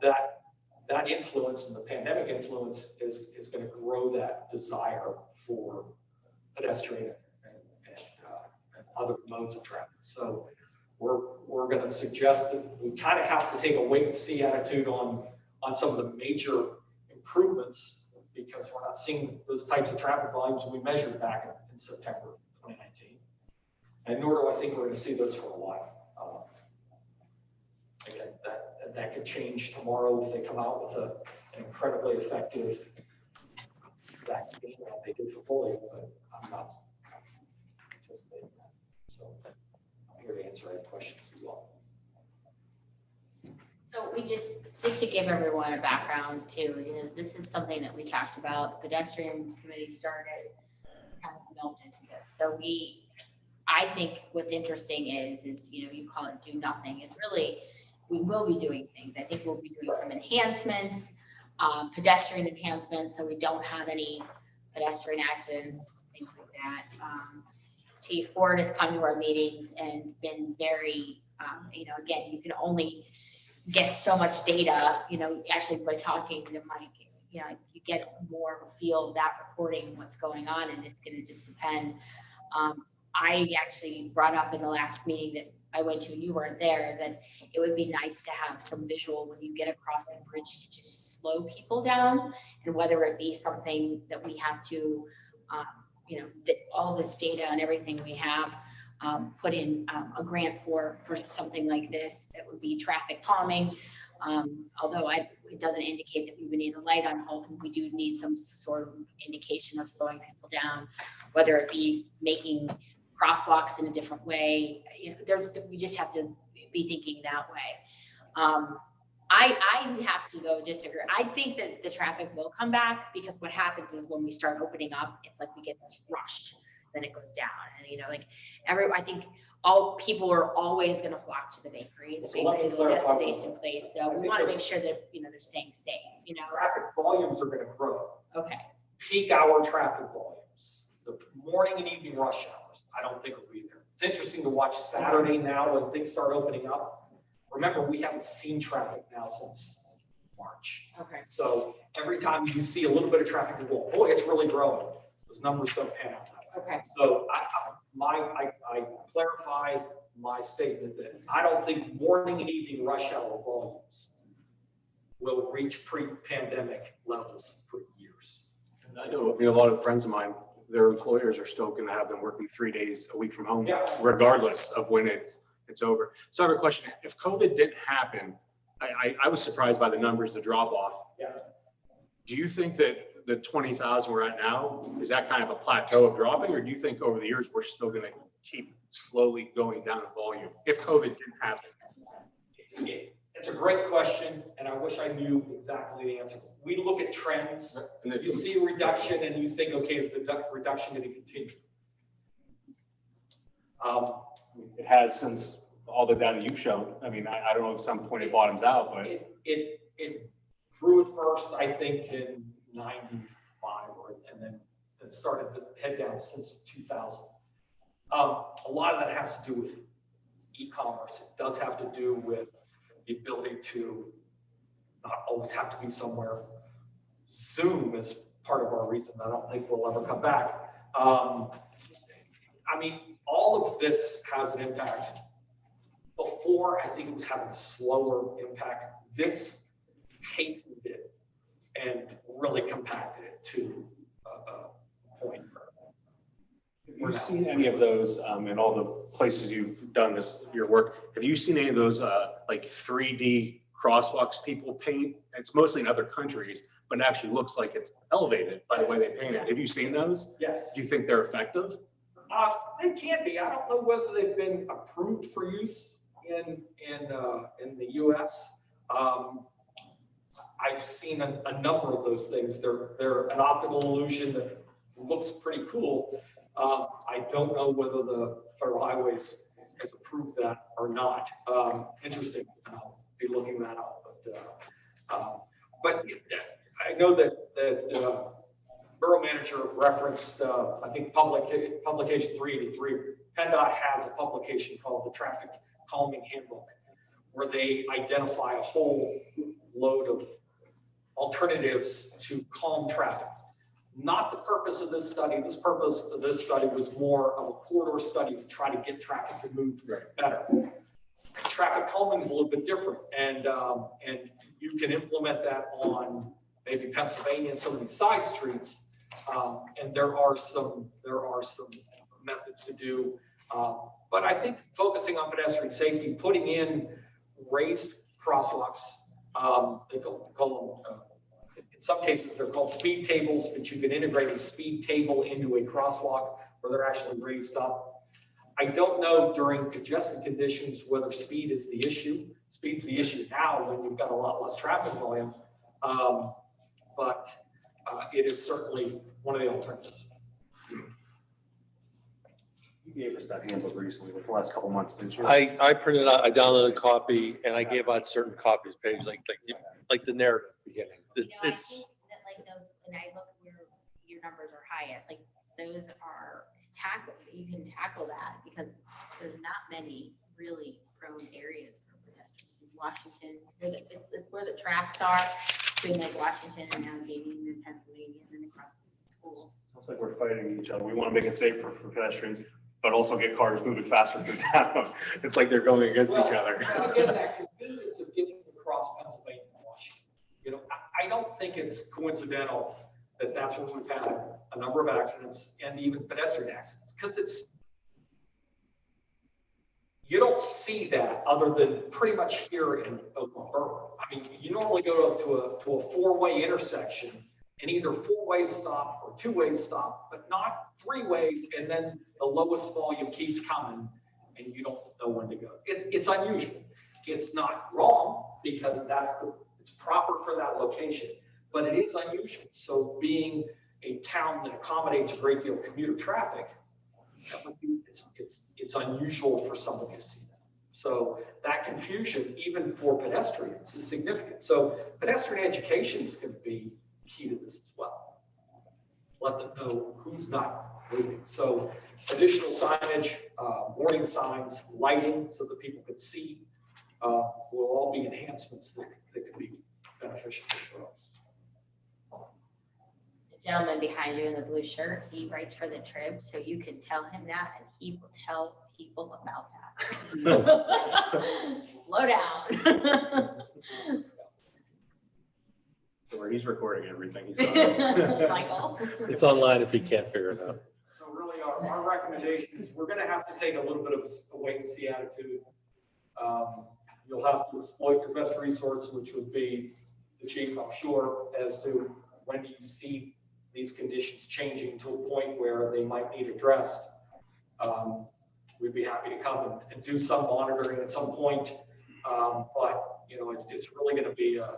that influence and the pandemic influence is going to grow that desire for pedestrian and other modes of traffic. So we're going to suggest that we kind of have to take a wait and see attitude on some of the major improvements, because we're not seeing those types of traffic volumes we measured back in September 2019. And nor do I think we're going to see those for a while. Again, that could change tomorrow if they come out with an incredibly effective vaccine like they did for polio, but I'm not anticipating that. So I'm here to answer any questions as well. So we just to give everyone a background too, this is something that we talked about. The pedestrian committee started, kind of melted into this. So I think what's interesting is you call it do nothing. It's really, we will be doing things. I think we'll be doing some enhancements, pedestrian enhancements, so we don't have any pedestrian accidents, things like that. Chief Ford has come to our meetings and been very, again, you can only get so much data, actually by talking to Mike, you get more of a feel of that reporting, what's going on, and it's going to just depend. I actually brought up in the last meeting that I went to, and you weren't there, that it would be nice to have some visual when you get across the bridge to just slow people down, and whether it be something that we have to, all this data and everything we have, put in a grant for something like this that would be traffic calming. Although it doesn't indicate that we would need a light on Holton, we do need some sort of indication of slowing people down, whether it be making crosswalks in a different way. We just have to be thinking that way. I have to though disagree. I think that the traffic will come back because what happens is when we start opening up, it's like we get this rush, then it goes down. And you know, like I think all people are always going to flock to the bakery. The So let bakery me is the clarify destination place. So we want to make sure that, you know, they're staying safe, you know? Traffic volumes are going to grow. Okay. Peak hour traffic volumes, the morning and evening rush hours, I don't think will be there. It's interesting to watch Saturday now when things start opening up. Remember, we haven't seen traffic now since March. Okay. So every time you see a little bit of traffic, you go, boy, it's really growing. Those numbers don't pan out that way. Okay. So I clarify my statement that I don't think morning and evening rush hour volumes will reach pre-pandemic levels for years. And I know, a lot of friends of mine, their employers are still going to have them working 3 days a week from home, Yeah. regardless of when it's over. So I have a question. If COVID didn't happen, I was surprised by the numbers, the drop off. Yeah. Do you think that the 20,000 we're at now, is that kind of a plateau of dropping, or do you think over the years we're still going to keep slowly going down in volume if COVID didn't happen? It's a great question, and I wish I knew exactly the answer. We look at trends. You see a reduction and you think, okay, is the reduction going to continue? It has since all the data you've shown. I mean, I don't know if some point it bottoms out, but It grew at first, I think, in 95, and then it started to head down since 2000. A lot of that has to do with e-commerce. It does have to do with the ability to not always have to be somewhere. Zoom is part of our reason I don't think we'll ever come back. I mean, all of this has an impact. Before, I think it was having a slower impact. This hastened it and really compacted it to a point. have you seen any of those in all the places you've done your work? Have you seen any of those like 3D crosswalks people paint? It's mostly in other countries, but it actually looks like it's elevated by the way they paint it. Have you seen those? Yes. Do you think they're effective? They can be. I don't know whether they've been approved for use in the U.S. I've seen a number of those things. They're an optical illusion that looks pretty cool. I don't know whether the Federal Highways has approved that or not. Interesting. I'll be looking that up. But I know that Borough Manager referenced, I think, publication 383. PennDOT has a publication called the Traffic Calming Handbook, where they identify a whole load of alternatives to calm traffic. Not the purpose of this study. The purpose of this study was more of a corridor study to try to get traffic to move better. Traffic calming is a little bit different, and you can implement that on maybe Pennsylvania and some of these side streets. And there are some methods to do. But I think focusing on pedestrian safety, putting in raised crosswalks, they call them, in some cases they're called speed tables, but you can integrate a speed table into a crosswalk where they're actually raised up. I don't know during congested conditions whether speed is the issue. Speed's the issue now when you've got a lot less traffic volume, but it is certainly one of the alternatives. You gave us that handbook recently, the last couple months, didn't you? I printed out, I downloaded a copy, and I gave out certain copies, page like the narrative beginning. You know, I think that like those, and I look where your numbers are highest, like those are you can tackle that because there's not many really prone areas for pedestrians. Washington, it's where the tracks are between like Washington and now Gainesville and Pennsylvania and then across the school. Sounds like we're fighting each other. We want to make it safer for pedestrians, but also get cars moving faster through town. It's like they're going against each other. Again, that convenience of getting across Pennsylvania and Washington. You know, I don't think it's coincidental that that's where we've had a number of accidents and even pedestrian accidents, because you don't see that other than pretty much here in Borough. I mean, you normally go to a four-way intersection and either four ways stop or two ways stop, but not three ways, and then the lowest volume keeps coming and you don't know when to go. It's unusual. It's not wrong because it's proper for that location, but it is unusual. So being a town that accommodates a great deal of commuter traffic, it's unusual for somebody to see that. So that confusion, even for pedestrians, is significant. So pedestrian education is going to be key to this as well. Let them know who's not moving. So additional signage, warning signs, lighting so that people can see will all be enhancements that could be beneficial for us. The gentleman behind you in the blue shirt, he writes for the Trib, so you can tell him that and he will tell people about that. Slow down. Or he's recording everything he's done. Michael. It's online if you can't figure it out. So really our recommendation is we're going to have to take a little bit of a wait and see attitude. You'll have to exploit your best resource, which would be the chief, I'm sure, as to when do you see these conditions changing to a point where they might need addressed. We'd be happy to come and do some monitoring at some point. But, you know, it's really going to be a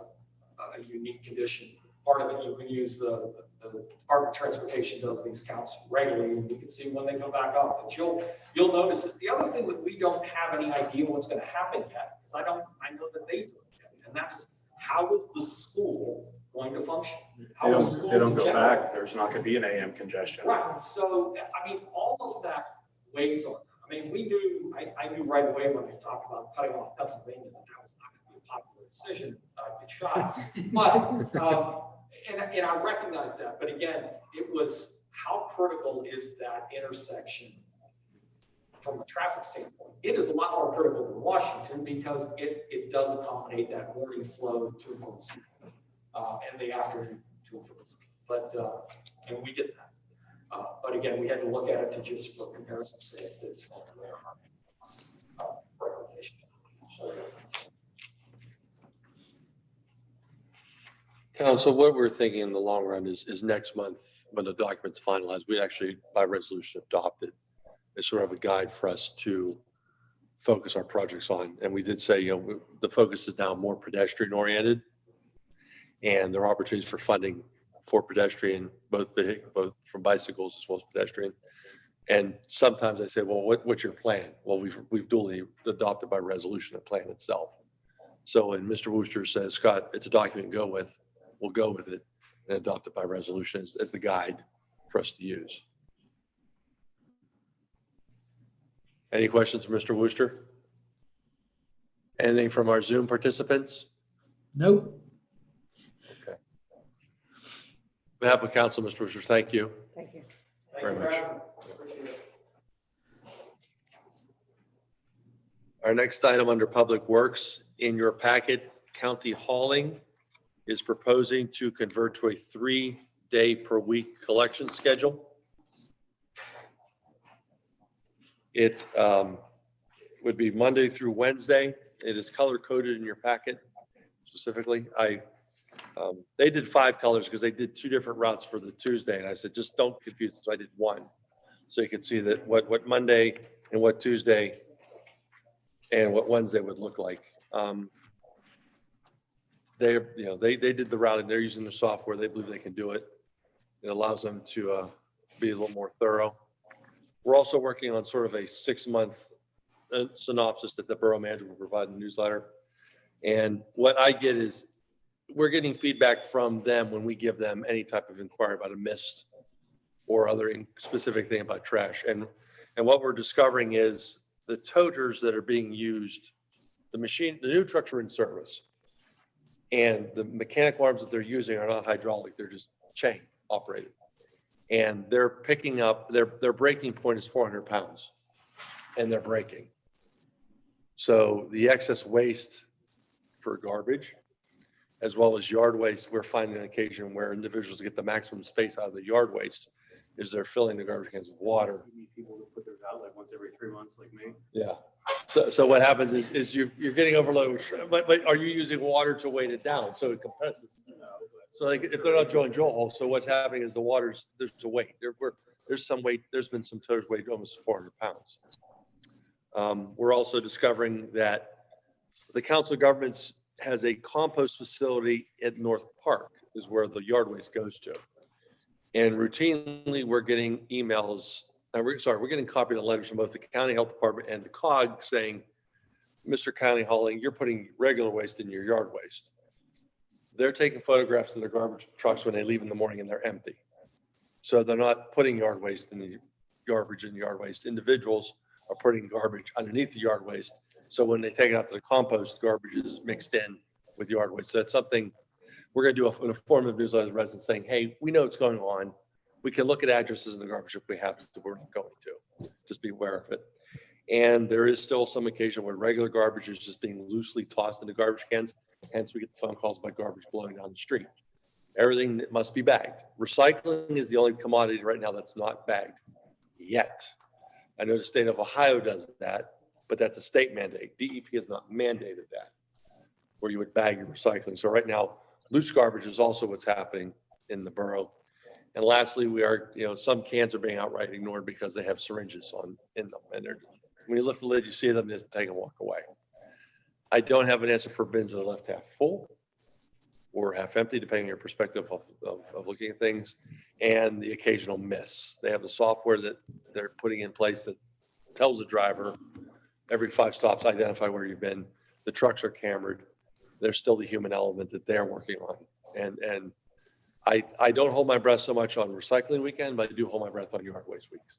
unique condition. Part of it, you can use the Department of Transportation does these counts regularly, and you can see when they come back up. But you'll notice that the other thing that we don't have any idea what's going to happen yet, because I know that they do it, and that is how is the school going to function? They don't go back. There's not going to be an AM congestion. Right. So I mean, all of that weighs on them. I mean, I knew right away when they talked about cutting off Pennsylvania that was not going to be a popular decision. Good shot. But, and I recognize that. But again, it was how critical is that intersection from a traffic standpoint? It is a lot more critical than Washington because it does accommodate that morning flow to and from school and the afternoon to and from school. But, and we did that. But again, we had to look at it to just for comparison's sake. Council, what we're thinking in the long run is next month, when the document's finalized, we actually by resolution adopt it as sort of a guide for us to focus our projects on. And we did say, you know, the focus is now more pedestrian oriented, and there are opportunities for funding for pedestrian, both from bicycles as well as pedestrian. And sometimes I say, well, what's your plan? Well, we've duly adopted by resolution a plan itself. So when Mr. Wooster says, Scott, it's a document to go with, we'll go with it and adopt it by resolution as the guide for us to use. Any questions for Mr. Wooster? Anything from our Zoom participants? Nope. Okay. On behalf of council, Mr. Wooster, thank you. Thank you. Very much. Our next item under Public Works, in your packet, County Hauling is proposing to convert to a 3-day per week collection schedule. It would be Monday through Wednesday. It is color coded in your packet specifically. They did 5 colors because they did 2 different routes for the Tuesday. And I said, just don't confuse it. So I did 1. So you could see that what Monday and what Tuesday and what Wednesday would look like. They did the routing. They're using the software. They believe they can do it. It allows them to be a little more thorough. We're also working on sort of a 6-month synopsis that the borough manager will provide in the newsletter. And what I get is we're getting feedback from them when we give them any type of inquiry about a mist or other specific thing about trash. And what we're discovering is the toters that are being used, the new trucks are in service. And the mechanical arms that they're using are not hydraulic, they're just chain operated. And they're picking up, their breaking point is 400 pounds and they're breaking. So the excess waste for garbage, as well as yard waste, we're finding an occasion where individuals get the maximum space out of the yard waste is they're filling the garbage cans with water. You need people to put theirs out like once every 3 months like me. Yeah. So what happens is you're getting overloaded, but are you using water to weight it down so it compresses? So like if they're not drilling drill holes, so what's happening is there's a weight. There's some weight. There's been some toters weight almost 400 pounds. We're also discovering that the Council of Governments has a compost facility at North Park is where the yard waste goes to. And routinely we're getting emails, we're getting copied of letters from both the county health department and the COG saying, Mr. County Hauling, you're putting regular waste in your yard waste. They're taking photographs of their garbage trucks when they leave in the morning and they're empty. So they're not putting yard waste in the garbage in yard waste. Individuals are putting garbage underneath the yard waste. So when they take it out to the compost, garbage is mixed in with yard waste. So that's something we're going to do an informative newsletter to residents saying, hey, we know what's going on. We can look at addresses in the garbage if we have to, we're not going to. Just be aware of it. And there is still some occasion where regular garbage is just being loosely tossed into garbage cans. Hence, we get the phone calls about garbage blowing down the street. Everything must be bagged. Recycling is the only commodity right now that's not bagged yet. I know the state of Ohio does that, but that's a state mandate. DEP has not mandated that, where you would bag your recycling. So right now, loose garbage is also what's happening in the borough. And lastly, we are, some cans are being outright ignored because they have syringes in them. And when you lift the lid, you see them, just take and walk away. I don't have an answer for bins that are left half full or half empty, depending on your perspective of looking at things, and the occasional miss. They have the software that they're putting in place that tells the driver every 5 stops, identify where you've been. The trucks are cambered. There's still the human element that they're working on. And I don't hold my breath so much on recycling weekend, but I do hold my breath on yard waste weeks.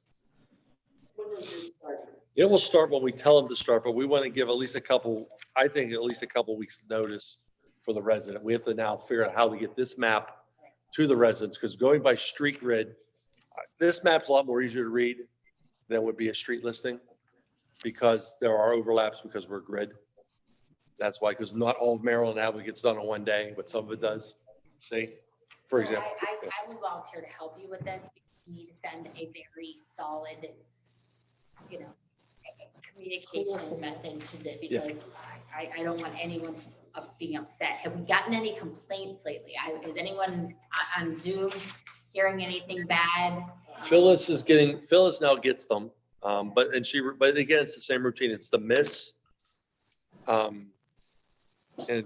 When does this start? It will start when we tell them to start, but we want to give at least a couple weeks notice for the resident. We have to now figure out how to get this map to the residents, because going by street grid, this map's a lot more easier to read than would be a street listing, because there are overlaps because we're grid. That's why, because not all of Maryland Avenue gets done in one day, but some of it does. See, for So example. I will volunteer to help you with this, because you need to send a very solid, communication method to the, because I don't want anyone being upset. Have we gotten any complaints lately? Is anyone on Zoom hearing anything bad? Phyllis now gets them, but again, it's the same routine. It's the miss. And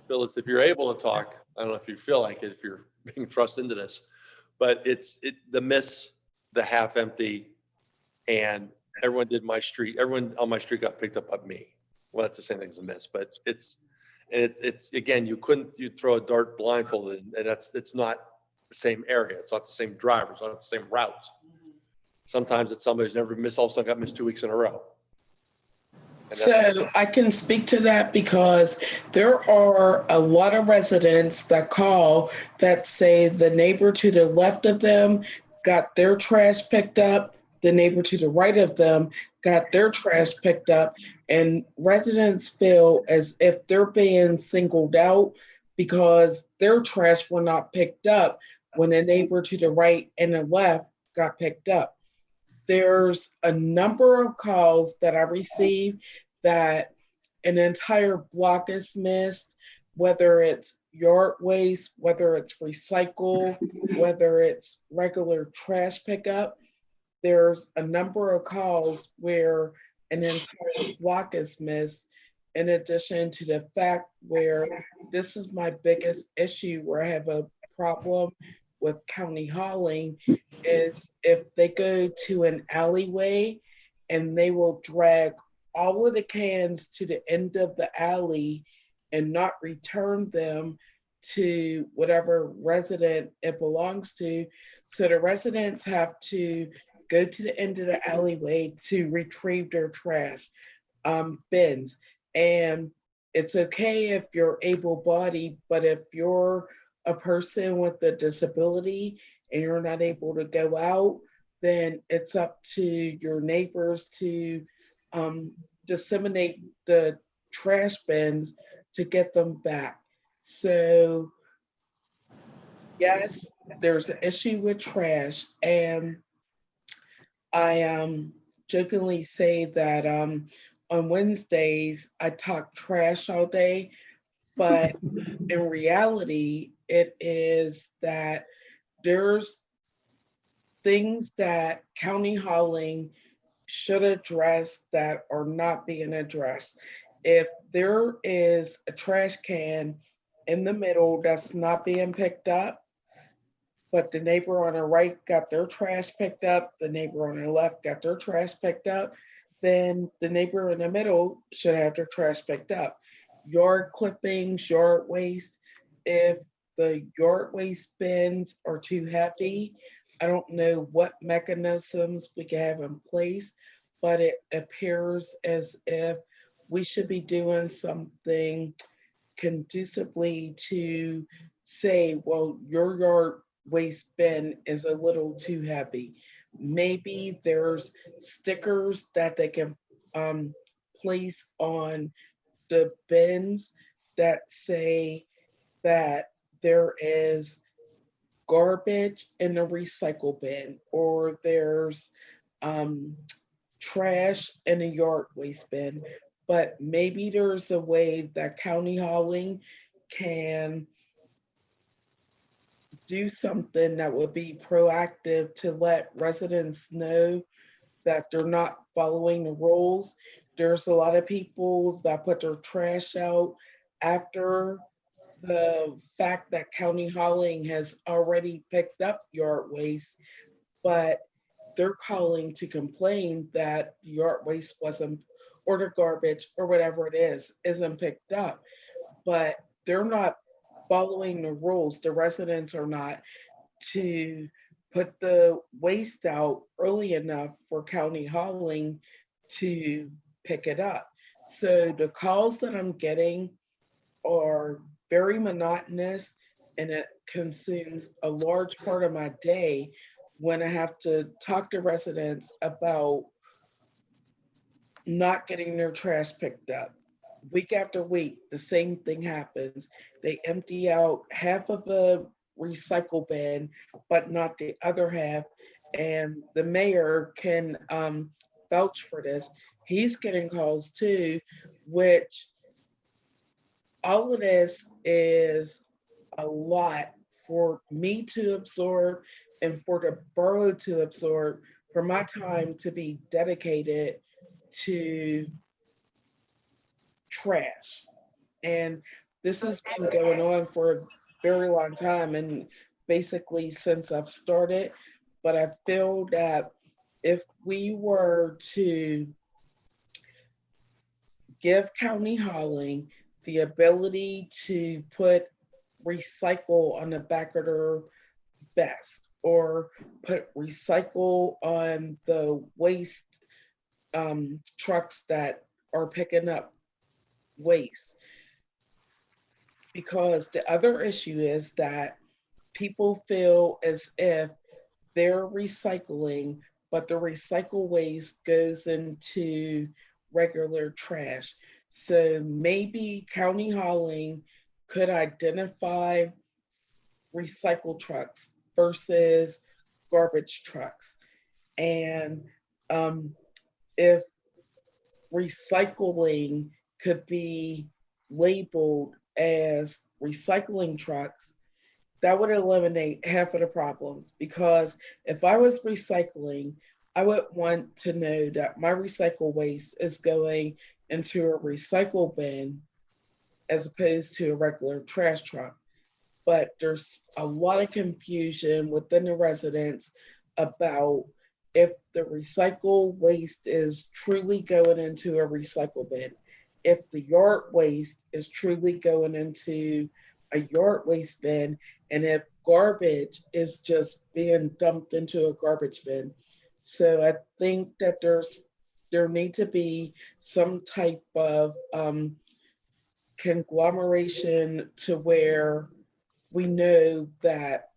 Phyllis, if you're able to talk, I don't know if you feel like it, if you're being thrust into this, but the miss, the half empty, and everyone on my street got picked up by me. Well, that's the same thing as a miss, but it's again, you'd throw a dart blindfolded, and it's not the same area. It's not the same driver. It's not the same routes. Sometimes it's somebody who's never missed, all of a sudden got missed 2 weeks in a row. So I can speak to that because there are a lot of residents that call that say the neighbor to the left of them got their trash picked up, the neighbor to the right of them got their trash picked up, and residents feel as if they're being singled out because their trash were not picked up when the neighbor to the right and the left got picked up. There's a number of calls that I received that an entire block is missed, whether it's yard waste, whether it's recycle, whether it's regular trash pickup. There's a number of calls where an entire block is missed, in addition to the fact where this is my biggest issue where I have a problem with county hauling is if they go to an alleyway and they will drag all of the cans to the end of the alley and not return them to whatever resident it belongs to. So the residents have to go to the end of the alleyway to retrieve their trash bins. And it's okay if you're able-bodied, but if you're a person with a disability and you're not able to go out, then it's up to your neighbors to disseminate the trash bins to get them back. So yes, there's an issue with trash, and I jokingly say that on Wednesdays I talk trash all day, but in reality, it is that there's things that county hauling should address that are not being addressed. if there is a trash can in the middle that's not being picked up, but the neighbor on the right got their trash picked up, the neighbor on the left got their trash picked up, then the neighbor in the middle should have their trash picked up. Yard clippings, yard waste, if the yard waste bins are too heavy, I don't know what mechanisms we can have in place, but it appears as if we should be doing something conducively to say, well, your yard waste bin is a little too heavy. Maybe there's stickers that they can place on the bins that say that there is garbage in the recycle bin, or there's um, trash in a yard waste bin. But maybe there's a way that county hauling can do something that would be proactive to let residents know that they're not following the rules. There's a lot of people that put their trash out after the fact that county hauling has already picked up yard waste, but they're calling to complain that the yard waste wasn't, or the garbage or whatever it is, isn't picked up. But they're not following the rules. The residents are not, to put the waste out early enough for county hauling to pick it up. So the calls that I'm getting are very monotonous, and it consumes a large part of my day when I have to talk to residents about not getting their trash picked up. Week after week, the same thing happens. They empty out half of a recycle bin, but not the other half. And the mayor can vouch for this. He's getting calls too, which all of this is a lot for me to absorb and for the borough to absorb, for my time to be dedicated to trash. And this has been going on for a very long time, and basically since I've started. But I feel that if we were to give county hauling the ability to put recycle on the back of their vest, or put recycle on the waste trucks that are picking up waste. Because the other issue is that people feel as if they're recycling, but the recycle waste goes into regular trash. So maybe county hauling could identify recycle trucks versus garbage trucks. And if recycling could be labeled as recycling trucks, that would eliminate half of the problems. Because if I was recycling, I would want to know that my recycle waste is going into a recycle bin as opposed to a regular trash truck. But there's a lot of confusion within the residents about if the recycle waste is truly going into a recycle bin, if the yard waste is truly going into a yard waste bin, and if garbage is just being dumped into a garbage bin. So I think that there need to be some type of conglomeration to where we know that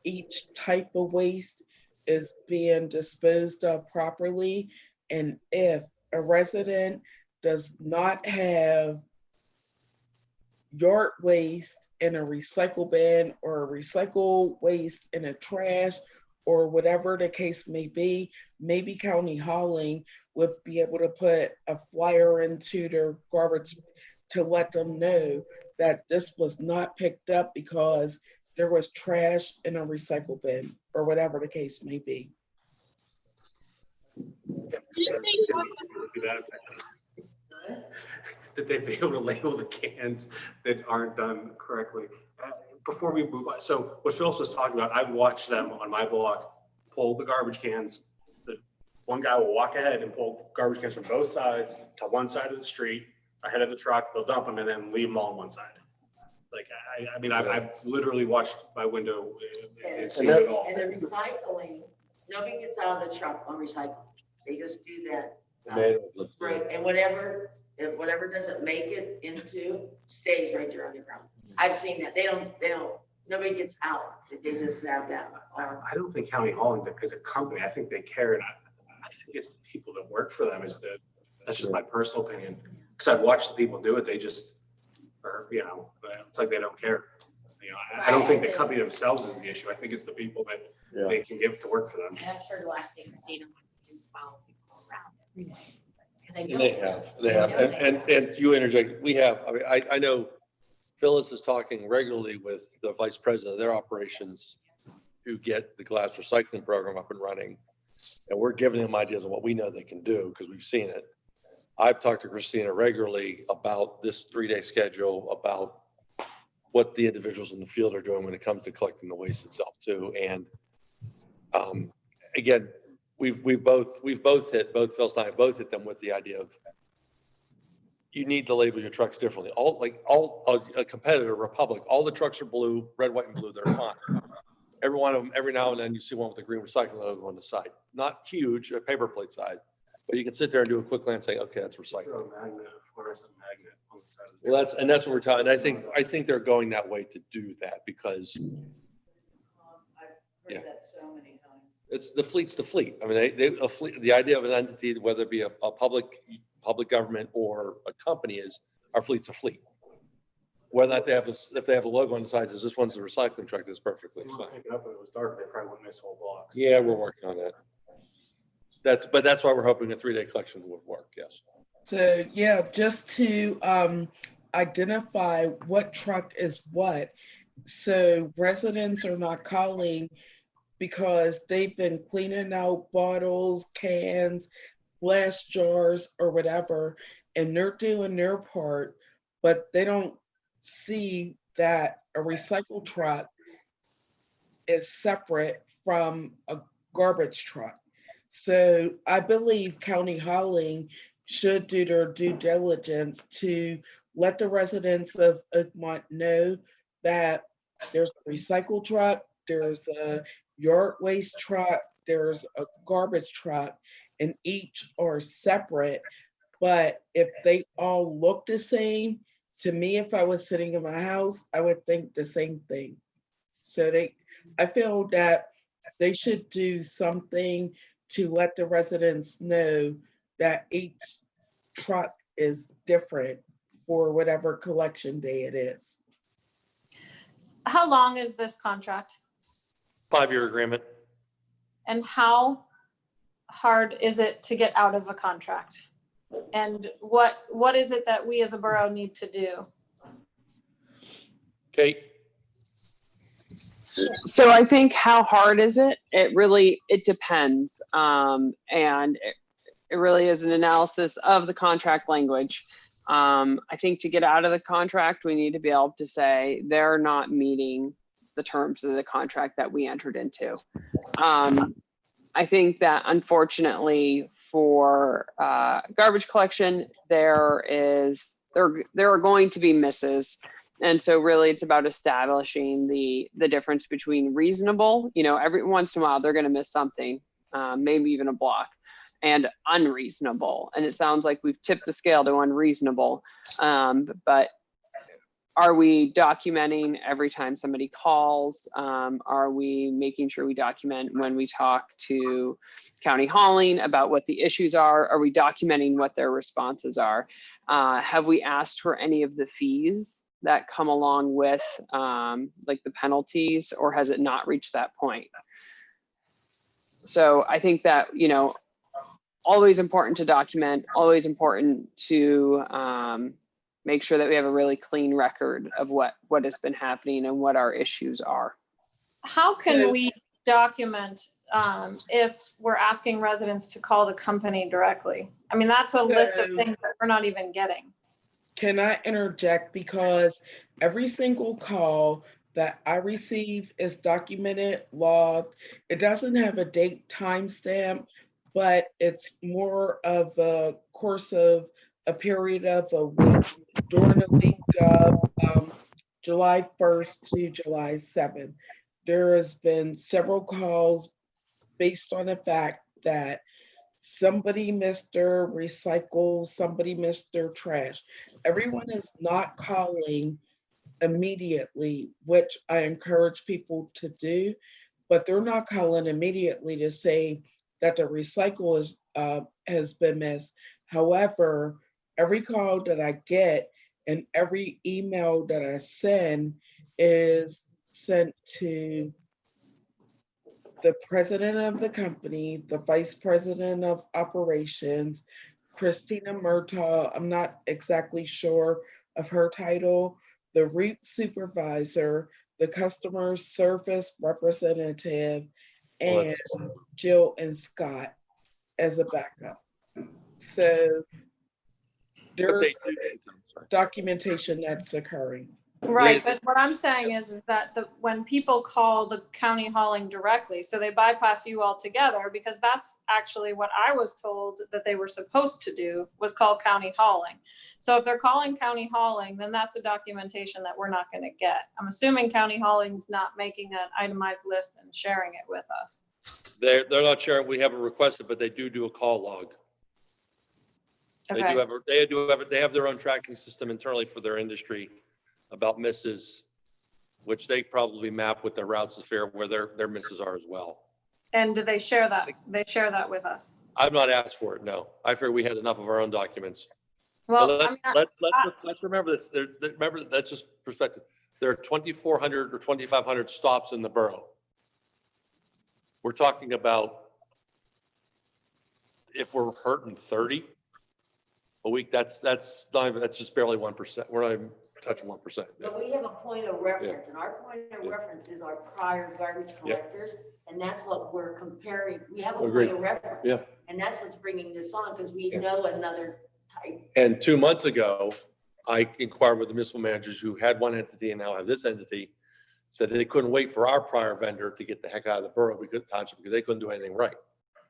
each type of waste is being disposed of properly. And if a resident does not have yard waste in a recycle bin, or a recycle waste in a trash, or whatever the case may be, maybe county hauling would be able to put a flyer into their garbage to let them know that this was not picked up because there was trash in a recycle bin, or whatever the case may be. Do that effectively. that they'd be able to label the cans that aren't done correctly. Before we move on, so what Phyllis was talking about, I've watched them on my block pull the garbage cans. The one guy will walk ahead and pull garbage cans from both sides to one side of the street, ahead of the truck, they'll dump them and then leave them all on one side. Like, I mean, I've literally watched my window and seen it all. And the recycling, nobody gets out of the truck on recycling. They just do that. Right, and whatever doesn't make it into stays right there on the ground. I've seen that. They don't, nobody gets out. They just have that. I don't think County Hauling is a company. I think they care, and I think it's the people that work for them. That's just my personal opinion. Because I've watched the people do it. They just are, you know, it's like they don't care. You know, I don't think the company themselves is the issue. I think it's the people that they can give to work for them. And I'm sure the last thing Christina wants to follow people around every day. And they have, and you interject, we have, I mean, I know Phyllis is talking regularly with the vice president of their operations to get the glass recycling program up and running. And we're giving them ideas on what we know they can do because we've seen it. I've talked to Christina regularly about this 3-day schedule, about what the individuals in the field are doing when it comes to collecting the waste itself too. And again, we've both hit, both Phil and I have both hit them with the idea of you need to label your trucks differently. A competitor, Republic, all the trucks are blue, red, white, and blue. They're fine. Every one of them, every now and then you see one with a green recycling logo on the side. Not huge, a paper plate side, but you can sit there and do a quick glance and say, okay, that's recycling. Fluorescent magnet on the side of the Well, that's what we're talking. I think they're going that way to do that because I've heard that so many times. it's the fleet's the fleet. I mean, a fleet, the idea of an entity, whether it be a public government or a company, is our fleet's a fleet. Whether or not if they have a logo on the side says this one's a recycling truck, that's perfectly fine. Pick it up when it was dark, they probably wouldn't miss whole blocks. Yeah, we're working on that. But that's why we're hoping a 3-day collection would work. Yes. So yeah, just to identify what truck is what, so residents are not calling because they've been cleaning out bottles, cans, glass jars, or whatever, and they're doing their part, but they don't see that a recycle truck is separate from a garbage truck. So I believe County Hauling should do their due diligence to let the residents of Oakmont know that there's a recycle truck, there's a yard waste truck, there's a garbage truck, and each are separate. But if they all look the same, to me, if I was sitting in my house, I would think the same thing. So I feel that they should do something to let the residents know that each truck is different for whatever collection day it is. How long is this contract? 5-year agreement. And how hard is it to get out of a contract? And what is it that we as a borough need to do? Kate? So I think how hard is it? It depends. And it really is an analysis of the contract language. I think to get out of the contract, we need to be able to say they're not meeting the terms of the contract that we entered into. I think that unfortunately for garbage collection, there are going to be misses. And so really it's about establishing the difference between reasonable, every once in a while they're going to miss something, maybe even a block, and unreasonable. And it sounds like we've tipped the scale to unreasonable. But are we documenting every time somebody calls? Are we making sure we document when we talk to County Hauling about what the issues are? Are we documenting what their responses are? Have we asked for any of the fees that come along with like the penalties, or has it not reached that point? So I think that, always important to document, always important to make sure that we have a really clean record of what has been happening and what our issues are. How can we document if we're asking residents to call the company directly? I mean, that's a list of things that we're not even getting. Can I interject? Because every single call that I receive is documented, logged. It doesn't have a date timestamp, but it's more of a course of a period of a week during the week of July 1st to July 7th. There has been several calls based on the fact that somebody missed their recycle, somebody missed their trash. Everyone is not calling immediately, which I encourage people to do, but they're not calling immediately to say that the recycle has been missed. However, every call that I get and every email that I send is sent to the president of the company, the vice president of operations, Christina Murtaugh, I'm not exactly sure of her title, the route supervisor, the customer service representative, Well, and Jill and Scott as a backup. So there's documentation that's occurring. Right, but what I'm saying is that when people call the county hauling directly, so they bypass you altogether, because that's actually what I was told that they were supposed to do, was call county hauling. So if they're calling county hauling, then that's a documentation that we're not going to get. I'm assuming county hauling's not making an itemized list and sharing it with us. They're not sharing. We haven't requested, but they do a call log. They Okay. They have their own tracking system internally for their industry about misses, which they probably map with their routes of fare where their misses are as well. And do they share that? They share that with us? I've not asked for it, no. I figured we had enough of our own documents. Well, But let's remember this. Remember, that's just perspective. There are 2,400 or 2,500 stops in the borough. We're talking about, if we're hurting 30 a week, that's just barely 1%. We're not even touching 1%. But we have a point of reference, and our point of reference is our prior garbage collectors, and that's what we're comparing. We have a Agreed. point of reference. Yeah. And that's what's bringing this on, because we know another type. And 2 months ago, I inquired with the municipal managers who had one entity and now have this entity, said they couldn't wait for our prior vendor to get the heck out of the borough because they couldn't do anything right.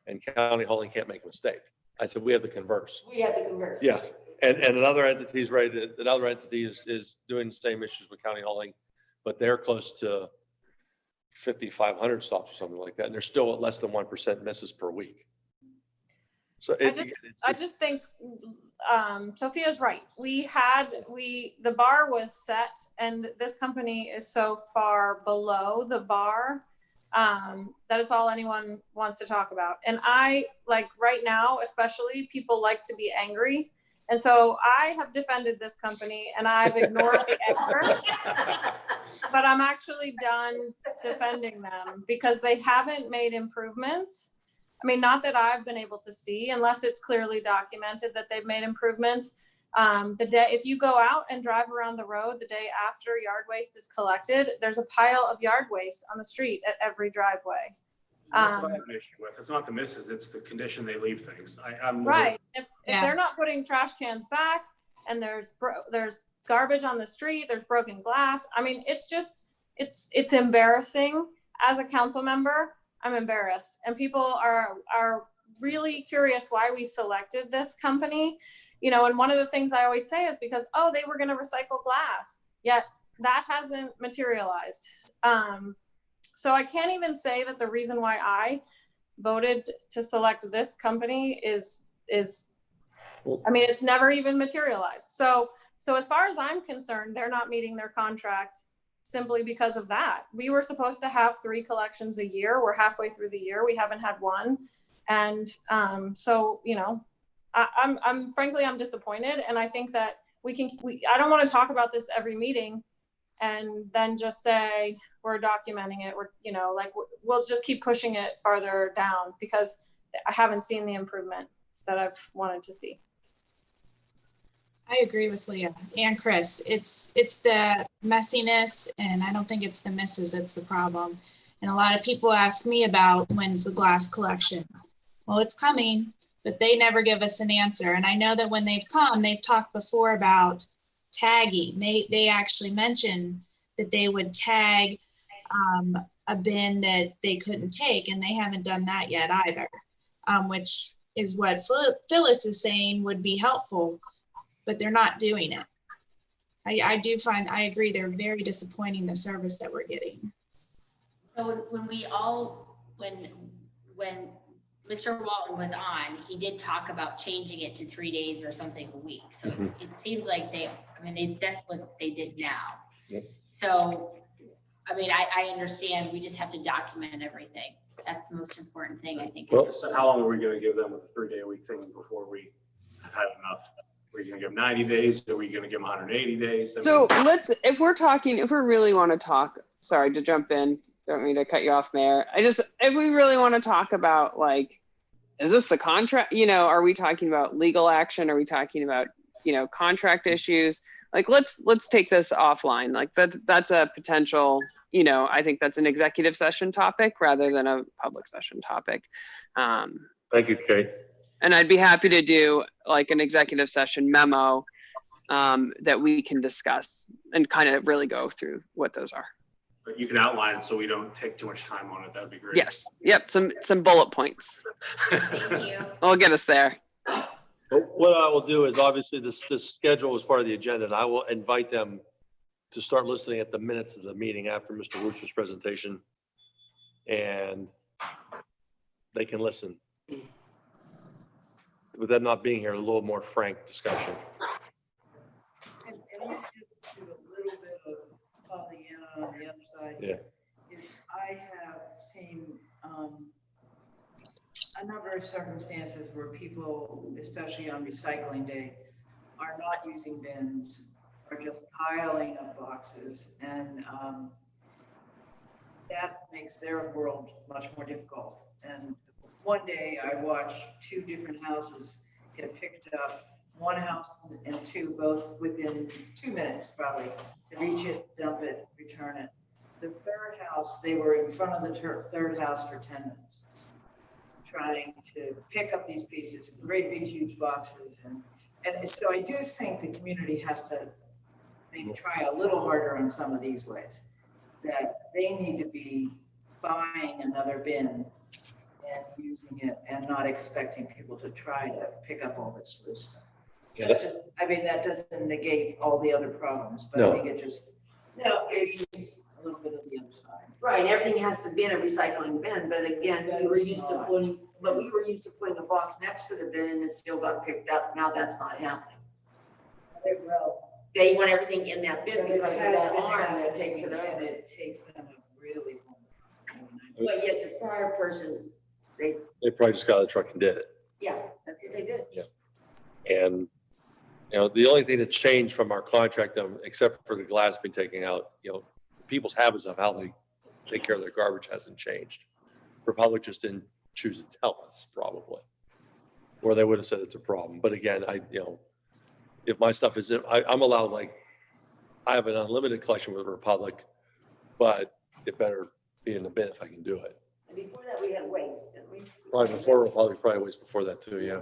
And county hauling can't make a mistake. I said, we have the converse. We have to converse. Yeah. And another entity is right. Another entity is doing the same issues with county hauling, but they're close to 5,500 stops or something like that. And they're still at less than 1% misses per week. So I just think Sophia's right. The bar was set, and this company is so far below the bar that is all anyone wants to talk about. And I, like right now, especially, people like to be angry. And so I have defended this company and I've ignored the anger, but I'm actually done defending them because they haven't made improvements. I mean, not that I've been able to see, unless it's clearly documented that they've made improvements. If you go out and drive around the road the day after yard waste is collected, there's a pile of yard waste on the street at every driveway. That's what I have an issue with. It's not the misses, it's the condition they leave things. Right. If they're not putting trash cans back and there's garbage on the street, there's broken glass. I mean, it's embarrassing. As a council member, I'm embarrassed. And people are really curious why we selected this company. You know, and one of the things I always say is because, they were going to recycle glass, yet that hasn't materialized. So I can't even say that the reason why I voted to select this company is, I mean, it's never even materialized. So as far as I'm concerned, they're not meeting their contract simply because of that. We were supposed to have 3 collections a year. We're halfway through the year. We haven't had one. And so, you know, I'm frankly, I'm disappointed. And I think that I don't want to talk about this every meeting and then just say we're documenting it. We'll just keep pushing it farther down because I haven't seen the improvement that I've wanted to see. I agree with Leah and Chris. It's the messiness, and I don't think it's the misses that's the problem. And a lot of people ask me about when's the glass collection. Well, it's coming, but they never give us an answer. And I know that when they've come, they've talked before about tagging. They actually mentioned that they would tag a bin that they couldn't take, and they haven't done that yet either, which is what Phyllis is saying would be helpful, but they're not doing it. I agree, they're very disappointing, the service that we're getting. So when Mr. Walton was on, he did talk about changing it to 3 days or something a week. So it seems like that's what they did now. Yep. So, I mean, I understand, we just have to document everything. That's the most important thing, I think. Well, So how long are we gonna give them with a 3-day-a-week thing before we have had enough? Are we gonna give them 90 days? Are we gonna give them 180 days? I mean, So if we really want to talk, sorry to jump in, don't mean to cut you off, Mayor. If we really want to talk about, like, is this the contract, are we talking about legal action? Are we talking about, contract issues? Like, let's take this offline. Like that's a potential, I think that's an executive session topic rather than a public session topic. Thank you, Kate. And I'd be happy to do like an executive session memo that we can discuss and kind of really go through what those are. But you can outline it so we don't take too much time on it. That'd be great. Yes. Yep. Some bullet points. Thank you. We'll get us there. But what I will do is obviously this schedule is part of the agenda, and I will invite them to start listening at the minutes of the meeting after Mr. Wooster's presentation, and they can listen. With them not being here, a little more frank discussion. And I just do a little bit of Pollyanna on the other side. Yeah. Is I have seen a number of circumstances where people, especially on recycling day, are not using bins, are just piling up boxes, and that makes their world much more difficult. And one day I watched 2 different houses get picked up, one house and 2 both within 2 minutes probably, to reach it, dump it, return it. The third house, they were in front of the third house for 10 minutes, trying to pick up these pieces, great big huge boxes. And so I do think the community has to maybe try a little harder on some of these ways, that they need to be buying another bin and using it and not expecting people to try to pick up all this loose stuff. Yeah, That's just, I mean, that doesn't negate all the other problems, but No. I think it just, is a little bit of the other side. Right, everything has to be in a recycling bin, but again, we were used to putting a box next to the bin and it still got picked up. Now that's not happening. Well, They want everything in that bin but it because of has that been arm that happening, takes it and over. it takes them a really long time. But yet the prior person, They probably just got out of the truck and did it. yeah, that's what they did. And, the only thing that's changed from our contract, except for the glass being taken out, people's habits of how they take care of their garbage hasn't changed. Republic just didn't choose to tell us, probably. Or they would have said it's a problem. But again, if my stuff is, I'm allowed, I have an unlimited collection with Republic, but it better be in the bin if I can do it. And before that, we had waste, didn't we? Probably before Republic, probably was before that too, yeah.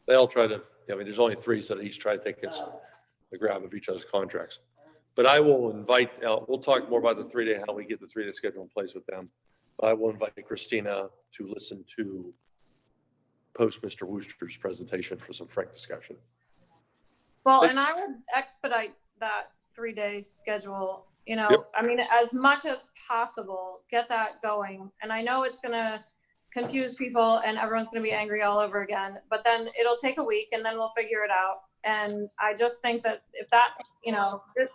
They all try to, there's only 3, so they each try to take a grab of each other's contracts. But I will invite, we'll talk more about the 3-day, how we get the 3-day schedule in place with them. But I will invite Christina to listen to post Mr. Wooster's presentation for some frank discussion. Well, and I would expedite that 3-day schedule, Yep. I mean, as much as possible, get that going. And I know it's going to confuse people and everyone's going to be angry all over again, but then it'll take a week and then we'll figure it out. And I just think that if that's,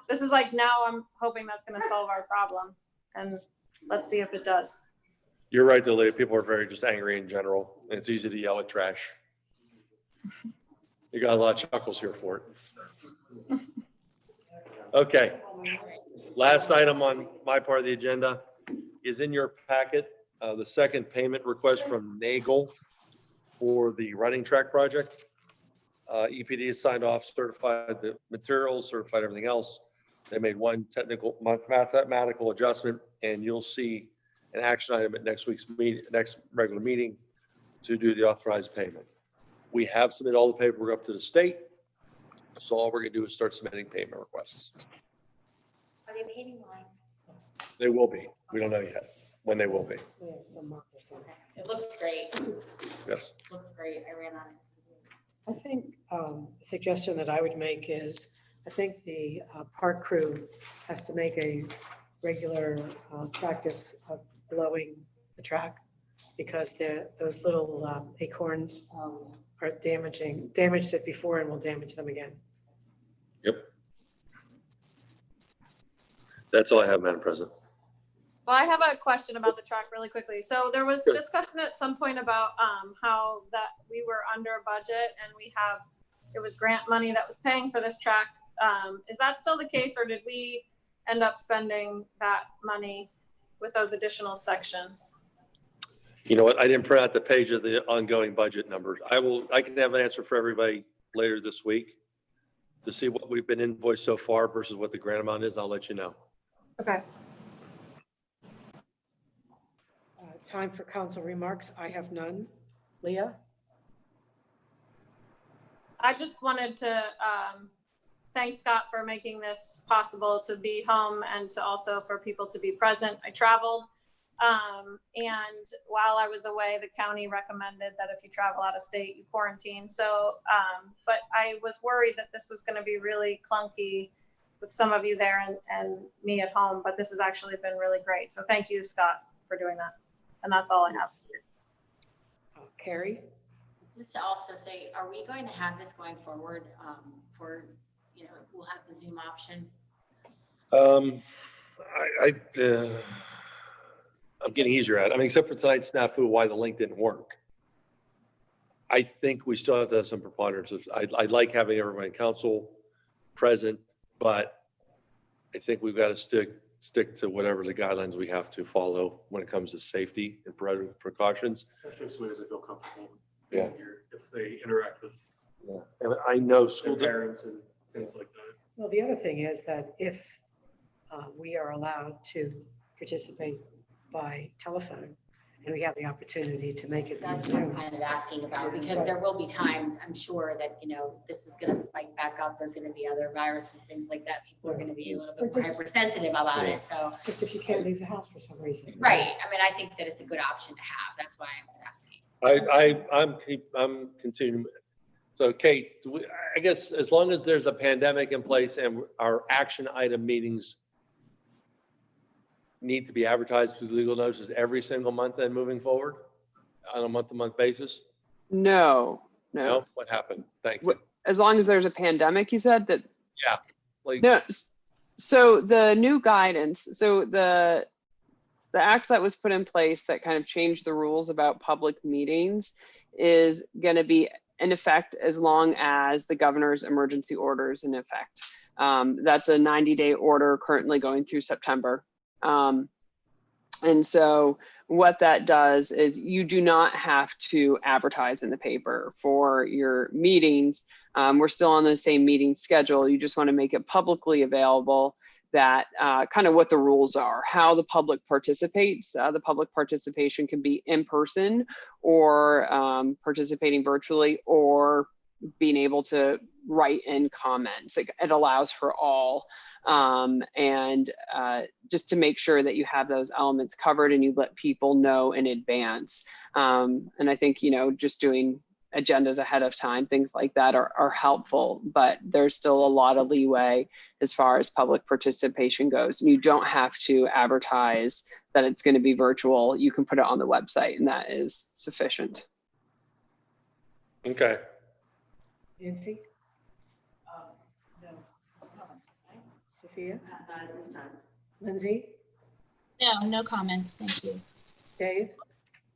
this is like, now I'm hoping that's going to solve our problem, and let's see if it does. You're right, though, people are very just angry in general, and it's easy to yell at trash. You got a lot of chuckles here for it. Okay. Last item on my part of the agenda is in your packet, the second payment request from Nagel for the running track project. EPD has signed off, certified the materials, certified everything else. They made one technical mathematical adjustment, and you'll see an action item at next week's meeting, next regular meeting, to do the authorized payment. We have submitted all the paperwork up to the state. So all we're gonna do is start submitting payment requests. Are they painting line? They will be. We don't know yet when they will be. We have some market there. It looks great. Yes. Looks great. I ran on it. I think a suggestion that I would make is, I think the park crew has to make a regular practice of blowing the track, because those little acorns are damaged it before and will damage them again. Yep. That's all I have, Madam President. Well, I have a question about the track really quickly. So there was Sure. discussion at some point about how that we were under budget and it was grant money that was paying for this track. Is that still the case, or did we end up spending that money with those additional sections? You know what? I didn't print out the page of the ongoing budget numbers. I can have an answer for everybody later this week to see what we've been invoiced so far versus what the grant amount is. I'll let you know. Okay. Time for council remarks. I have none. Leah? I just wanted to thank Scott for making this possible to be home and to also for people to be present. I traveled, and while I was away, the county recommended that if you travel out of state, you quarantine. So, but I was worried that this was going to be really clunky with some of you there and me at home, but this has actually been really great. So thank you, Scott, for doing that. And that's all I have. Carrie? Just to also say, are we going to have this going forward we'll have the Zoom option? I'm getting easier at it. I mean, except for tonight's snafu, why the link didn't work. I think we still have to have some preponderances. I'd like having everyone in council present, but I think we've got to stick to whatever the guidelines we have to follow when it comes to safety and precautions. Especially if somebody doesn't feel comfortable. Yeah. If they interact with And I know their school parents and things like that. Well, the other thing is that if we are allowed to participate by telephone and we have the opportunity to make it That's via what I'm Zoom. kind of asking about, because there will be times, I'm sure that, this is going to spike back up. There's going to be other viruses, things like that. People are going to be a little bit more hypersensitive about it. So, Just if you can't leave the house for some reason. right. I mean, I think that it's a good option to have. That's why I was asking. I'm continuing. So Kate, I guess as long as there's a pandemic in place and our action item meetings need to be advertised through legal notices every single month and moving forward on a month-to-month basis? No. What happened? Thank you. As long as there's a pandemic, you said that? Yeah. No. So the new guidance, so the act that was put in place that kind of changed the rules about public meetings is going to be in effect as long as the governor's emergency order is in effect. That's a 90-day order currently going through September. And so what that does is you do not have to advertise in the paper for your meetings. We're still on the same meeting schedule. You just want to make it publicly available that kind of what the rules are, how the public participates. The public participation can be in person or participating virtually or being able to write in comments. It allows for all. And just to make sure that you have those elements covered and you let people know in advance. And I think, just doing agendas ahead of time, things like that are helpful, but there's still a lot of leeway as far as public participation goes. You don't have to advertise that it's going to be virtual. You can put it on the website and that is sufficient. Okay. Nancy? No. Sophia? Not at this time. Lindsay? No comments. Thank you. Dave?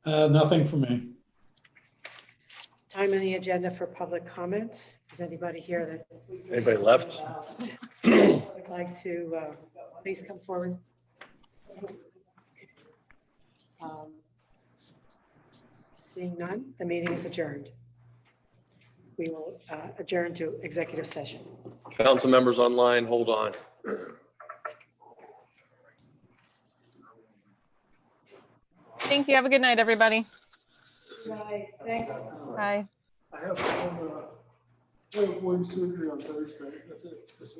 Nothing for me. Time on the agenda for public comments. Is anybody here that? Anybody left? Would like to please come forward. Seeing none, the meeting is adjourned. We will adjourn to executive session. Council members online, hold on. Thank you. Have a good night, everybody. Bye. Thanks. Bye. I have I have one surgery on Thursday, that's it.